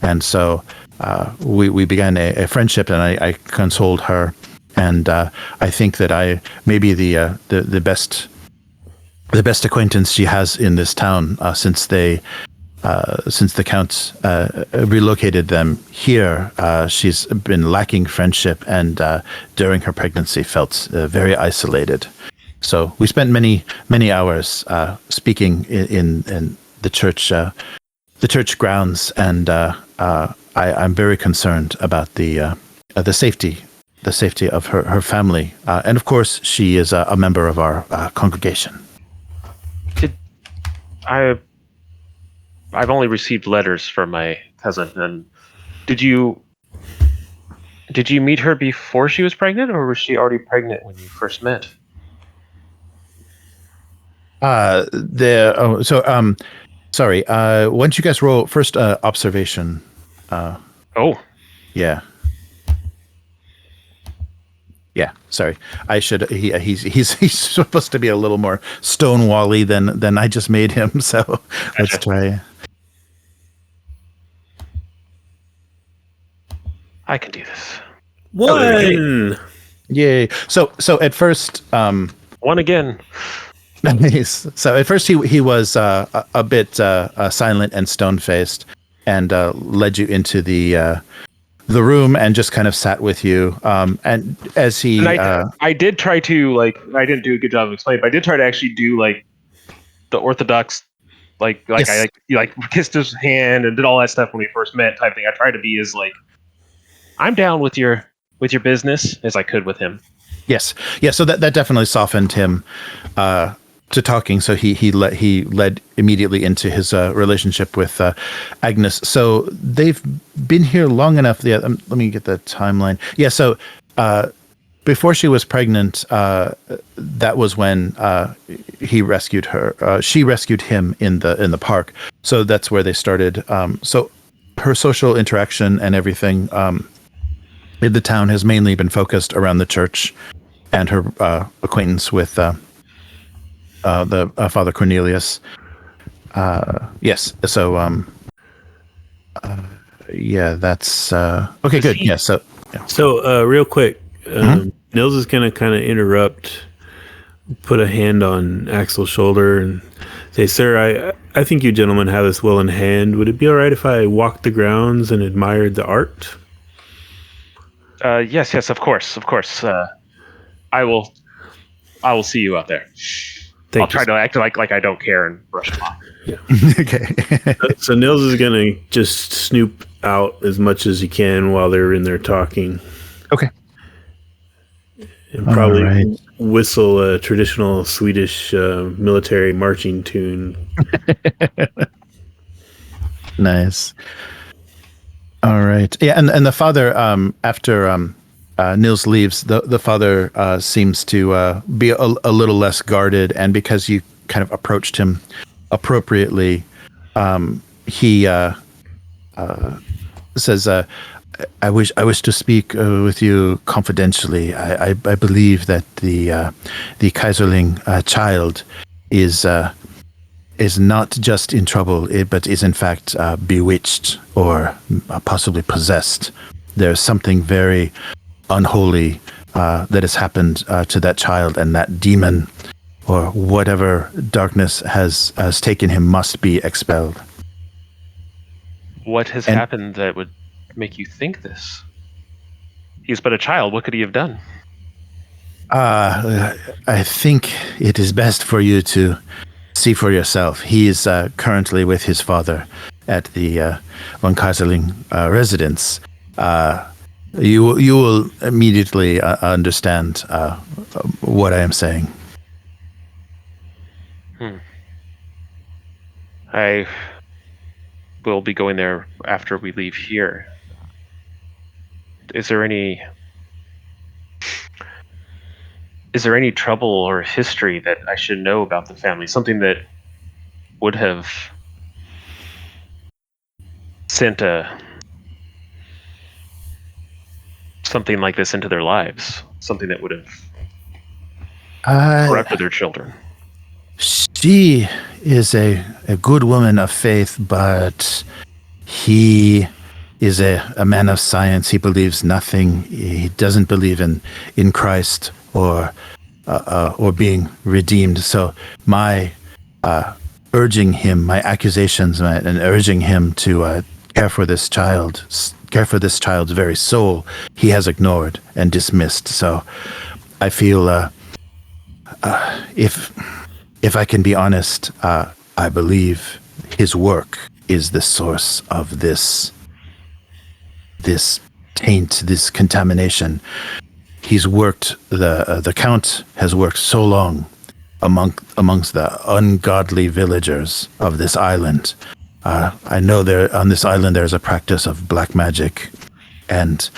[SPEAKER 1] And so we began a friendship, and I consoled her. And I think that I may be the best acquaintance she has in this town since the Count relocated them here. She's been lacking friendship, and during her pregnancy felt very isolated. So we spent many hours speaking in the church grounds, and I'm very concerned about the safety of her family, and of course she is a member of our congregation.
[SPEAKER 3] I've only received letters from my cousin, and Did you meet her before she was pregnant, or was she already pregnant when you first met?
[SPEAKER 1] Sorry. Why don't you guys roll first observation?
[SPEAKER 3] Oh.
[SPEAKER 1] Yeah. Yeah, sorry. I should. He's supposed to be a little more stonewally than I just made him. So let's try.
[SPEAKER 3] I can do this.
[SPEAKER 2] One.
[SPEAKER 1] Yay! So at first,
[SPEAKER 3] one again.
[SPEAKER 1] Nice. So at first he was a bit silent and stone faced, and led you into the room and just kind of sat with you. And as he,
[SPEAKER 3] and I did try to I didn't do a good job of explaining, but I did try to actually do the orthodox, yes. I kissed his hand and did all that stuff when we first met type thing. I tried to be as I'm down with your business as I could with him.
[SPEAKER 1] Yes, yeah. So that definitely softened him to talking. So he led immediately into his relationship with Agnes. So they've been here long enough. Yeah, let me get the timeline. Yeah. So before she was pregnant, that was when he rescued her. She rescued him in the park. So that's where they started. So her social interaction and everything in the town has mainly been focused around the church and her acquaintance with the Father Cornelius. Yes. So yeah, that's okay. Good. Yeah. So
[SPEAKER 2] real quick, Nils is gonna kind of interrupt, put a hand on Aksel's shoulder, and say, "Sir, I think you gentlemen have this well in hand. Would it be all right if I walked the grounds and admired the art?"
[SPEAKER 3] Yes, of course. I will see you out there. I'll try to act like I don't care and brush him off.
[SPEAKER 2] Yeah. Okay. So Nils is gonna just snoop out as much as he can while they're in there talking.
[SPEAKER 1] Okay.
[SPEAKER 2] And probably whistle a traditional Swedish military marching tune.
[SPEAKER 1] Nice. All right. Yeah, and the father, after Nils leaves, the father seems to be a little less guarded, and because you kind of approached him appropriately, he says, "I wish to speak with you confidentially. I believe that the Kaiserling child is not just in trouble, but is in fact bewitched or possibly possessed. There's something very unholy that has happened to that child, and that demon or whatever darkness has taken him must be expelled."
[SPEAKER 3] What has happened that would make you think this? He's but a child. What could he have done?
[SPEAKER 1] I think it is best for you to see for yourself. He is currently with his father at the Von Kaiserling residence. You will immediately understand what I am saying.
[SPEAKER 3] I will be going there after we leave here. Is there any trouble or history that I should know about the family? Something that would have sent something like this into their lives? Something that would have corrupted their children?
[SPEAKER 1] She is a good woman of faith, but he is a man of science. He believes nothing. He doesn't believe in Christ or being redeemed. So my urging him, my accusations, and urging him to care for this child's very soul, he has ignored and dismissed. So I feel if I can be honest, I believe his work is the source of this taint, this contamination. He's worked, the Count has worked so long amongst the ungodly villagers of this island I know there on this island there's a practice of black magic, and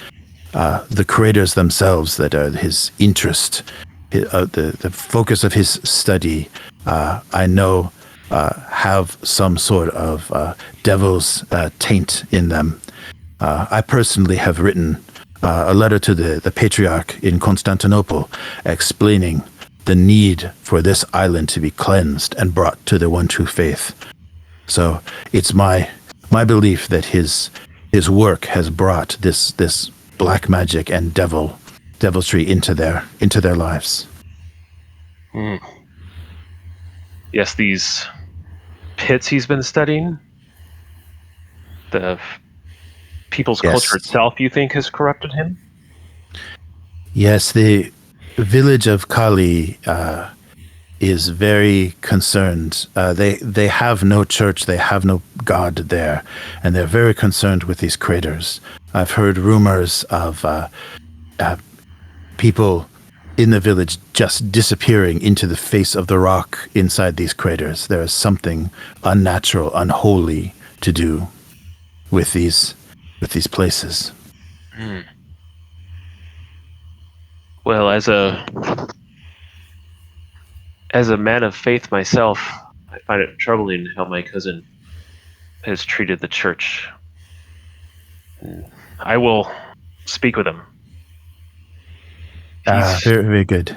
[SPEAKER 1] the creators themselves that are his interest, the focus of his study, I know have some sort of devil's taint in them. I personally have written a letter to the patriarch in Constantinople explaining the need for this island to be cleansed and brought to the one true faith. So it's my belief that his work has brought this black magic and deviltry into their lives.
[SPEAKER 3] Yes, these pits he's been studying, the people's culture itself, you think, has corrupted him?
[SPEAKER 1] Yes, the village of Kali is very concerned. They have no church, they have no god there, and they're very concerned with these craters. I've heard rumors of people in the village just disappearing into the face of the rock inside these craters. There is something unnatural, unholy to do with these places.
[SPEAKER 3] Well, as a man of faith myself, I find it troubling how my cousin has treated the church. I will speak with him.
[SPEAKER 1] Very, very good.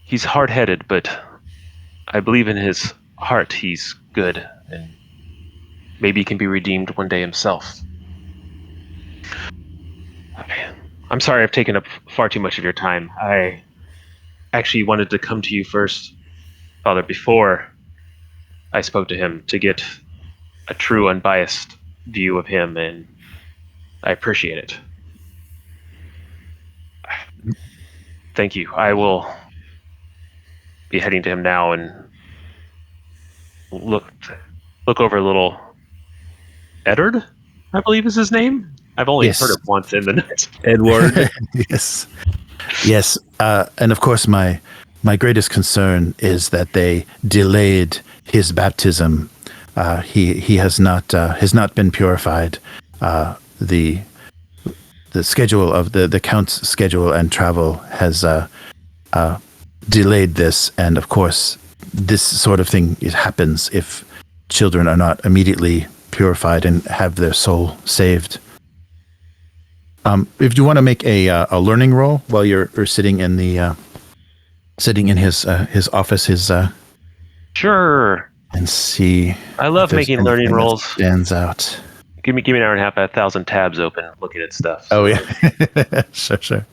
[SPEAKER 3] He's hard-headed, but I believe in his heart he's good, and maybe he can be redeemed one day himself. I'm sorry I've taken up far too much of your time. I actually wanted to come to you first, Father, before I spoke to him, to get a true, unbiased view of him, and I appreciate it. Thank you. I will be heading to him now and look over a little Edward, I believe is his name. I've only heard it once in the net.
[SPEAKER 2] Edward.
[SPEAKER 1] Yes. And of course, my greatest concern is that they delayed his baptism. He has not been purified. The schedule of the count's schedule and travel has delayed this, and of course, this sort of thing happens if children are not immediately purified and have their soul saved. If you want to make a learning roll while you're sitting in his office,
[SPEAKER 3] sure,
[SPEAKER 1] and see.
[SPEAKER 3] I love making learning rolls.
[SPEAKER 1] Stands out.
[SPEAKER 3] Give me an hour and a half, 1,000 tabs open, looking at stuff.
[SPEAKER 1] Oh yeah, sure.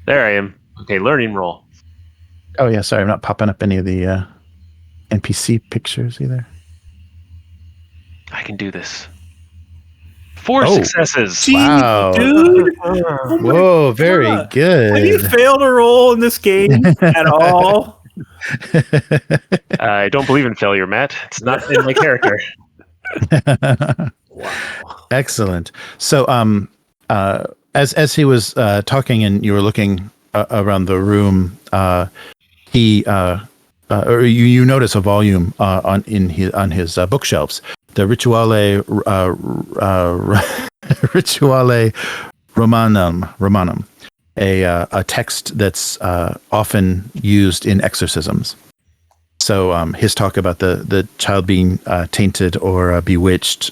[SPEAKER 3] There I am. Okay, learning roll.
[SPEAKER 1] Oh yeah, sorry, I'm not popping up any of the NPC pictures either.
[SPEAKER 3] I can do this. 4 successes.
[SPEAKER 2] Jeez,
[SPEAKER 1] wow,
[SPEAKER 2] dude!
[SPEAKER 1] Whoa, very good.
[SPEAKER 2] Have you failed a roll in this game at all?
[SPEAKER 3] I don't believe in failure, Matt. It's not in my character.
[SPEAKER 1] Wow. Excellent. So, as he was talking and you were looking around the room, you notice a volume on his bookshelves, the Rituale Romanum, a text that's often used in exorcisms. So his talk about the child being tainted or bewitched,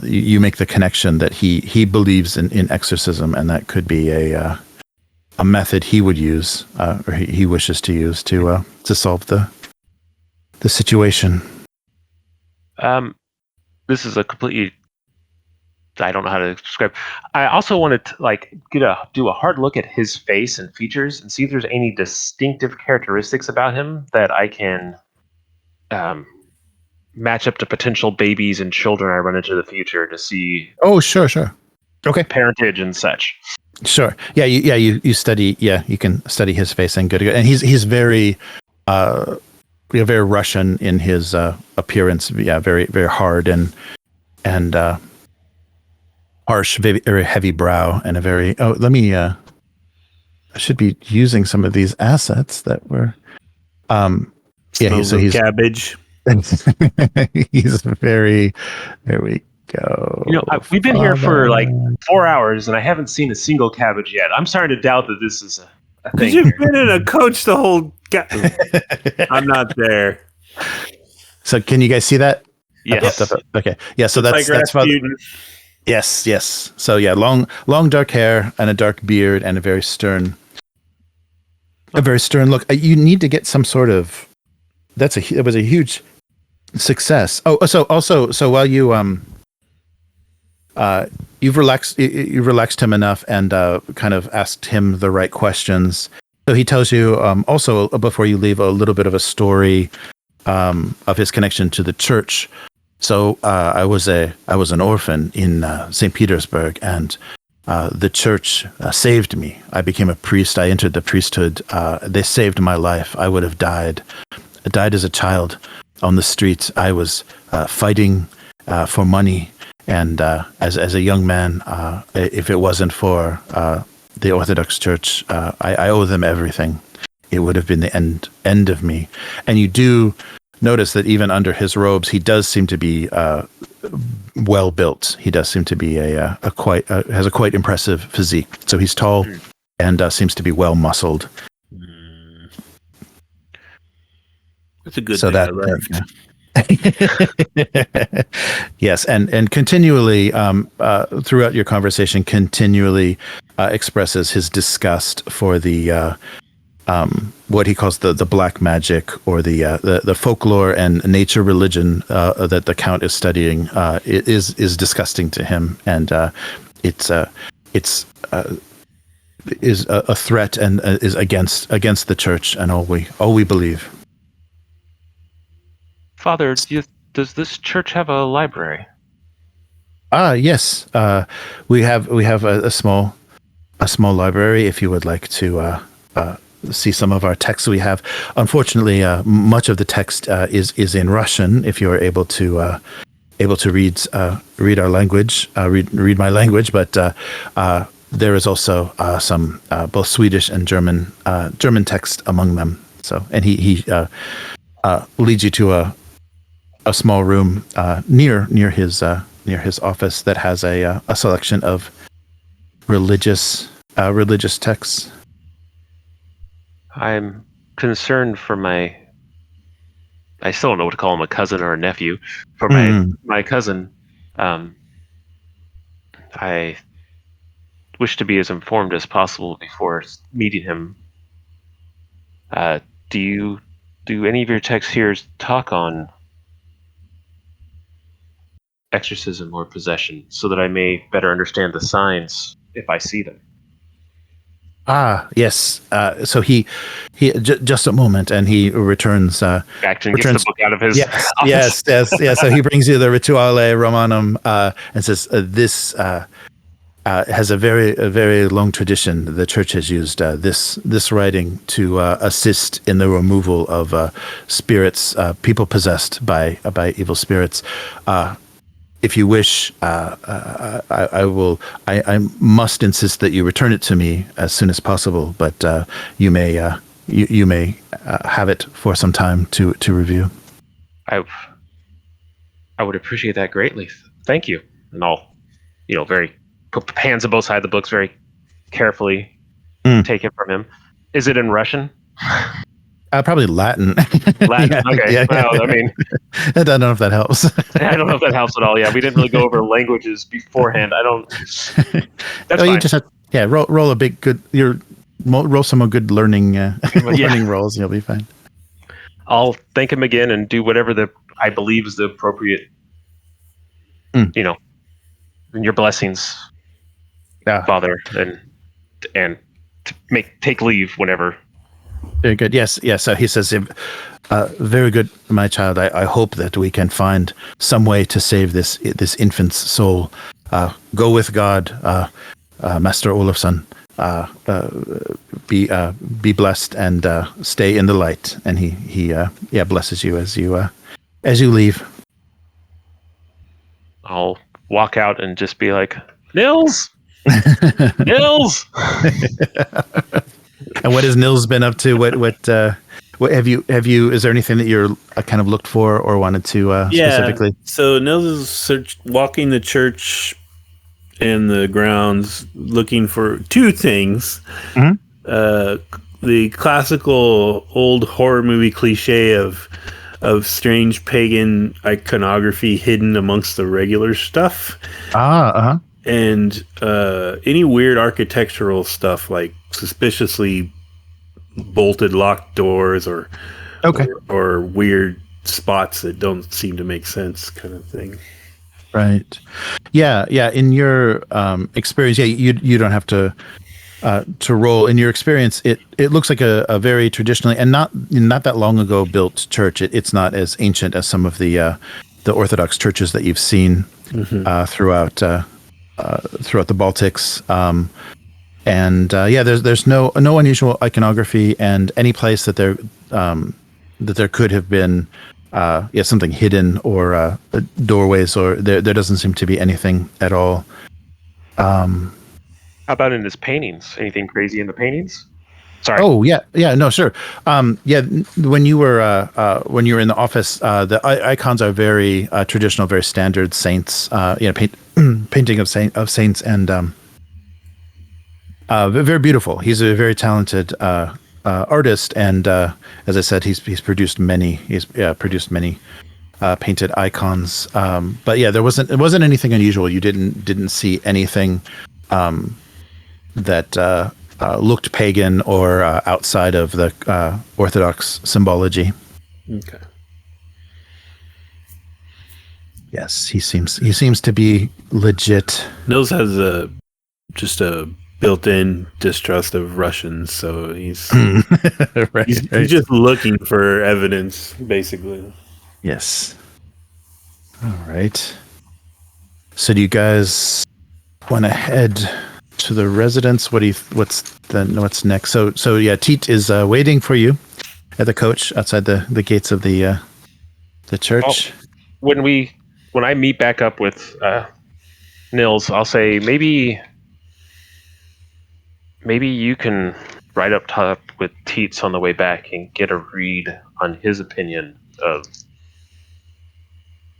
[SPEAKER 1] you make the connection that he believes in exorcism, and that could be a method he would use, or he wishes to use to solve the situation.
[SPEAKER 3] This is a completely, I don't know how to describe. I also wanted to do a hard look at his face and features and see if there's any distinctive characteristics about him that I can match up to potential babies and children I run into in the future to see.
[SPEAKER 1] Oh, sure. Okay.
[SPEAKER 3] Parentage and such.
[SPEAKER 1] Sure. Yeah. You study. Yeah, you can study his face and good. And he's very, very Russian in his appearance. Yeah, very very hard and harsh, very, very heavy brow, and a very. Oh, let me. I should be using some of these assets that were. Yeah. So he's
[SPEAKER 2] cabbage.
[SPEAKER 1] He's very. There we go.
[SPEAKER 3] We've been here for like
[SPEAKER 1] Father.
[SPEAKER 3] 4 hours, and I haven't seen a single cabbage yet. I'm starting to doubt that this is a
[SPEAKER 2] Because
[SPEAKER 3] thing
[SPEAKER 2] you've
[SPEAKER 3] here.
[SPEAKER 2] been in a coach the whole. I'm not there.
[SPEAKER 1] So can you guys see that?
[SPEAKER 3] Yes.
[SPEAKER 1] Okay. Yeah. So that's Father. Yes. So yeah, long dark hair and a dark beard and a very stern look. You need to get some sort of. It was a huge success. Oh, so while you've relaxed him enough and kind of asked him the right questions. So he tells you also before you leave a little bit of a story of his connection to the church. So I was an orphan in St. Petersburg, and the church saved me. I became a priest. I entered the priesthood. They saved my life. I would have died. I died as a child on the streets. I was fighting for money, and as a young man, if it wasn't for the Orthodox Church, I owe them everything. It would have been the end of me. And you do notice that even under his robes, he does seem to be well built. He does seem to be has a quite impressive physique. So he's tall and seems to be well muscled.
[SPEAKER 2] That's a good
[SPEAKER 1] so
[SPEAKER 2] thing
[SPEAKER 1] that
[SPEAKER 2] I left.
[SPEAKER 1] Yes, and continually throughout your conversation, continually expresses his disgust for the what he calls the black magic or the folklore and nature religion that the Count is studying. It is disgusting to him, and it's a threat and is against the church and all we believe.
[SPEAKER 3] Father, does this church have a library?
[SPEAKER 1] Yes. We have a small library. If you would like to see some of our texts, we have. Unfortunately, much of the text is in Russian. If you are able to read our language, read my language, but there is also some both Swedish and German text among them. So, and he leads you to a small room near his office that has a selection of religious texts.
[SPEAKER 3] I'm concerned for I still don't know what to call him, a cousin or a nephew. For my cousin, I wish to be as informed as possible before meeting him. Do any of your texts here talk on exorcism or possession, so that I may better understand the signs if I see them?
[SPEAKER 1] Yes. So he just a moment, and he returns.
[SPEAKER 3] Gets the book out of his
[SPEAKER 1] yes. So he brings you the Rituale Romanum and says this has a very long tradition. The church has used this writing to assist in the removal of spirits, people possessed by evil spirits. If you wish, I will. I must insist that you return it to me as soon as possible. But you may have it for some time to review.
[SPEAKER 3] I would appreciate that greatly. Thank you. And I'll, very put hands on both sides of the books, very carefully take it from him. Is it in Russian?
[SPEAKER 1] Probably Latin.
[SPEAKER 3] Latin. Okay.
[SPEAKER 1] Yeah.
[SPEAKER 3] Well, I mean,
[SPEAKER 1] I don't know if that helps.
[SPEAKER 3] I don't know if that helps at all. Yeah, we didn't really go over languages beforehand. I don't. That's fine.
[SPEAKER 1] You just have, roll a big good. Roll some good learning learning rolls. You'll be fine.
[SPEAKER 3] I'll thank him again and do whatever I believe is the appropriate. And your blessings, Father, and take leave whenever.
[SPEAKER 1] Very good. Yes. So he says, very good, my child. I hope that we can find some way to save this infant's soul. Go with God, Master Olafsson. Be blessed and stay in the light. And he blesses you as you leave.
[SPEAKER 3] I'll walk out and just be like, Nils.
[SPEAKER 1] And what has Nils been up to? What What have you? Is there anything that you're kind of looked for or wanted to specifically?
[SPEAKER 2] So Nils is walking the church and the grounds, looking for two things.
[SPEAKER 1] Mhm.
[SPEAKER 2] The classical old horror movie cliche of strange pagan iconography hidden amongst the regular stuff, and any weird architectural stuff like suspiciously bolted locked doors or weird spots that don't seem to make sense, kind of thing.
[SPEAKER 1] Right. Yeah. In your experience, you don't have to roll. In your experience, it looks like a very traditionally and not that long ago built church. It's not as ancient as some of the Orthodox churches that you've seen throughout the Baltics. There's no unusual iconography, and any place that there could have been something hidden or doorways, or there doesn't seem to be anything at all.
[SPEAKER 3] How about in his paintings? Anything crazy in the paintings? Sorry.
[SPEAKER 1] Oh yeah, no, sure. When you were in the office, the icons are very traditional, very standard saints. Painting of saints, and very beautiful. He's a very talented artist, and as I said, he's produced many. He's produced many painted icons. But yeah, it wasn't anything unusual. You didn't see anything that looked pagan or outside of the Orthodox symbology.
[SPEAKER 2] Okay.
[SPEAKER 1] Yes, he seems to be legit.
[SPEAKER 2] Nils has just a built-in distrust of Russians, so he's he's just looking for evidence, basically.
[SPEAKER 1] Yes. All right. So do you guys want to head to the residence? What's next? So yeah, Teet is waiting for you at the coach outside the gates of the church.
[SPEAKER 3] Well, when I meet back up with Nils, I'll say maybe you can ride up top with Teets on the way back and get a read on his opinion of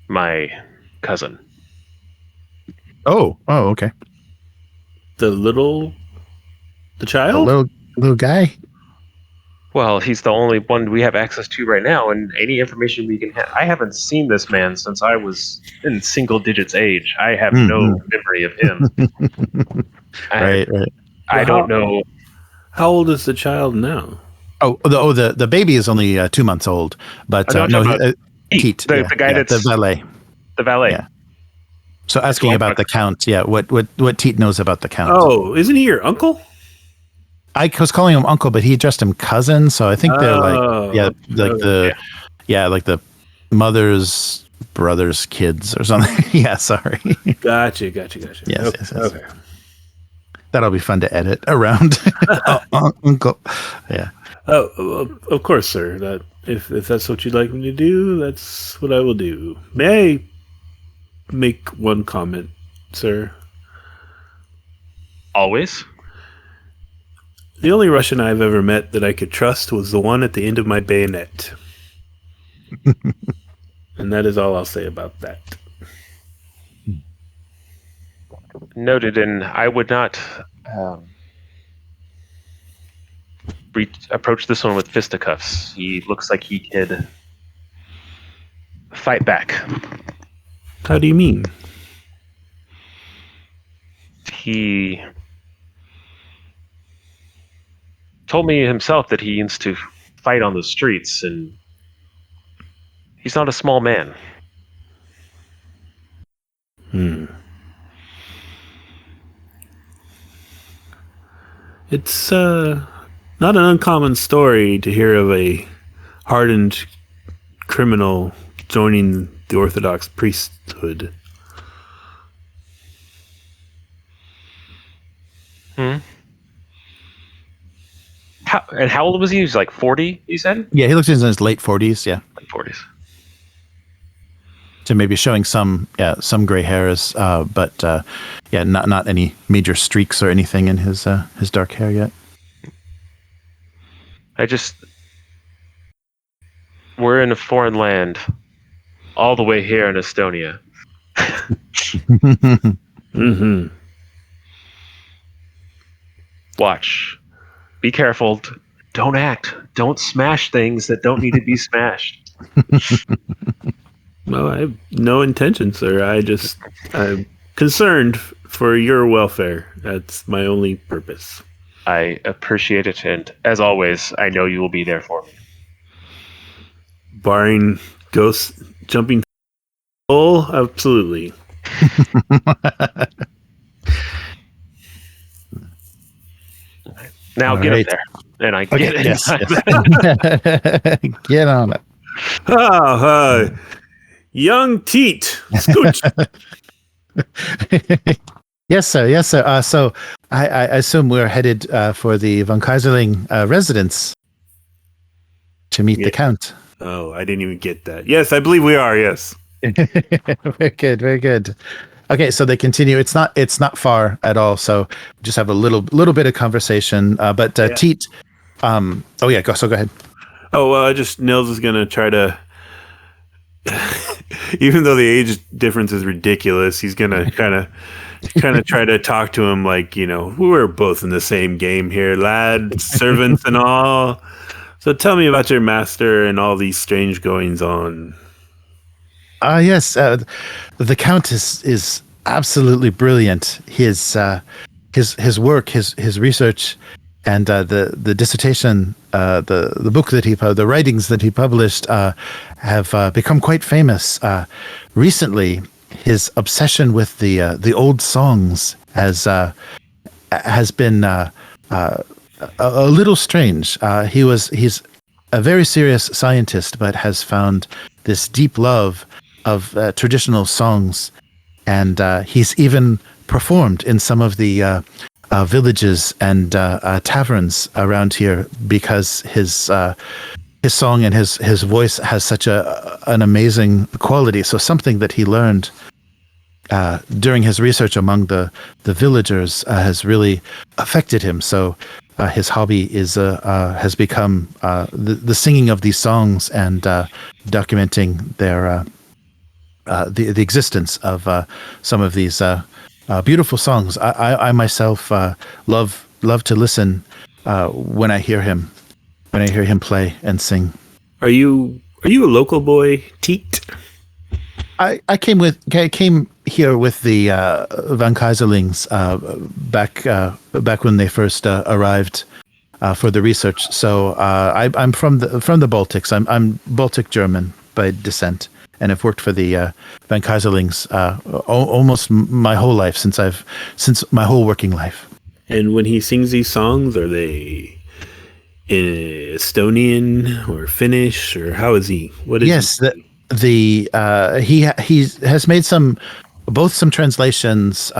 [SPEAKER 3] my cousin.
[SPEAKER 1] Oh, okay.
[SPEAKER 2] The child?
[SPEAKER 1] The little guy?
[SPEAKER 3] Well, he's the only one we have access to right now, and any information we can have. I haven't seen this man since I was in single digits age. I have no memory of him.
[SPEAKER 1] Right.
[SPEAKER 3] I don't know.
[SPEAKER 2] How old is the child now?
[SPEAKER 1] The baby is only 2 months old, but Teet,
[SPEAKER 3] the guy that's
[SPEAKER 1] the valet.
[SPEAKER 3] The valet.
[SPEAKER 1] Yeah. So asking about the count, what Teet knows about the count.
[SPEAKER 2] Oh, isn't he your uncle?
[SPEAKER 1] I was calling him uncle, but he addressed him cousin, so I think they're like the mother's brother's kids or something. Yeah, sorry.
[SPEAKER 2] Gotcha.
[SPEAKER 1] Yes.
[SPEAKER 2] Okay.
[SPEAKER 1] That'll be fun to edit around. Uncle. Yeah.
[SPEAKER 2] Oh, of course, sir. That if that's what you'd like me to do, that's what I will do. May I make one comment, sir?
[SPEAKER 3] Always.
[SPEAKER 2] The only Russian I've ever met that I could trust was the one at the end of my bayonet. And that is all I'll say about that.
[SPEAKER 3] Noted, and I would not approach this one with fisticuffs. He looks like he could fight back.
[SPEAKER 2] How do you mean?
[SPEAKER 3] He told me himself that he used to fight on the streets, and he's not a small man.
[SPEAKER 2] It's not an uncommon story to hear of a hardened criminal joining the Orthodox priesthood.
[SPEAKER 3] How old was he? He was like 40, you said?
[SPEAKER 1] Yeah, he looks in his late 40s, yeah.
[SPEAKER 3] Late 40s.
[SPEAKER 1] So maybe showing some gray hairs, but not any major streaks or anything in his dark hair yet.
[SPEAKER 3] We're in a foreign land, all the way here in Estonia.
[SPEAKER 2] Mm-hmm.
[SPEAKER 3] Watch. Be careful. Don't act. Don't smash things that don't need to be smashed.
[SPEAKER 2] Well, I have no intention, sir. I'm concerned for your welfare. That's my only purpose.
[SPEAKER 3] I appreciate it, and as always, I know you will be there for me.
[SPEAKER 2] Barring ghosts jumping full, absolutely.
[SPEAKER 3] Now
[SPEAKER 1] All
[SPEAKER 3] get
[SPEAKER 1] right.
[SPEAKER 3] up there, and I
[SPEAKER 1] Okay,
[SPEAKER 3] get
[SPEAKER 1] yes,
[SPEAKER 3] it.
[SPEAKER 1] Get on it.
[SPEAKER 2] Young Teat, scooch.
[SPEAKER 1] Yes, sir. Yes, sir. So I assume we're headed for the Von Kaiserling residence to meet the Count.
[SPEAKER 2] Oh, I didn't even get that. Yes, I believe we are. Yes.
[SPEAKER 1] Very good. Very good. Okay, so they continue. It's not far at all. So just have a little bit of conversation. But Teat. Oh yeah. Go ahead.
[SPEAKER 2] Oh, just Nils is gonna try to. Even though the age difference is ridiculous, he's gonna kind of try to talk to him like, we're both in the same game here, lad, servants and all. So tell me about your master and all these strange goings on.
[SPEAKER 1] Yes, the Count is absolutely brilliant. His work, his research, and the dissertation, the book that the writings that he published have become quite famous. Recently, his obsession with the old songs has been a little strange. He's a very serious scientist, but has found this deep love of traditional songs, and he's even performed in some of the villages and taverns around here because his song and his voice has such an amazing quality. So something that he learned during his research among the villagers has really affected him. So his hobby has become the singing of these songs and documenting their the existence of some of these beautiful songs. I myself love to listen when I hear him play and sing. Are
[SPEAKER 2] you a local boy, Teat?
[SPEAKER 1] I came here with the Van Kaiserlings back when they first arrived for the research. So I'm from the Baltics. I'm Baltic German by descent, and I've worked for the Van Kaiserlings almost my whole life since my whole working life.
[SPEAKER 2] And when he sings these songs, are they in Estonian or Finnish, or how is he? What is
[SPEAKER 1] yes,
[SPEAKER 2] he
[SPEAKER 1] has made some translations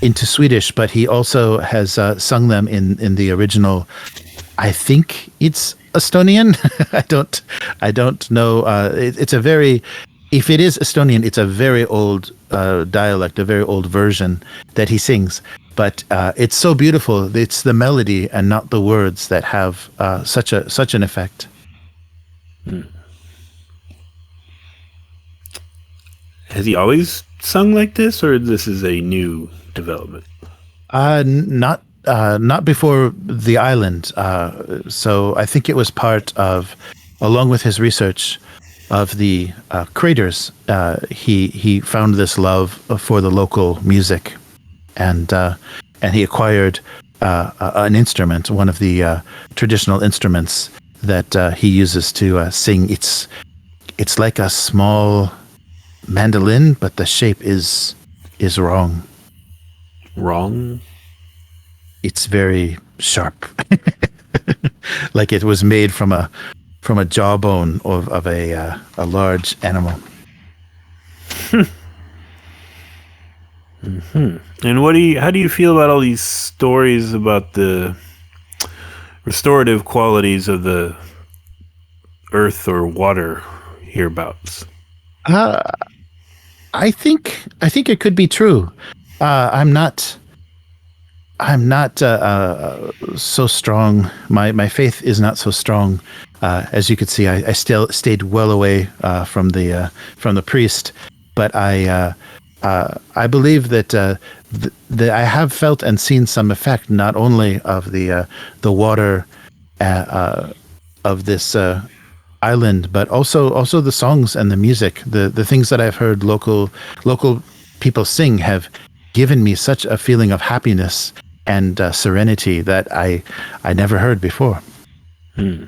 [SPEAKER 1] into Swedish, but he also has sung them in the original. I think it's Estonian. I don't know. It's a very, if it is Estonian, it's a very old dialect, a very old version that he sings. But it's so beautiful. It's the melody and not the words that have such an effect.
[SPEAKER 2] Hmm. Has he always sung like this, or this is a new development?
[SPEAKER 1] Not before the island. So I think it was part of, along with his research of the craters, he found this love for the local music, and he acquired an instrument, one of the traditional instruments that he uses to sing. It's like a small mandolin, but the shape is wrong.
[SPEAKER 2] Wrong?
[SPEAKER 1] It's very sharp, like it was made from a jawbone of a large animal.
[SPEAKER 2] Mm-hmm. And how do you feel about all these stories about the restorative qualities of the earth or water hereabouts?
[SPEAKER 1] I think it could be true. I'm not so strong. My faith is not so strong as you could see, I still stayed well away from the priest, but I believe that I have felt and seen some effect, not only of the water of this island, but also the songs and the music, the things that I've heard local people sing have given me such a feeling of happiness and serenity that I never heard before.
[SPEAKER 2] And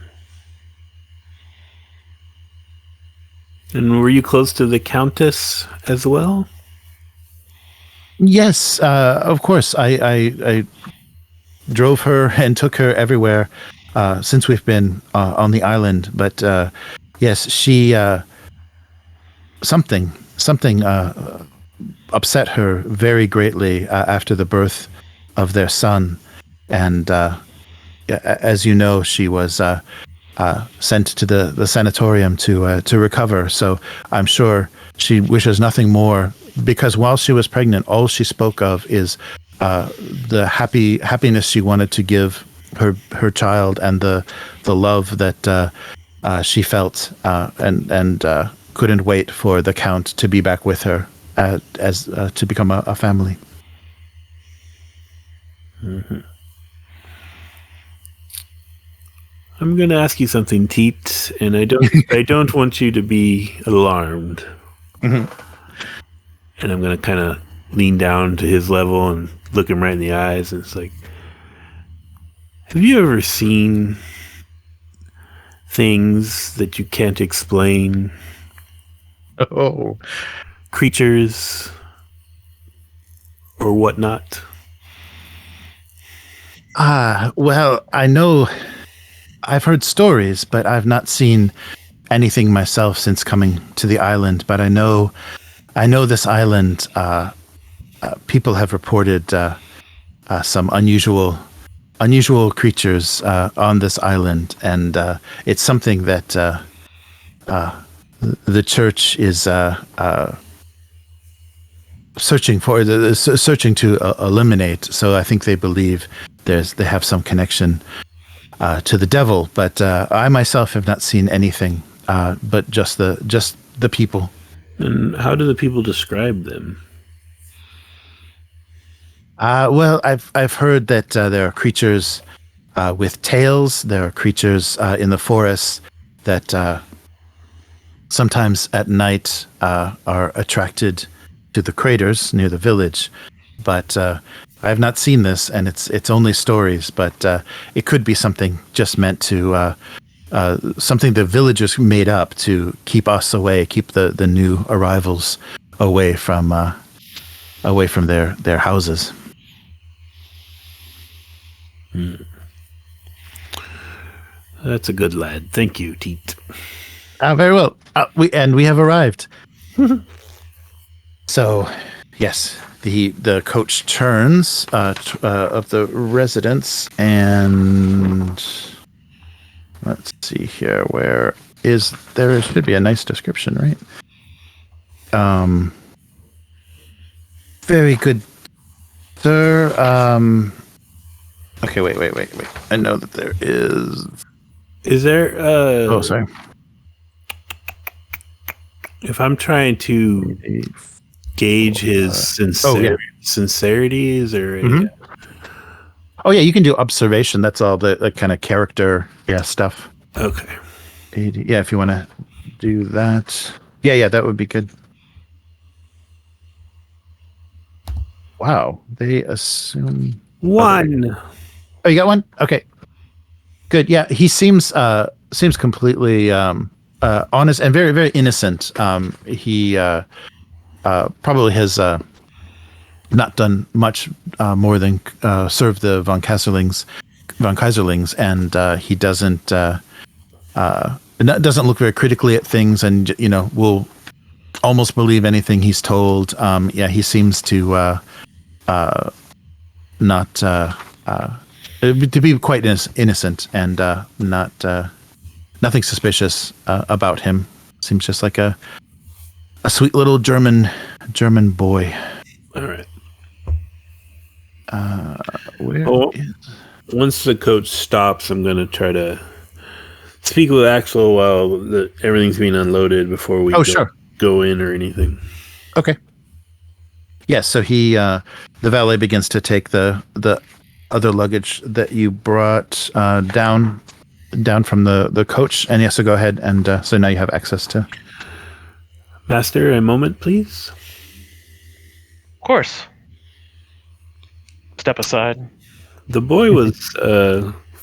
[SPEAKER 2] were you close to the Countess as well?
[SPEAKER 1] Yes, of course. I drove her and took her everywhere since we've been on the island. But yes, she something upset her very greatly after the birth of their son, and as you know, she was sent to the sanatorium to recover. So I'm sure she wishes nothing more, because while she was pregnant, all she spoke of is the happiness she wanted to give her child, and the love that she felt, and couldn't wait for the Count to be back with her as to become a family.
[SPEAKER 2] Mm-hmm. I'm going to ask you something, Teet, and I don't want you to be alarmed.
[SPEAKER 1] Mm-hmm.
[SPEAKER 2] And I'm going to kind of lean down to his level and look him right in the eyes, and it's like, have you ever seen things that you can't explain?
[SPEAKER 1] Oh,
[SPEAKER 2] creatures or whatnot?
[SPEAKER 1] Well, I know I've heard stories, but I've not seen anything myself since coming to the island. But I know this island, people have reported some unusual creatures on this island, and it's something that the church is searching to eliminate. So I think they believe they have some connection to the devil, but I myself have not seen anything, but just the people.
[SPEAKER 2] And how do the people describe them?
[SPEAKER 1] Well, I've heard that there are creatures with tails. There are creatures in the forests that sometimes at night are attracted to the craters near the village. But I have not seen this, and it's only stories. But it could be something just meant to something the villagers made up to keep us away, keep the new arrivals away from their houses.
[SPEAKER 2] That's a good lad. Thank you, Teet.
[SPEAKER 1] Very well. We have arrived. So, yes, the coach turns of the residence, and let's see here. Where is there? Should be a nice description, right? Very good, sir. Okay, wait. I know that there is.
[SPEAKER 2] Is there?
[SPEAKER 1] Oh, sorry.
[SPEAKER 2] If I'm trying to gauge his sincerity, is there?
[SPEAKER 1] Oh yeah, you can do observation. That's all the kind of character stuff.
[SPEAKER 2] Okay.
[SPEAKER 1] 80. Yeah, if you want to do that. Yeah, that would be good. Wow, they assume
[SPEAKER 2] 1.
[SPEAKER 1] Oh, you got one? Okay. Good. Yeah, he seems completely honest and very, very innocent. He probably has not done much more than serve the von Kaiserlings, and he doesn't look very critically at things, and will almost believe anything he's told. He seems to not to be quite innocent, and nothing suspicious about him. Seems just like a sweet little German boy.
[SPEAKER 2] All right.
[SPEAKER 1] Where
[SPEAKER 2] once the coach stops, I'm going to try to speak with Axel while everything's being unloaded before we go in or anything.
[SPEAKER 1] Okay. Yes, so the valet begins to take the other luggage that you brought down from the coach, and yes, so go ahead, and so now you have access to.
[SPEAKER 2] Master, a moment, please.
[SPEAKER 3] Of course. Step aside.
[SPEAKER 2] The boy was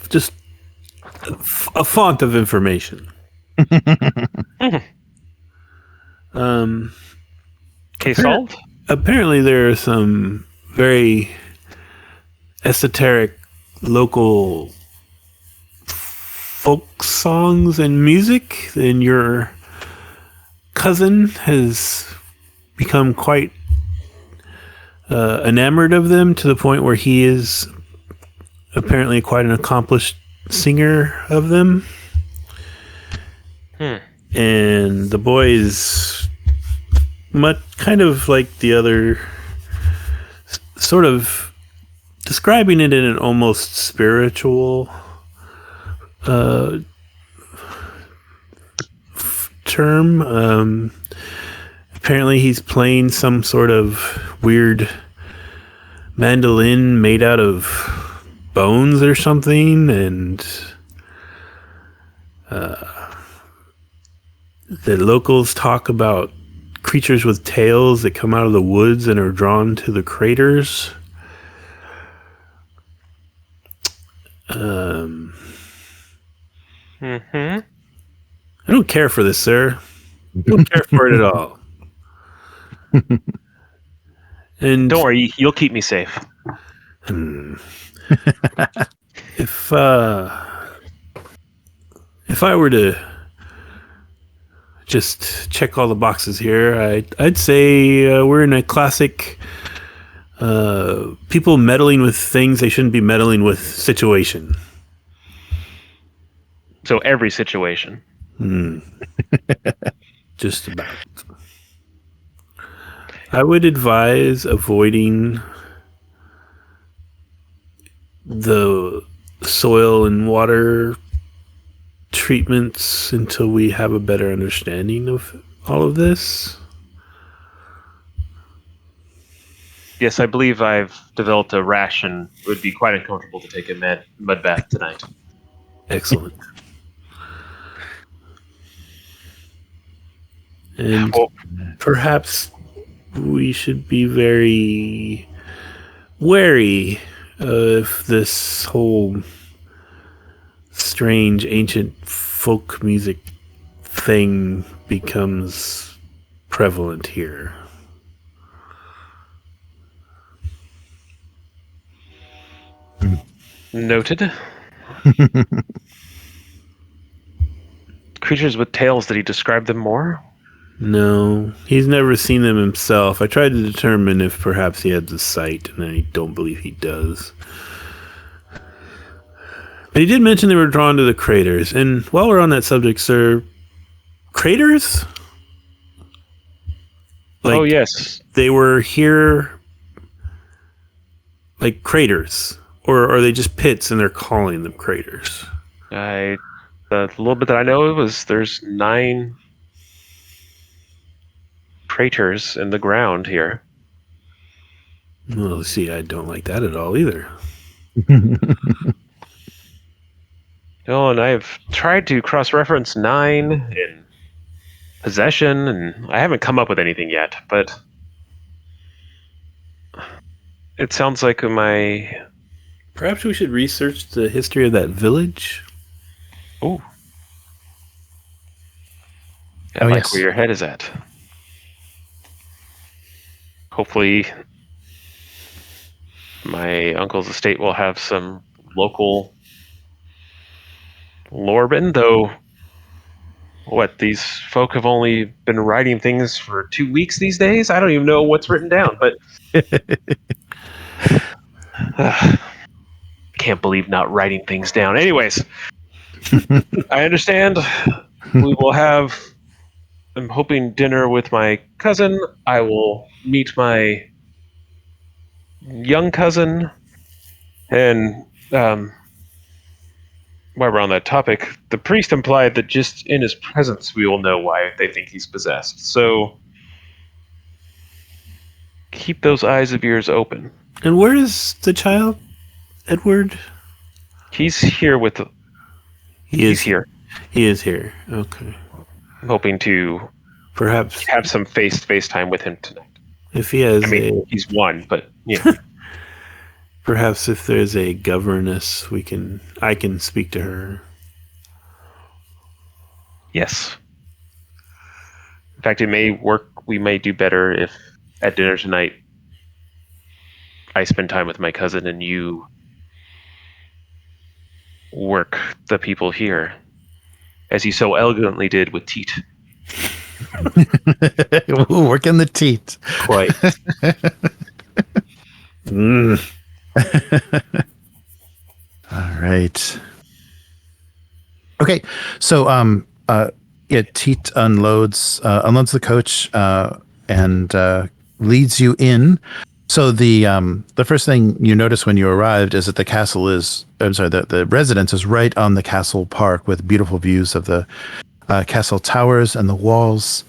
[SPEAKER 2] just a font of information.
[SPEAKER 3] Case solved?
[SPEAKER 2] Apparently there are some very esoteric local folk songs and music, and your cousin has become quite enamored of them to the point where he is apparently quite an accomplished singer of them. And the boy is kind of like the other, sort of describing it in an almost spiritual term. Apparently he's playing some sort of weird mandolin made out of bones or something, and the locals talk about creatures with tails that come out of the woods and are drawn to the craters. I don't care for this, sir. I don't care for it at all. And
[SPEAKER 3] don't worry, you'll keep me safe.
[SPEAKER 2] If I were to just check all the boxes here, I'd say we're in a classic people meddling with things they shouldn't be meddling with situation.
[SPEAKER 3] So every situation.
[SPEAKER 2] Just about. I would advise avoiding the soil and water treatments until we have a better understanding of all of this.
[SPEAKER 3] Yes, I believe I've developed a rash and it would be quite uncomfortable to take a mud bath tonight.
[SPEAKER 2] Excellent. And perhaps we should be very wary of this whole strange ancient folk music thing becomes prevalent here.
[SPEAKER 3] Noted. Creatures with tails, did he describe them more?
[SPEAKER 2] No, he's never seen them himself. I tried to determine if perhaps he had the sight, and I don't believe he does. But he did mention they were drawn to the craters. And while we're on that subject, sir, craters?
[SPEAKER 3] Oh, yes.
[SPEAKER 2] They were here like craters. Or are they just pits and they're calling them craters?
[SPEAKER 3] The little bit that I know was there's 9 craters in the ground here.
[SPEAKER 2] Well, see, I don't like that at all either.
[SPEAKER 3] No, and I've tried to cross-reference 9 in possession, and I haven't come up with anything yet, but it sounds like my...
[SPEAKER 2] Perhaps we should research the history of that village?
[SPEAKER 3] Ooh. I like where your head is at. Hopefully my uncle's estate will have some local lore written, though these folk have only been writing things for 2 weeks these days? I don't even know what's written down, but can't believe not writing things down. Anyways, I understand we will have, I'm hoping, dinner with my cousin. I will meet my young cousin, and while we're on that topic, the priest implied that just in his presence we will know why they think he's possessed. So keep those eyes of yours open.
[SPEAKER 2] And where is the child, Edward?
[SPEAKER 3] He's here with. He's here.
[SPEAKER 2] He is here. Okay.
[SPEAKER 3] I'm hoping to
[SPEAKER 2] perhaps
[SPEAKER 3] have some face-to-face time with him tonight.
[SPEAKER 2] If he has,
[SPEAKER 3] he's one, but yeah.
[SPEAKER 2] Perhaps if there's a governess, I can speak to her.
[SPEAKER 3] Yes. In fact, it may work. We may do better if at dinner tonight I spend time with my cousin and you work the people here, as you so elegantly did with Teat.
[SPEAKER 1] Working the teat.
[SPEAKER 2] Quite.
[SPEAKER 1] All right. Okay. So, Teat unloads the coach and leads you in. So the first thing you notice when you arrived is that the residence is right on the castle park with beautiful views of the castle towers and the walls.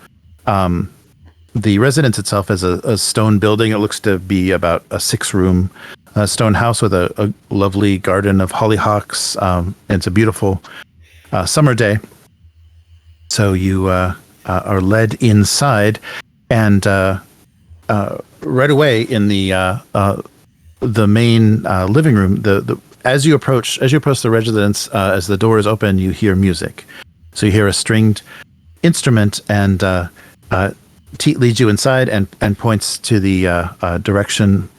[SPEAKER 1] The residence itself is a stone building. It looks to be about a 6-room stone house with a lovely garden of hollyhocks. It's a beautiful summer day. So you are led inside, and right away in the main living room, as you approach the residence, as the door is open, you hear music. So you hear a stringed instrument, and Teat leads you inside and points to the direction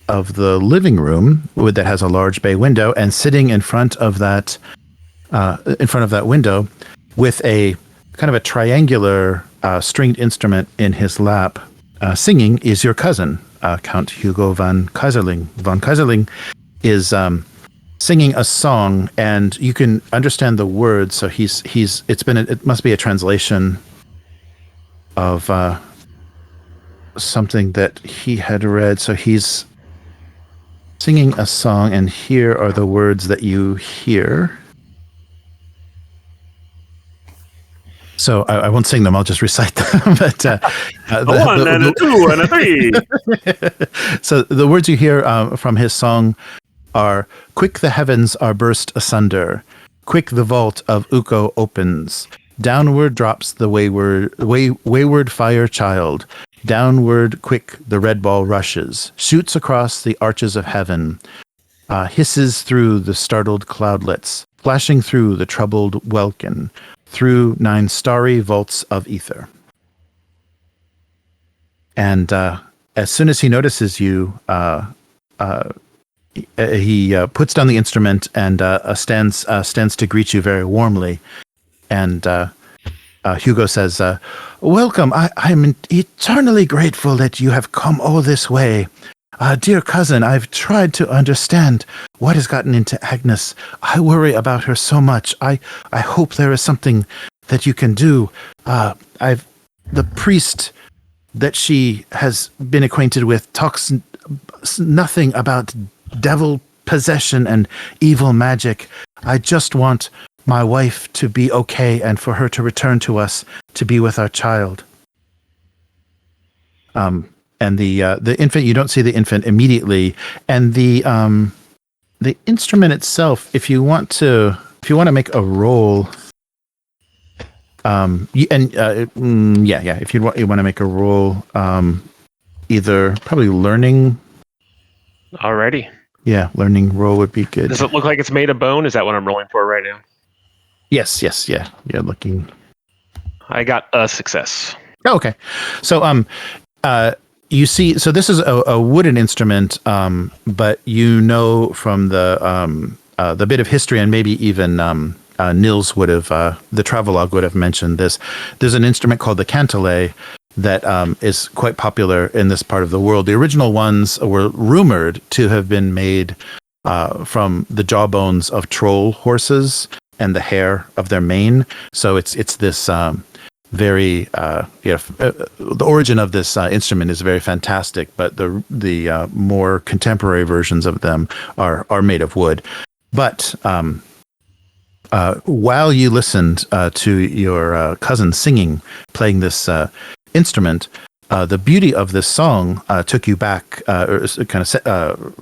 [SPEAKER 1] of the living room that has a large bay window, and sitting in front of that window with a kind of a triangular stringed instrument in his lap, singing, is your cousin, Count Hugo von Kaiserling. Von Kaiserling is singing a song, and you can understand the words. So it must be a translation of something that he had read. So he's singing a song, and here are the words that you hear. So I won't sing them, I'll just recite them. But
[SPEAKER 2] one and a two and a three.
[SPEAKER 1] So the words you hear from his song are: quick the heavens are burst asunder, quick the vault of Ukko opens, downward drops the wayward fire child, downward quick the red ball rushes, shoots across the arches of heaven, hisses through the startled cloudlets, flashing through the troubled welkin, through 9 starry vaults of ether. And as soon as he notices you, he puts down the instrument and stands to greet you very warmly. And Hugo says, "Welcome. I'm eternally grateful that you have come all this way. Dear cousin, I've tried to understand what has gotten into Agnes. I worry about her so much. I hope there is something that you can do. The priest that she has been acquainted with talks nothing about devil possession and evil magic. I just want my wife to be okay and for her to return to us to be with our child." And the infant, you don't see the infant immediately, and the instrument itself, if you want to make a roll, if you want to make a roll, either probably learning.
[SPEAKER 3] Alrighty.
[SPEAKER 1] Yeah, learning roll would be good.
[SPEAKER 3] Does it look like it's made of bone? Is that what I'm rolling for right now?
[SPEAKER 1] Yes, yeah. You're looking.
[SPEAKER 3] I got a success.
[SPEAKER 1] Oh, okay. So you see, so this is a wooden instrument, but you know from the bit of history, and maybe even Nils would have, the travelogue would have mentioned this. There's an instrument called the cantillet that is quite popular in this part of the world. The original ones were rumored to have been made from the jawbones of troll horses and the hair of their mane. So it's this very the origin of this instrument is very fantastic, but the more contemporary versions of them are made of wood. But while you listened to your cousin playing this instrument, the beauty of this song took you back, or kind of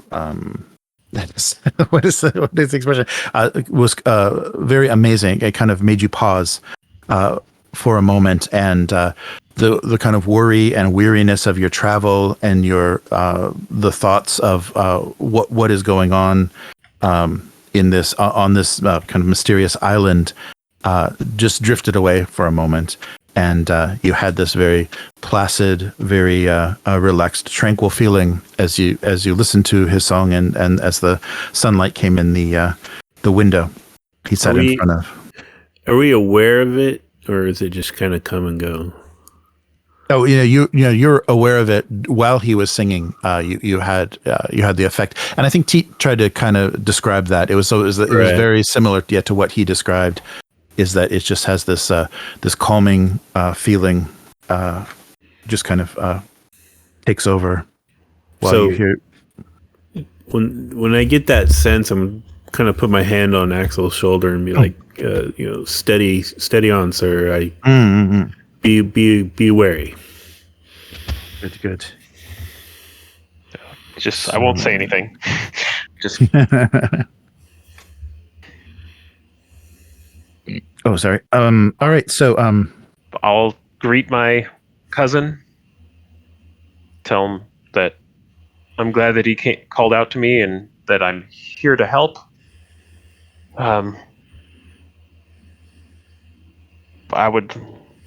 [SPEAKER 1] what is the expression? Was very amazing. It kind of made you pause for a moment, and the kind of worry and weariness of your travel and your the thoughts of what is going on in this on this kind of mysterious island just drifted away for a moment. And you had this very placid, very relaxed, tranquil feeling as you listened to his song, and as the sunlight came in the window he sat in front of.
[SPEAKER 2] Are we aware of it, or is it just kind of come and go?
[SPEAKER 1] Oh, you're aware of it while he was singing. You had the effect, and I think Teet tried to kind of describe that. It was very similar to what he described. Is that it just has this this calming feeling, just kind of takes over while you hear.
[SPEAKER 2] When I get that sense, I'm kind of put my hand on Aksel's shoulder and be like, steady on, sir. Be wary.
[SPEAKER 1] Good.
[SPEAKER 3] Just I won't say anything. Just.
[SPEAKER 1] Oh, sorry. All right. So,
[SPEAKER 3] I'll greet my cousin. Tell him that I'm glad that he called out to me and that I'm here to help. I would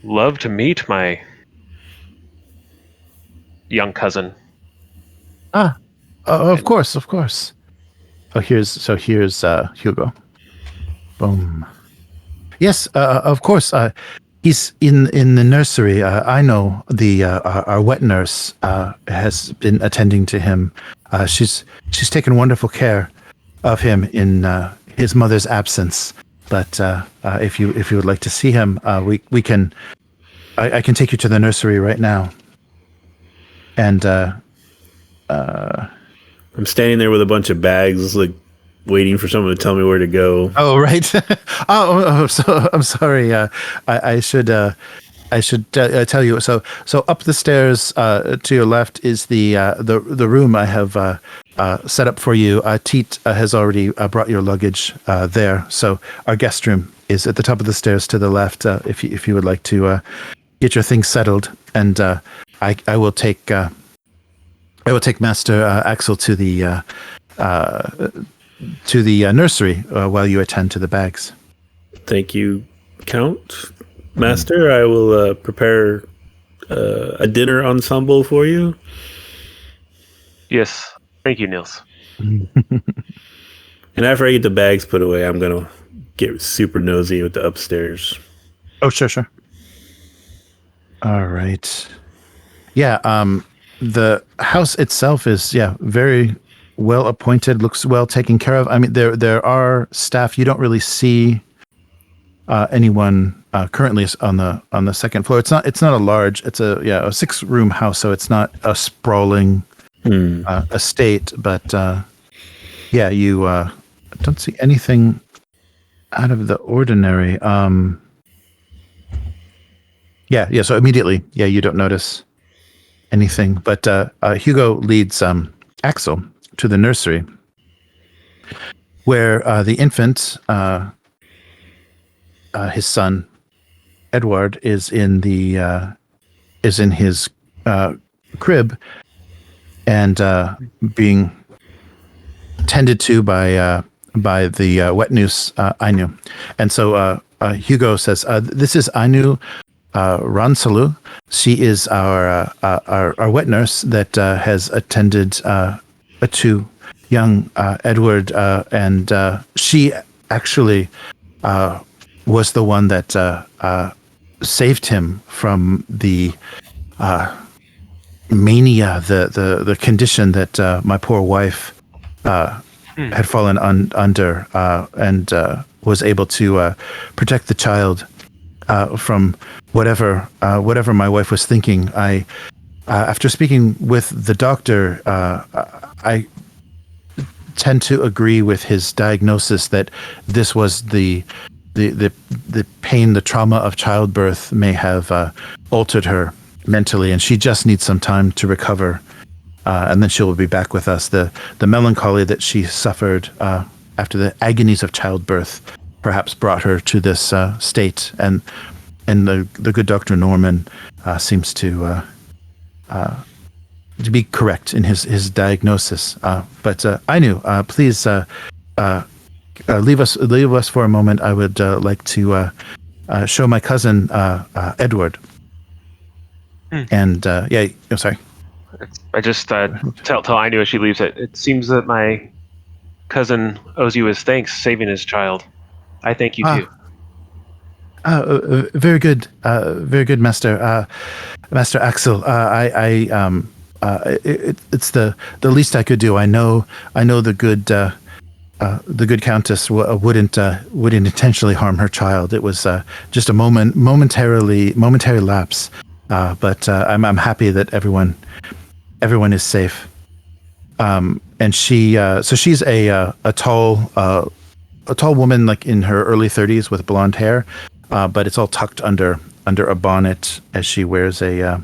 [SPEAKER 3] love to meet my young cousin.
[SPEAKER 1] Of course. Oh, here's Hugo. Boom. Yes, of course. He's in the nursery. I know our wet nurse has been attending to him. She's taken wonderful care of him in his mother's absence. But if you would like to see him, we can. I can take you to the nursery right now. And
[SPEAKER 2] I'm standing there with a bunch of bags, like waiting for someone to tell me where to go.
[SPEAKER 1] Oh, right. So I'm sorry. I should tell you. So up the stairs to your left is the room I have set up for you. Teet has already brought your luggage there. So our guest room is at the top of the stairs to the left. If you would like to get your things settled, and I will take Master Aksel to the nursery while you attend to the bags.
[SPEAKER 2] Thank you, Count. Master, I will prepare a dinner ensemble for you.
[SPEAKER 3] Yes. Thank you, Nils.
[SPEAKER 2] And after I get the bags put away, I'm going to get super nosy with the upstairs.
[SPEAKER 1] Oh, sure. All right. Yeah, the house itself is, very well appointed, looks well taken care of. I mean, there are staff. You don't really see anyone currently on the second floor. It's not a large. It's a 6-room house, so it's not a sprawling estate. But you don't see anything out of the ordinary. So immediately, you don't notice anything. But Hugo leads Aksel to the nursery, where the infant, his son, Edward, is in his crib and being tended to by the wet nurse Ainu. And so Hugo says, "This is Ainu Ransalu. She is our wet nurse that has attended to young Edward, and she actually was the one that saved him from the mania, the condition that my poor wife had fallen under, and was able to protect the child from whatever my wife was thinking. After speaking with the doctor, I tend to agree with his diagnosis that this was the the pain, the trauma of childbirth may have altered her mentally, and she just needs some time to recover, and then she will be back with us. The melancholy that she suffered after the agonies of childbirth perhaps brought her to this state, and the good Dr. Norman seems to be correct in his diagnosis. But Ainu, please leave us for a moment. I would like to show my cousin Edward. And sorry.
[SPEAKER 3] I just tell Ainu as she leaves it. It seems that my cousin owes you his thanks, saving his child. I thank you too.
[SPEAKER 1] Very good, Master Aksel. It's the least I could do. I know the good Countess wouldn't intentionally harm her child. It was just a momentary lapse. But I'm happy that everyone is safe. And she's a tall woman, like in her early 30s, with blonde hair, but it's all tucked under a bonnet as she wears a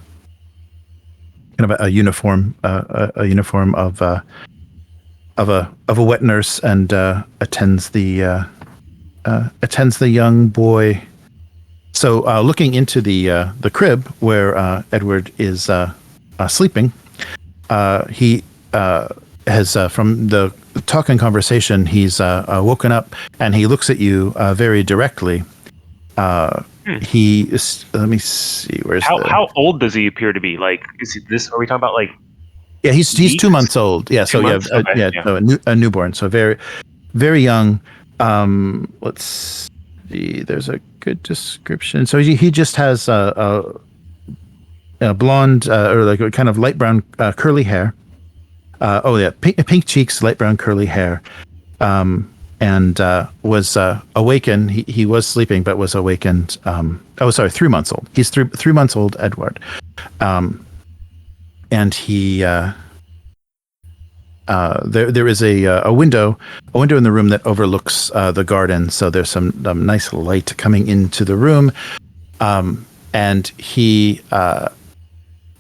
[SPEAKER 1] kind of a uniform of a wet nurse, and attends the young boy. So looking into the crib where Edward is sleeping, he has from the talk and conversation, he's woken up, and he looks at you very directly. He is, let me see,
[SPEAKER 3] how old does he appear to be? Like, is he this? Are we talking about like?
[SPEAKER 1] Yeah, he's 2 months old. Yeah, so a newborn. So very, very young. Let's see. There's a good description. So he just has a blonde or like a kind of light brown curly hair. Pink cheeks, light brown curly hair. And was awakened. He was sleeping, but was awakened. 3 months old. He's 3 months old, Edward. And he there is a window in the room that overlooks the garden. So there's some nice light coming into the room. And he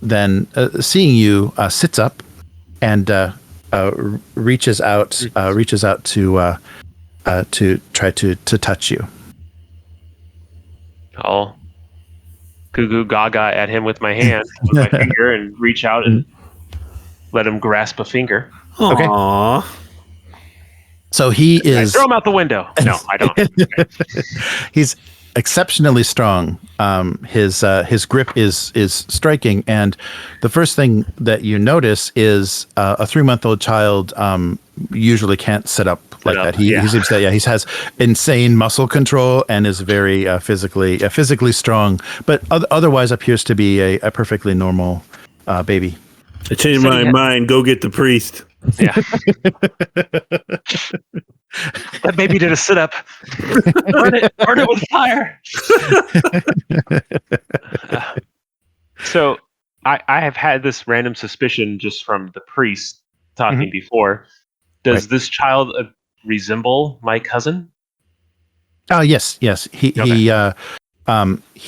[SPEAKER 1] then seeing you sits up and reaches out to try to touch you.
[SPEAKER 3] I'll goo goo gaga at him with my hand, with my finger, and reach out and let him grasp a finger.
[SPEAKER 1] Okay.
[SPEAKER 2] Aww.
[SPEAKER 1] So he is.
[SPEAKER 3] Throw him out the window. No, I don't.
[SPEAKER 1] He's exceptionally strong. His grip is striking, and the first thing that you notice is a 3-month-old child usually can't sit up like that. He seems that he has insane muscle control and is very physically strong, but otherwise appears to be a perfectly normal baby.
[SPEAKER 2] I changed my mind. Go get the priest.
[SPEAKER 3] Yeah. That baby did a sit up. Burn it with fire. So I have had this random suspicion just from the priest talking before. Does this child resemble my cousin?
[SPEAKER 1] Oh, yes. He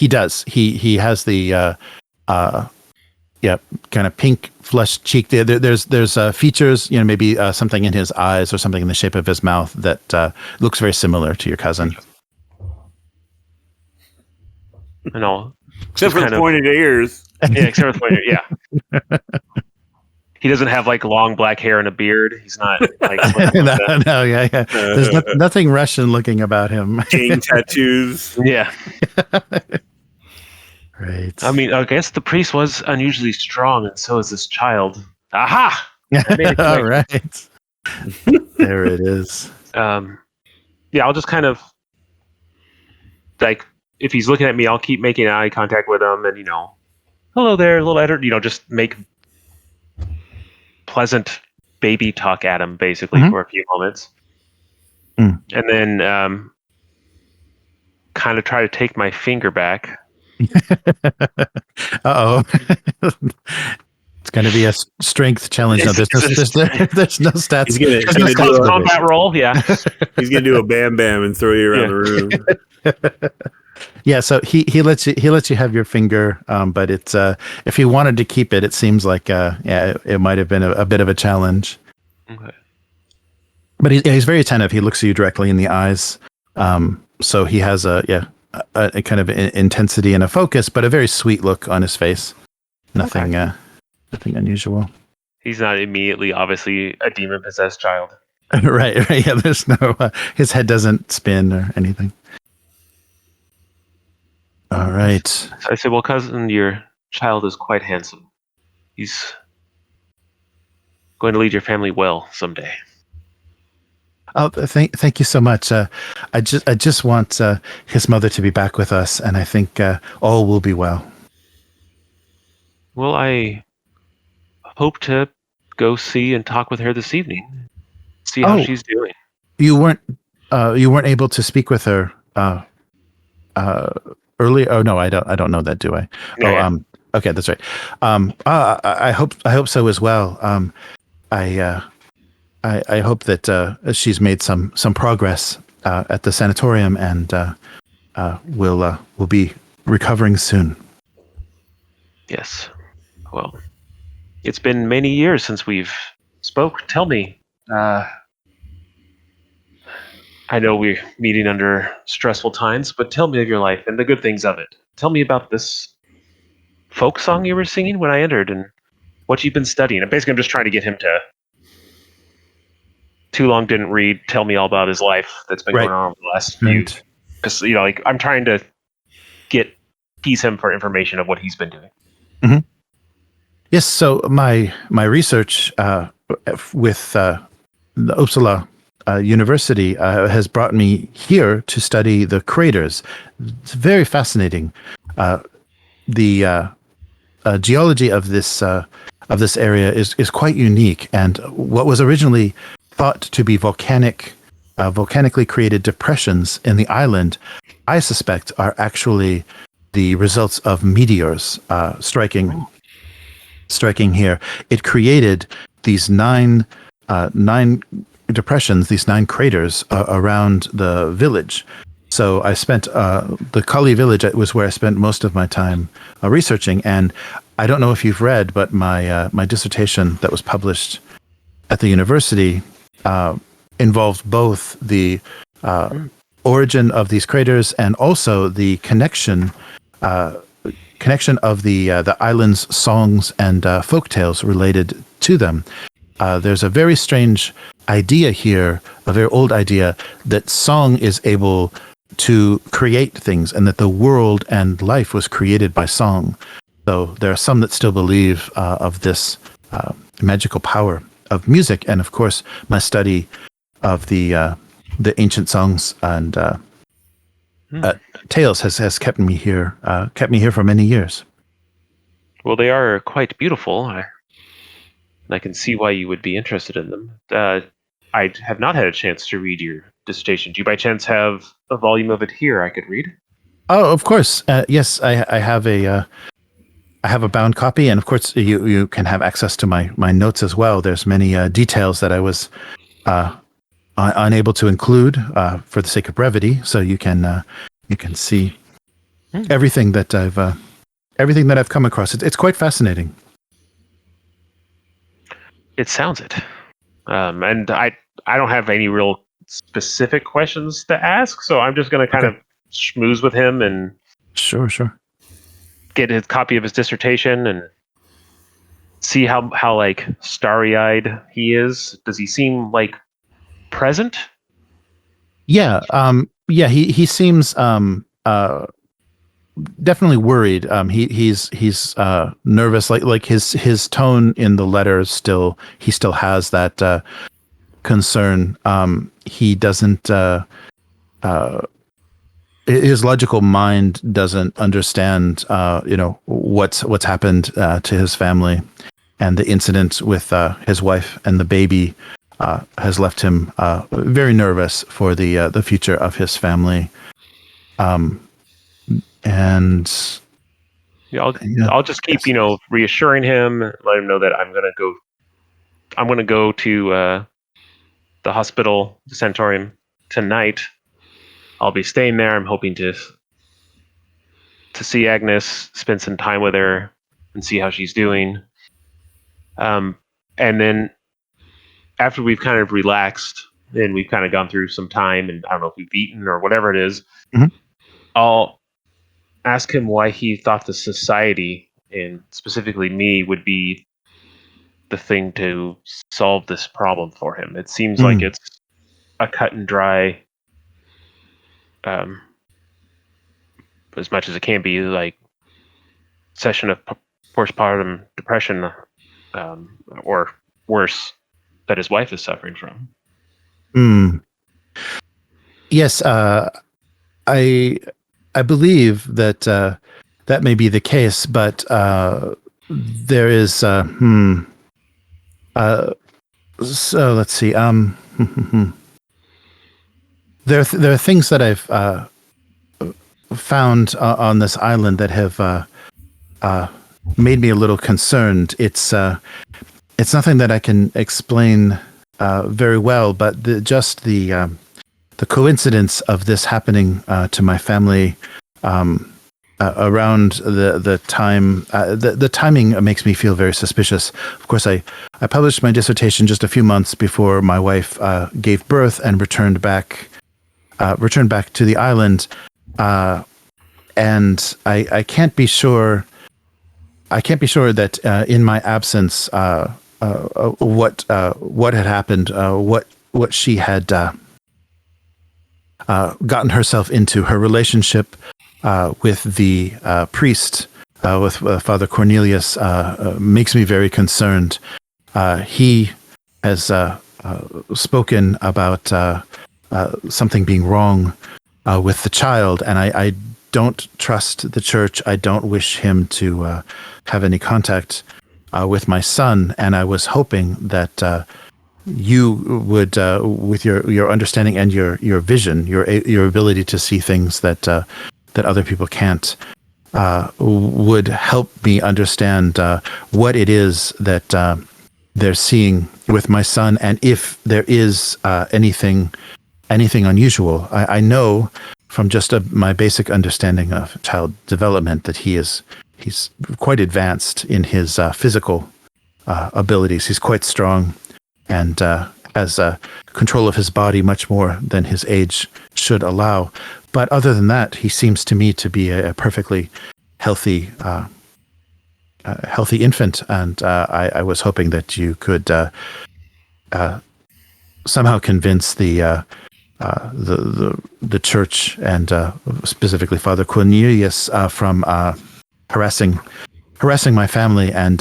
[SPEAKER 1] does. He has the kind of pink flushed cheek. There's features, maybe something in his eyes or something in the shape of his mouth that looks very similar to your cousin.
[SPEAKER 3] And all,
[SPEAKER 2] except for the pointed ears.
[SPEAKER 3] Yeah, except for the pointed. Yeah. He doesn't have like long black hair and a beard. He's not like
[SPEAKER 1] yeah. There's nothing Russian looking about him.
[SPEAKER 2] Gang tattoos.
[SPEAKER 3] Yeah.
[SPEAKER 1] Right.
[SPEAKER 3] I mean, I guess the priest was unusually strong, and so is this child. Aha!
[SPEAKER 1] All right. There it is.
[SPEAKER 3] I'll just kind of like, if he's looking at me, I'll keep making eye contact with him, and hello there, little Edward. Just make pleasant baby talk at him, basically, for a few moments, and then kind of try to take my finger back.
[SPEAKER 1] Uh-oh. It's going to be a strength challenge. No, there's no stats.
[SPEAKER 2] He's gonna
[SPEAKER 3] It's a close combat roll. Yeah.
[SPEAKER 2] He's gonna do a bam bam and throw you around the room.
[SPEAKER 1] Yeah, so he lets you have your finger, but it's if he wanted to keep it, it seems like it might have been a bit of a challenge.
[SPEAKER 3] Okay.
[SPEAKER 1] But he's very attentive. He looks at you directly in the eyes. So he has a kind of intensity and a focus, but a very sweet look on his face. Nothing unusual.
[SPEAKER 3] He's not immediately, obviously, a demon-possessed child.
[SPEAKER 1] Right. Yeah, there's no... his head doesn't spin or anything. All right.
[SPEAKER 3] So I said, well, cousin, your child is quite handsome. He's going to lead your family well someday.
[SPEAKER 1] Oh, thank you so much. I just want his mother to be back with us, and I think all will be well.
[SPEAKER 3] Well, I hope to go see and talk with her this evening. See how she's doing.
[SPEAKER 1] You weren't able to speak with her earlier. Oh no, I don't know that, do I?
[SPEAKER 3] Yeah.
[SPEAKER 1] Okay, that's right. I hope so as well. I hope that she's made some progress at the sanatorium and will be recovering soon.
[SPEAKER 3] Yes. Well, it's been many years since we've spoke. Tell me, I know we're meeting under stressful times, but tell me of your life and the good things of it. Tell me about this folk song you were singing when I entered and what you've been studying. And basically, I'm just trying to get him to too long didn't read. Tell me all about his life that's been going on over the last few. Because I'm trying to tease him for information of what he's been doing.
[SPEAKER 1] Mm-hmm. Yes. So my research with the Uppsala University has brought me here to study the craters. It's very fascinating. The geology of this area is quite unique, and what was originally thought to be volcanically created depressions in the island, I suspect are actually the results of meteors striking here. It created these nine depressions, these 9 craters around the village. So I spent the Kali village was where I spent most of my time researching, and I don't know if you've read, but my dissertation that was published at the university involved both the origin of these craters and also the connection of the island's songs and folk tales related to them. There's a very strange idea here, a very old idea, that song is able to create things and that the world and life was created by song. So there are some that still believe of this magical power of music, and of course my study of the ancient songs and tales has kept me here for many years.
[SPEAKER 3] Well, they are quite beautiful. I can see why you would be interested in them. I have not had a chance to read your dissertation. Do you by chance have a volume of it here I could read?
[SPEAKER 1] Oh, of course. Yes, I have a bound copy, and of course you can have access to my notes as well. There's many details that I was unable to include for the sake of brevity, so you can see everything that I've come across. It's quite fascinating.
[SPEAKER 3] It sounds it. And I don't have any real specific questions to ask, so I'm just going to kind of schmooze with him and
[SPEAKER 1] sure
[SPEAKER 3] get his copy of his dissertation and see how like starry-eyed he is. Does he seem like present?
[SPEAKER 1] Yeah. He seems definitely worried. He's nervous. Like his tone in the letters he still has that concern. He doesn't. His logical mind doesn't understand. What's happened to his family, and the incident with his wife and the baby has left him very nervous for the future of his family. And
[SPEAKER 3] I'll just keep reassuring him, let him know that I'm gonna go to the hospital, the sanatorium tonight. I'll be staying there. I'm hoping to see Agnes, spend some time with her, and see how she's doing. And then after we've kind of relaxed and we've kind of gone through some time, and I don't know if we've eaten or whatever it is, I'll ask him why he thought the society, and specifically me, would be the thing to solve this problem for him. It seems like it's a cut and dry, as much as it can be, like session of postpartum depression, or worse, that his wife is suffering from.
[SPEAKER 1] Yes, I believe that that may be the case, but there is so let's see. There are things that I've found on this island that have made me a little concerned. It's nothing that I can explain very well, but the coincidence of this happening to my family around the time, the timing makes me feel very suspicious. Of course, I published my dissertation just a few months before my wife gave birth and returned back to the island, and I can't be sure. I can't be sure that in my absence, what had happened, what she had gotten herself into. Her relationship with the priest, with Father Cornelius, makes me very concerned. He has spoken about something being wrong with the child, and I don't trust the church. I don't wish him to have any contact with my son, and I was hoping that you would, with your understanding and your vision, your ability to see things that other people can't, would help me understand what it is that they're seeing with my son, and if there is anything unusual. I know from just my basic understanding of child development that he's quite advanced in his physical abilities. He's quite strong and has control of his body much more than his age should allow. But other than that, he seems to me to be a perfectly healthy infant, and I was hoping that you could somehow convince the church, and specifically Father Cornelius, from harassing my family and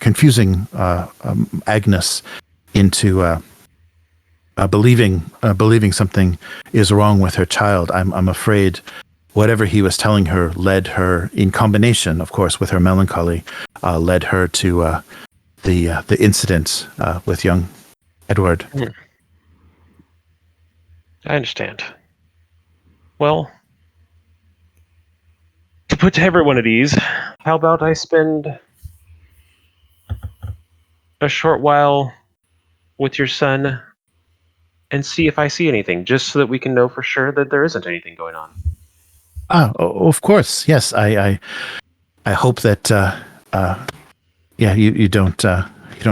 [SPEAKER 1] confusing Agnes into believing something is wrong with her child. I'm afraid whatever he was telling her led her, in combination, of course, with her melancholy, led her to the incident with young Edward.
[SPEAKER 3] I understand. Well, to put everyone at ease, how about I spend a short while with your son and see if I see anything, just so that we can know for sure that there isn't anything going on.
[SPEAKER 1] Of course, yes. I hope that you don't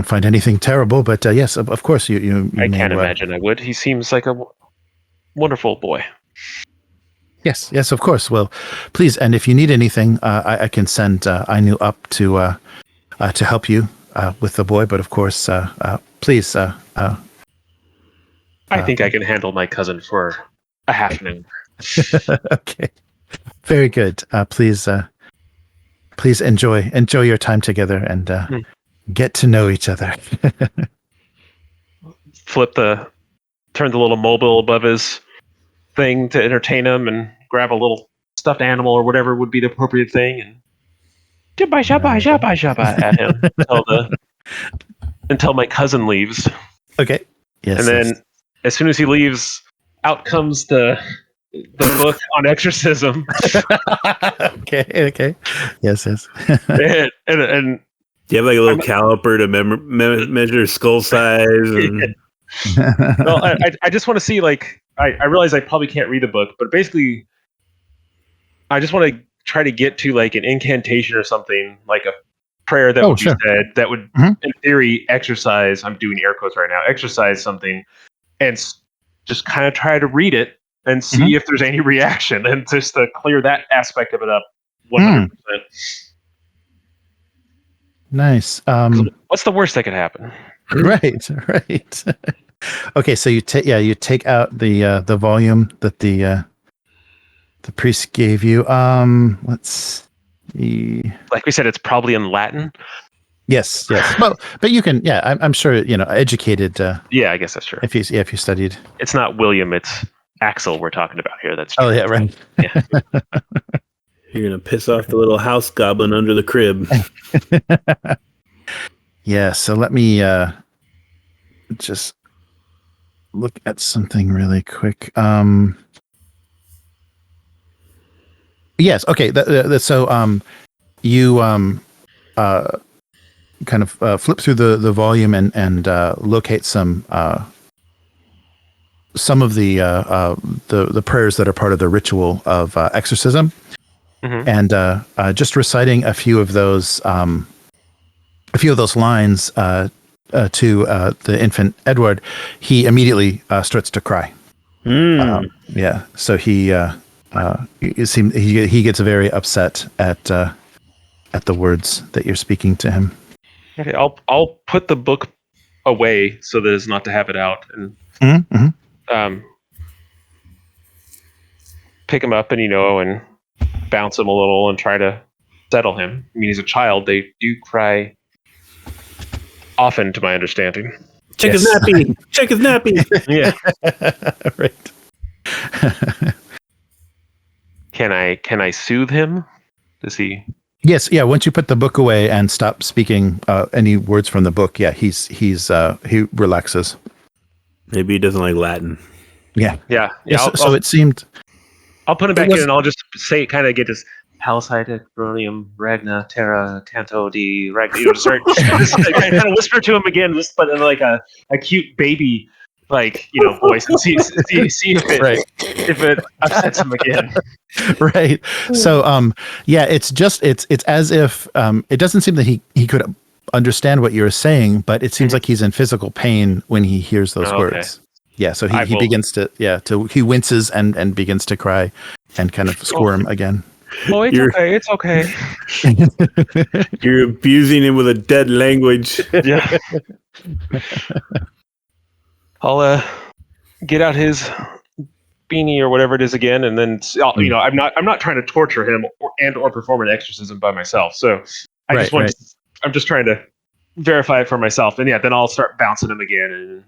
[SPEAKER 1] find anything terrible, but yes, of course you
[SPEAKER 3] I can't imagine I would. He seems like a wonderful boy.
[SPEAKER 1] Yes, of course. Well, please, and if you need anything, I can send Ainu up to help you with the boy. But of course, please.
[SPEAKER 3] I think I can handle my cousin for a half an hour.
[SPEAKER 1] Okay, very good. Please enjoy your time together and get to know each other.
[SPEAKER 3] Turn the little mobile above his thing to entertain him, and grab a little stuffed animal or whatever would be the appropriate thing, and shabba at him until my cousin leaves.
[SPEAKER 1] Okay. Yes.
[SPEAKER 3] And then as soon as he leaves, out comes the the book on exorcism.
[SPEAKER 1] Okay. Yes.
[SPEAKER 3] and
[SPEAKER 2] Do you have like a little caliper to measure skull size? And...
[SPEAKER 3] well, I just want to see, like, I realize I probably can't read the book, but basically, I just want to try to get to like an incantation or something, like a prayer that would be said that would, in theory, exercise. I'm doing air quotes right now. Exercise something, and just kind of try to read it and see if there's any reaction, and just to clear that aspect of it up 100%.
[SPEAKER 1] Nice.
[SPEAKER 3] What's the worst that could happen?
[SPEAKER 1] Right. Okay, so you take out the volume that the priest gave you. Let's see.
[SPEAKER 3] Like we said, it's probably in Latin.
[SPEAKER 1] Yes. Well, but you can. Yeah, I'm sure. Educated.
[SPEAKER 3] Yeah, I guess that's true.
[SPEAKER 1] If you studied.
[SPEAKER 3] It's not William. It's Aksel we're talking about here. That's true.
[SPEAKER 1] Oh yeah, right.
[SPEAKER 3] Yeah.
[SPEAKER 2] You're gonna piss off the little house goblin under the crib.
[SPEAKER 1] Yeah. So let me just look at something really quick. Yes. Okay. So you kind of flip through the volume and locate some of the prayers that are part of the ritual of exorcism, and just reciting a few of those lines to the infant Edward, he immediately starts to cry. Yeah. So he gets very upset at the words that you're speaking to him.
[SPEAKER 3] Okay, I'll put the book away so that it's not to have it out, and pick him up and bounce him a little and try to settle him. I mean, he's a child; they do cry often, to my understanding.
[SPEAKER 2] Check his nappy. Check his nappy.
[SPEAKER 3] Yeah.
[SPEAKER 1] Right.
[SPEAKER 3] Can I soothe him? Does he?
[SPEAKER 1] Yes. Yeah. Once you put the book away and stop speaking any words from the book, he relaxes.
[SPEAKER 2] Maybe he doesn't like Latin.
[SPEAKER 1] Yeah.
[SPEAKER 3] Yeah.
[SPEAKER 1] So it seemed.
[SPEAKER 3] I'll put him back in, and I'll just say, kind of get this Halcite Bronium Ragna Terra Canto di Ragna. Start kind of whisper to him again, just but in like a cute baby voice, and see if it upsets him again.
[SPEAKER 1] Right. So it's as if it doesn't seem that he could understand what you're saying, but it seems like he's in physical pain when he hears those words. Yeah, so he begins to he winces and begins to cry and kind of squirm again.
[SPEAKER 3] Oh, it's okay.
[SPEAKER 2] You're abusing him with a dead language.
[SPEAKER 3] Yeah. I'll get out his beanie or whatever it is again, and then I'm not trying to torture him or perform an exorcism by myself. So I'm just trying to verify it for myself, and then I'll start bouncing him again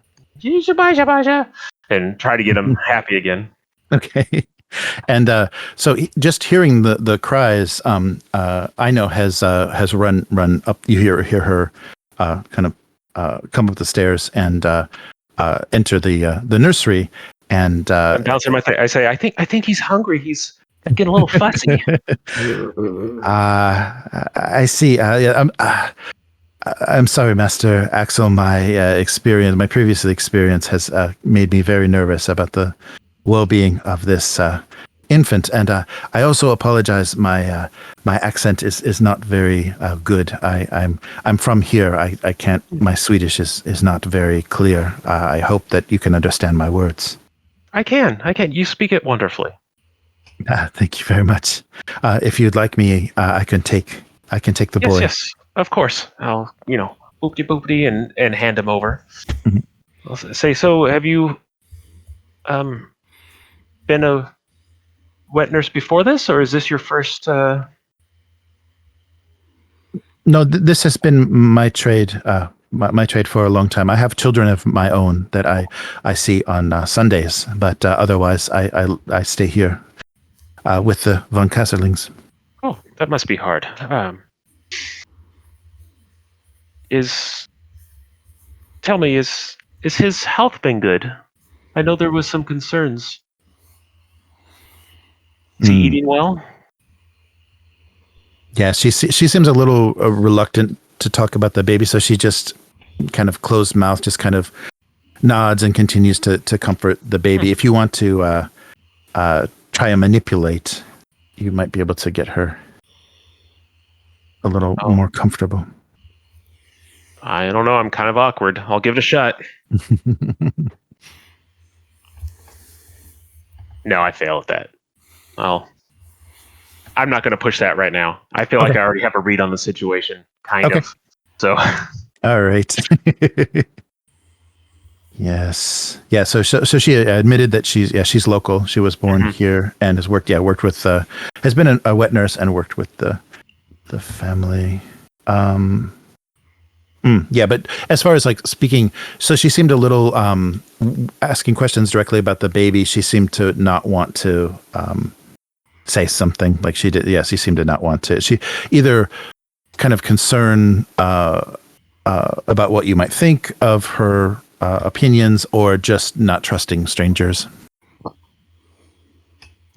[SPEAKER 3] and try to get him happy again.
[SPEAKER 1] Okay. And so just hearing the cries, I know has run up. You hear her kind of come up the stairs and enter the nursery, and
[SPEAKER 3] I'm bouncing my thing. I say, I think he's hungry. He's getting a little fussy.
[SPEAKER 1] I see. I'm sorry, Master Aksel. My previous experience has made me very nervous about the well-being of this infant, and I also apologize. My accent is not very good. I'm from here. I can't. My Swedish is not very clear. I hope that you can understand my words.
[SPEAKER 3] I can. You speak it wonderfully.
[SPEAKER 1] Thank you very much. If you'd like me, I can take the boy.
[SPEAKER 3] Yes, of course. I'll boopty and hand him over.
[SPEAKER 1] Mm-hmm.
[SPEAKER 3] I'll say, so have you been a wet nurse before this, or is this your first?
[SPEAKER 1] No, this has been my trade. My trade for a long time. I have children of my own that I see on Sundays, but otherwise I stay here with the von Kasserlings.
[SPEAKER 3] Oh, that must be hard. Tell me, is his health been good? I know there was some concerns. Is he eating well?
[SPEAKER 1] Yeah, she seems a little reluctant to talk about the baby, so she just kind of closed mouth, just kind of nods and continues to comfort the baby. If you want to try and manipulate, you might be able to get her a little more comfortable.
[SPEAKER 3] I don't know. I'm kind of awkward. I'll give it a shot. No, I fail at that. I'm not going to push that right now. I feel like I already have a read on the situation, kind of. So,
[SPEAKER 1] all right. Yes. Yeah. So she admitted that she's local. She was born here and has worked with has been a wet nurse and worked with the family. Yeah, but as far as like speaking, so she seemed a little asking questions directly about the baby. She seemed to not want to say something like she did. Yes, she seemed to not want to. She either kind of concern about what you might think of her opinions, or just not trusting strangers.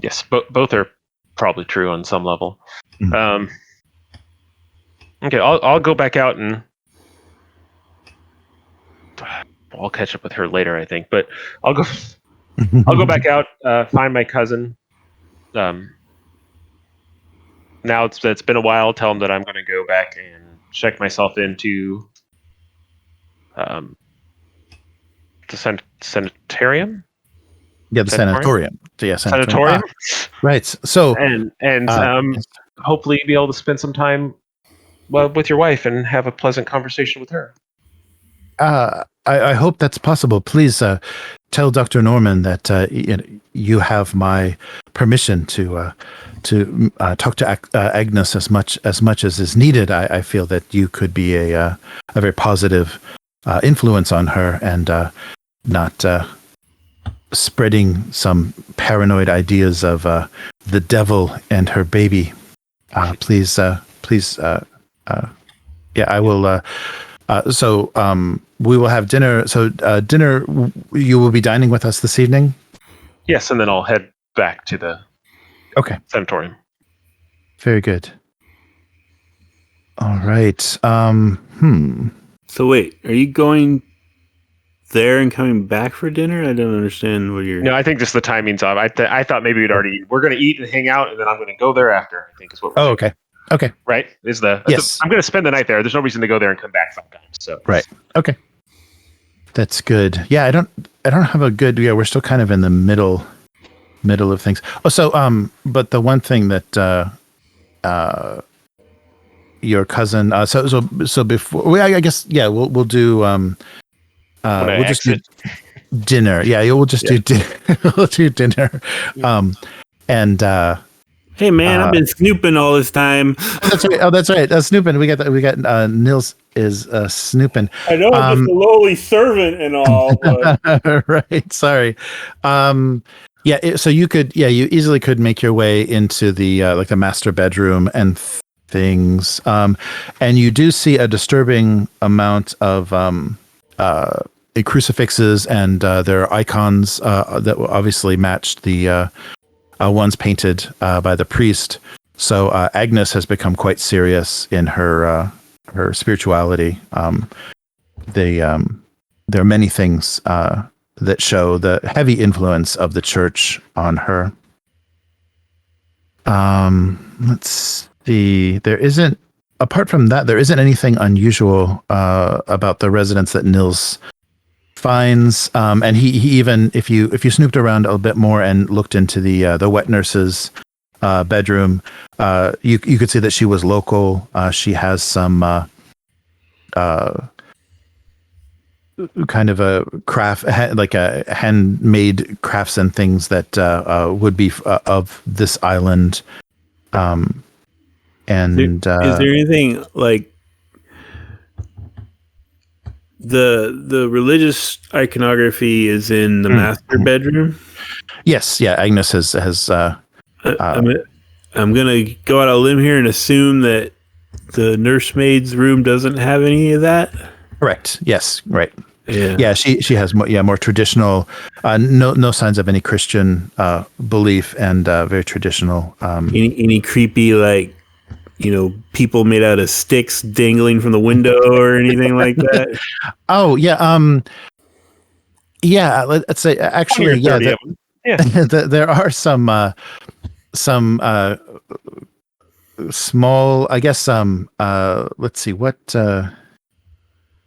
[SPEAKER 3] Yes, both are probably true on some level. Okay, I'll go back out and I'll catch up with her later, I think. But I'll go back out, find my cousin. Now it's been a while. Tell him that I'm going to go back and check myself into the sanitarium.
[SPEAKER 1] Yeah, the sanatorium. Yeah,
[SPEAKER 3] sanatorium.
[SPEAKER 1] Right. So
[SPEAKER 3] and hopefully be able to spend some time with your wife and have a pleasant conversation with her.
[SPEAKER 1] I hope that's possible. Please tell Dr. Norman that you have my permission to talk to Agnes as much as is needed. I feel that you could be a very positive influence on her, and not spreading some paranoid ideas of the devil and her baby. Please. Yeah, I will. So we will have dinner. So dinner, you will be dining with us this evening?
[SPEAKER 3] Yes, and then I'll head back to the sanatorium.
[SPEAKER 1] Very good. All right.
[SPEAKER 2] So wait, are you going there and coming back for dinner? I don't understand what you're...
[SPEAKER 3] No, I think just the timing's off. I thought maybe we're going to eat and hang out, and then I'm going to go there after, I think is what we're
[SPEAKER 1] doing. Okay.
[SPEAKER 3] Right?
[SPEAKER 1] Yes.
[SPEAKER 3] I'm going to spend the night there. There's no reason to go there and come back sometimes. So.
[SPEAKER 1] Right. Okay. That's good. Yeah, I don't have a good... Yeah, we're still kind of in the middle of things. Oh, so, but the one thing that your cousin... So before... I guess, yeah, we'll do... we'll just do dinner. Yeah, we'll just do dinner. We'll do dinner. And...
[SPEAKER 2] Hey man, I've been snooping all this time.
[SPEAKER 1] That's right. Snooping. We got Nils is snooping.
[SPEAKER 2] I know I'm just a lowly servant and all. But...
[SPEAKER 1] right. Sorry. So you easily could make your way into the like the master bedroom and things. And you do see a disturbing amount of crucifixes, and there are icons that obviously matched the ones painted by the priest. So Agnes has become quite serious in her spirituality. There are many things that show the heavy influence of the church on her. Let's see. Apart from that, there isn't anything unusual about the residence that Nils finds, and he even, if you snooped around a bit more and looked into the wet nurse's bedroom, you could see that she was local. She has some kind of a craft, like a handmade crafts and things that would be of this island. And
[SPEAKER 2] is there anything like the religious iconography is in the master bedroom?
[SPEAKER 1] Yes, yeah. Agnes has.
[SPEAKER 2] I'm gonna go out on a limb here and assume that the nursemaid's room doesn't have any of that.
[SPEAKER 1] Correct. Yes. Right. Yeah, she has more traditional, no signs of any Christian belief, and very traditional.
[SPEAKER 2] Any creepy people made out of sticks dangling from the window or anything like that?
[SPEAKER 1] Oh yeah, yeah. Let's say actually, yeah,
[SPEAKER 3] 30 of them. Yeah.
[SPEAKER 1] there are some small, I guess. Let's see what.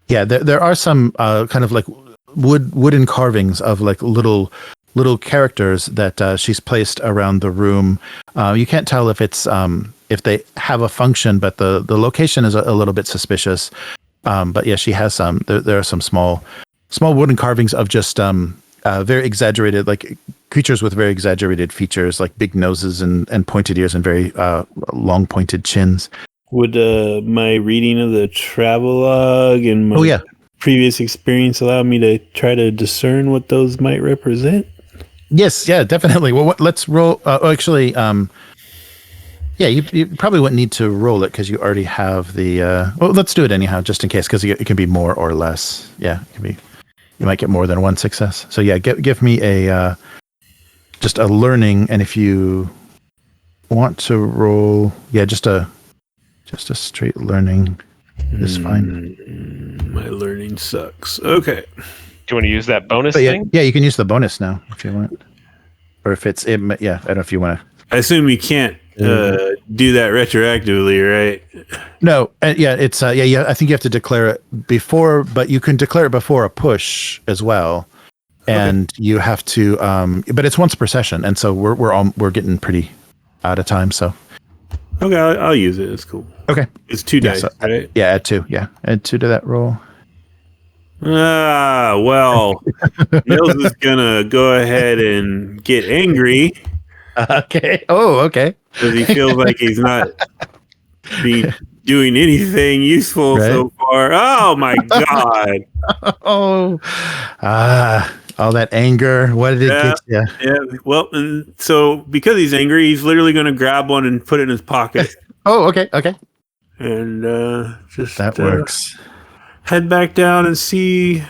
[SPEAKER 1] Yeah, there are some kind of like wooden carvings of like little characters that she's placed around the room. You can't tell if they have a function, but the location is a little bit suspicious. But yeah, she has some. There are some small wooden carvings of just very exaggerated, like creatures with very exaggerated features, like big noses and pointed ears and very long pointed chins.
[SPEAKER 2] Would my reading of the travelogue and my previous experience allow me to try to discern what those might represent?
[SPEAKER 1] Yes, yeah, definitely. Well, let's roll. Actually, yeah, you probably wouldn't need to roll it because you already have the. Well, let's do it anyhow, just in case, because it can be more or less. Yeah, it can be. You might get more than one success. So yeah, give me a just a learning, and if you want to roll, yeah, just a straight learning is fine.
[SPEAKER 2] My learning sucks. Okay.
[SPEAKER 3] Do you want to use that bonus
[SPEAKER 1] thing?
[SPEAKER 3] thing?
[SPEAKER 1] Yeah, you can use the bonus now if you want. Or if it's, yeah, I don't know if you want to.
[SPEAKER 2] I assume you can't do that retroactively, right?
[SPEAKER 1] No, yeah, it's, yeah, I think you have to declare it before, but you can declare it before a push as well. And you have to, but it's once per session. And so we're getting pretty out of time, so.
[SPEAKER 2] Okay, I'll use it. It's cool.
[SPEAKER 1] Okay.
[SPEAKER 2] It's 2 dice, right?
[SPEAKER 1] Yeah, add 2. Yeah, add 2 to that roll.
[SPEAKER 2] Well, Nils is gonna go ahead and get angry.
[SPEAKER 1] Okay. Oh, okay.
[SPEAKER 2] Because he feels like he's not doing anything useful so far. Oh my god.
[SPEAKER 1] Oh. All that anger. What did it get you?
[SPEAKER 2] Yeah. Well, and so because he's angry, he's literally going to grab one and put it in his pocket.
[SPEAKER 1] Oh, okay. Okay.
[SPEAKER 2] And just
[SPEAKER 1] that works.
[SPEAKER 2] Head back down and see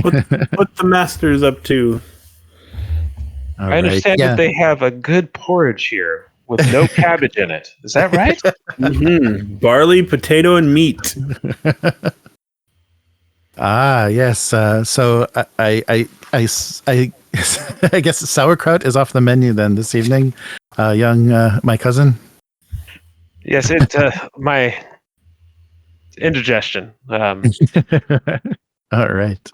[SPEAKER 2] what the master's up to.
[SPEAKER 3] I understand that they have a good porridge here with no cabbage in it. Is that right?
[SPEAKER 2] Mm-hmm. Barley, potato, and meat.
[SPEAKER 1] Yes. So I guess sauerkraut is off the menu then this evening, my cousin.
[SPEAKER 3] Yes, my indigestion.
[SPEAKER 1] All right.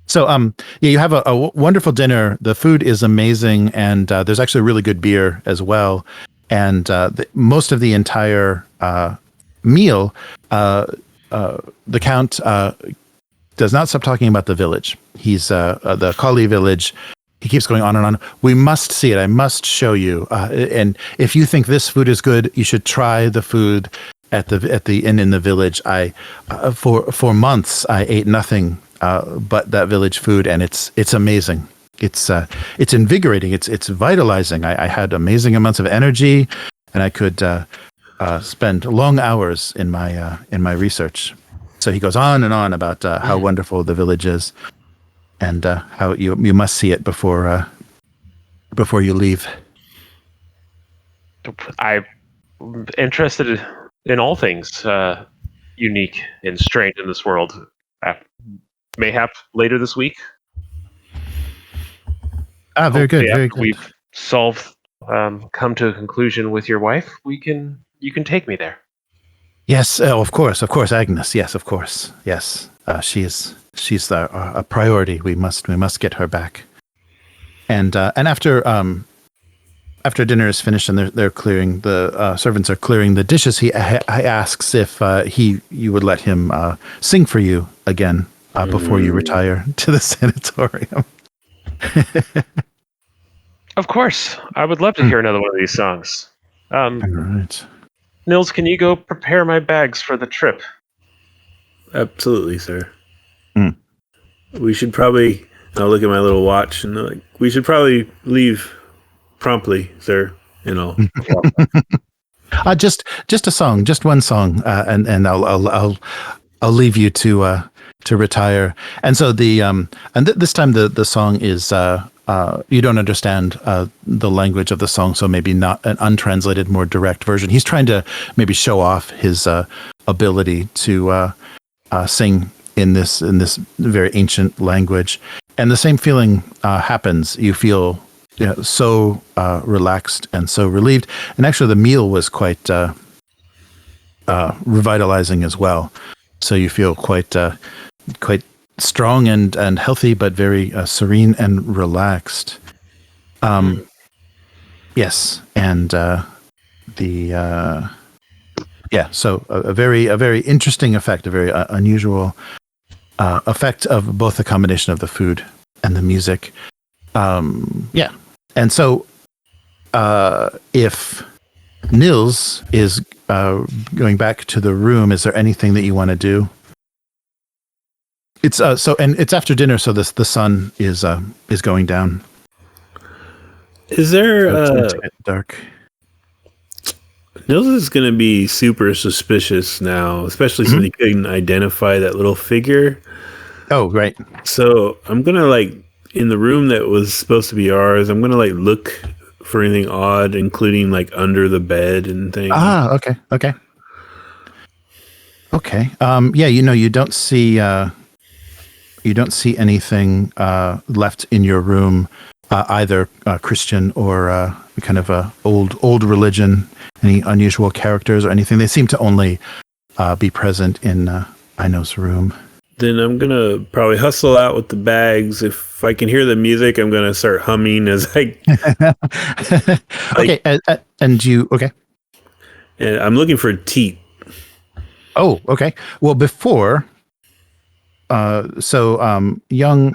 [SPEAKER 1] So yeah, you have a wonderful dinner. The food is amazing, and there's actually really good beer as well. And most of the entire meal, the Count does not stop talking about the village. He's the Kali village. He keeps going on and on. We must see it. I must show you. And if you think this food is good, you should try the food at the inn in the village. For months I ate nothing but that village food, and it's amazing. It's invigorating. It's vitalizing. I had amazing amounts of energy, and I could spend long hours in my research. So he goes on and on about how wonderful the village is, and how you must see it before you leave.
[SPEAKER 3] I'm interested in all things unique and strange in this world. Mayhap later this week.
[SPEAKER 1] Very good. Very good.
[SPEAKER 3] We've come to a conclusion with your wife. You can take me there.
[SPEAKER 1] Yes, of course, Agnes. Yes, of course. Yes, she's a priority. We must get her back. And after dinner is finished and they're clearing, the servants are clearing the dishes, he asks if you would let him sing for you again before you retire to the sanatorium.
[SPEAKER 3] Of course, I would love to hear another one of these songs.
[SPEAKER 1] All right.
[SPEAKER 3] Nils, can you go prepare my bags for the trip?
[SPEAKER 2] Absolutely, sir. We should probably. I'll look at my little watch and like, we should probably leave promptly, sir.
[SPEAKER 1] Just a song, just one song, and I'll leave you to to retire. And so this time the song is you don't understand the language of the song, so maybe not an untranslated, more direct version. He's trying to maybe show off his ability to sing in this very ancient language. And the same feeling happens. You feel so relaxed and so relieved. And actually, the meal was quite revitalizing as well. So you feel quite strong and healthy, but very serene and relaxed. Yes, and so a very interesting effect, a very unusual effect of both the combination of the food and the music. And so if Nils is going back to the room, is there anything that you want to do? It's and it's after dinner, so the sun is going down.
[SPEAKER 2] Is there
[SPEAKER 1] it's dark?
[SPEAKER 2] Nils is going to be super suspicious now, especially since he couldn't identify that little figure.
[SPEAKER 1] Oh, right.
[SPEAKER 2] So I'm going to in the room that was supposed to be ours, I'm going to look for anything odd, including under the bed and things.
[SPEAKER 1] Okay. Yeah, you don't see anything left in your room, either Christian or kind of old religion. Any unusual characters or anything? They seem to only be present in Aino's room.
[SPEAKER 2] Then I'm gonna probably hustle out with the bags. If I can hear the music, I'm gonna start humming as I.
[SPEAKER 1] Okay, and you okay?
[SPEAKER 2] And I'm looking for Teat.
[SPEAKER 1] Oh, okay. Well, before, young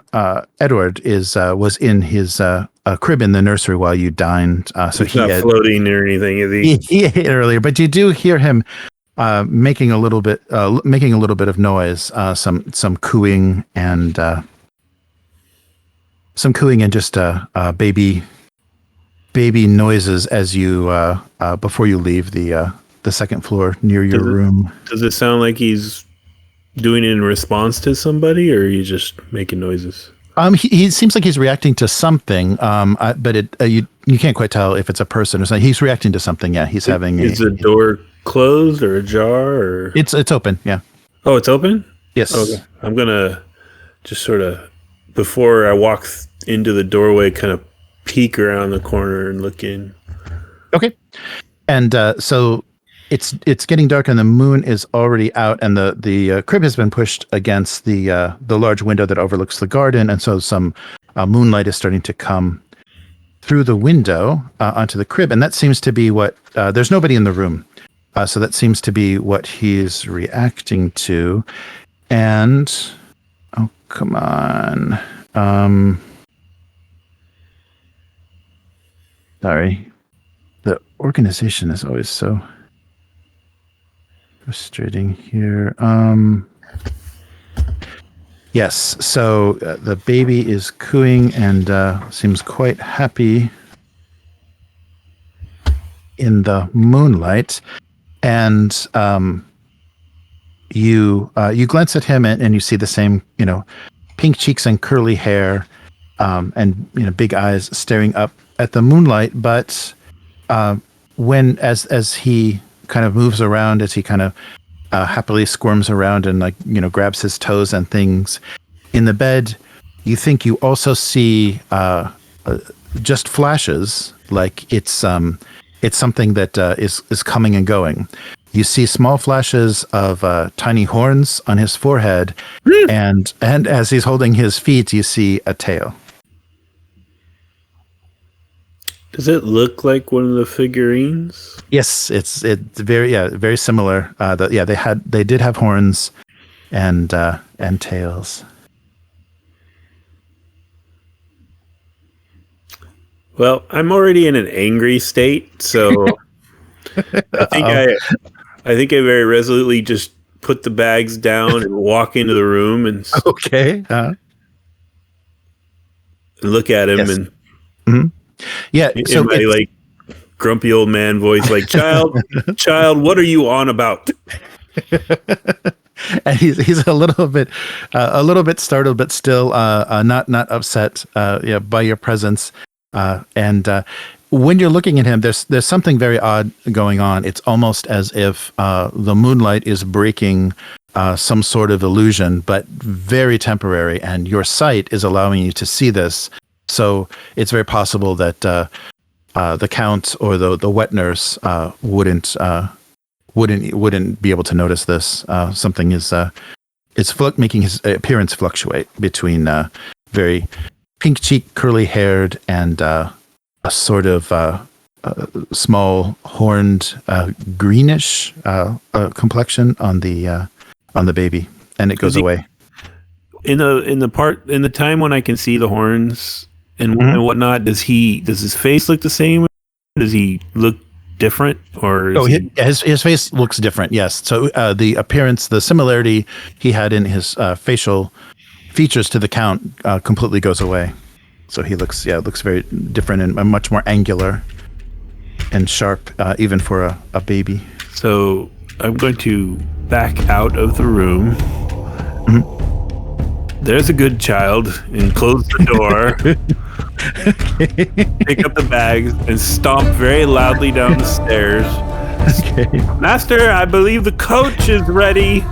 [SPEAKER 1] Edward was in his crib in the nursery while you dined. So
[SPEAKER 2] he's not floating or anything, is he?
[SPEAKER 1] He ate earlier, but you do hear him making a little bit of noise, some cooing and just baby noises as you before you leave the second floor near your room.
[SPEAKER 2] Does it sound like he's doing it in response to somebody, or are you just making noises?
[SPEAKER 1] He seems like he's reacting to something, but you can't quite tell if it's a person or something. He's reacting to something. Yeah, he's having.
[SPEAKER 2] Is the door closed or ajar? Or
[SPEAKER 1] it's open. Yeah.
[SPEAKER 2] Oh, it's open.
[SPEAKER 1] Yes.
[SPEAKER 2] Okay. I'm gonna just sort of before I walk into the doorway, kind of peek around the corner and look in.
[SPEAKER 1] Okay. And so it's getting dark and the moon is already out, and the crib has been pushed against the large window that overlooks the garden, and so some moonlight is starting to come through the window onto the crib, and that seems to be what there's nobody in the room, so that seems to be what he's reacting to. And oh, come on, sorry, the organization is always so frustrating here. Yes, so the baby is cooing and seems quite happy in the moonlight, and you glance at him and you see the same, pink cheeks and curly hair, and big eyes staring up at the moonlight. But when as he kind of moves around, as he kind of happily squirms around and grabs his toes and things in the bed, you think you also see just flashes, like it's something that is coming and going. You see small flashes of tiny horns on his forehead, and as he's holding his feet, you see a tail.
[SPEAKER 2] Does it look like one of the figurines?
[SPEAKER 1] Yes, it's very similar. They did have horns and tails.
[SPEAKER 2] Well, I'm already in an angry state, so I think I very resolutely just put the bags down and walk into the room and
[SPEAKER 1] okay,
[SPEAKER 2] look at him. Yes. And
[SPEAKER 1] yeah,
[SPEAKER 2] so my grumpy old man voice, child, what are you on about?
[SPEAKER 1] and he's a little bit startled, but still not upset by your presence. And when you're looking at him, there's something very odd going on. It's almost as if the moonlight is breaking some sort of illusion, but very temporary, and your sight is allowing you to see this. So it's very possible that the Count or the wet nurse wouldn't be able to notice this. Something is making his appearance fluctuate between very pink cheeked, curly haired, and a sort of small horned greenish complexion on the baby, and it goes away.
[SPEAKER 2] In the time when I can see the horns and whatnot, does his face look the same? Does he look different, or
[SPEAKER 1] his face looks different? Yes. So the appearance, the similarity he had in his facial features to the Count completely goes away. So he looks very different and much more angular and sharp, even for a baby.
[SPEAKER 2] So I'm going to back out of the room. There's a good child, and close the door. Pick up the bags and stomp very loudly down the stairs.
[SPEAKER 1] Okay.
[SPEAKER 2] Master, I believe the coach is ready.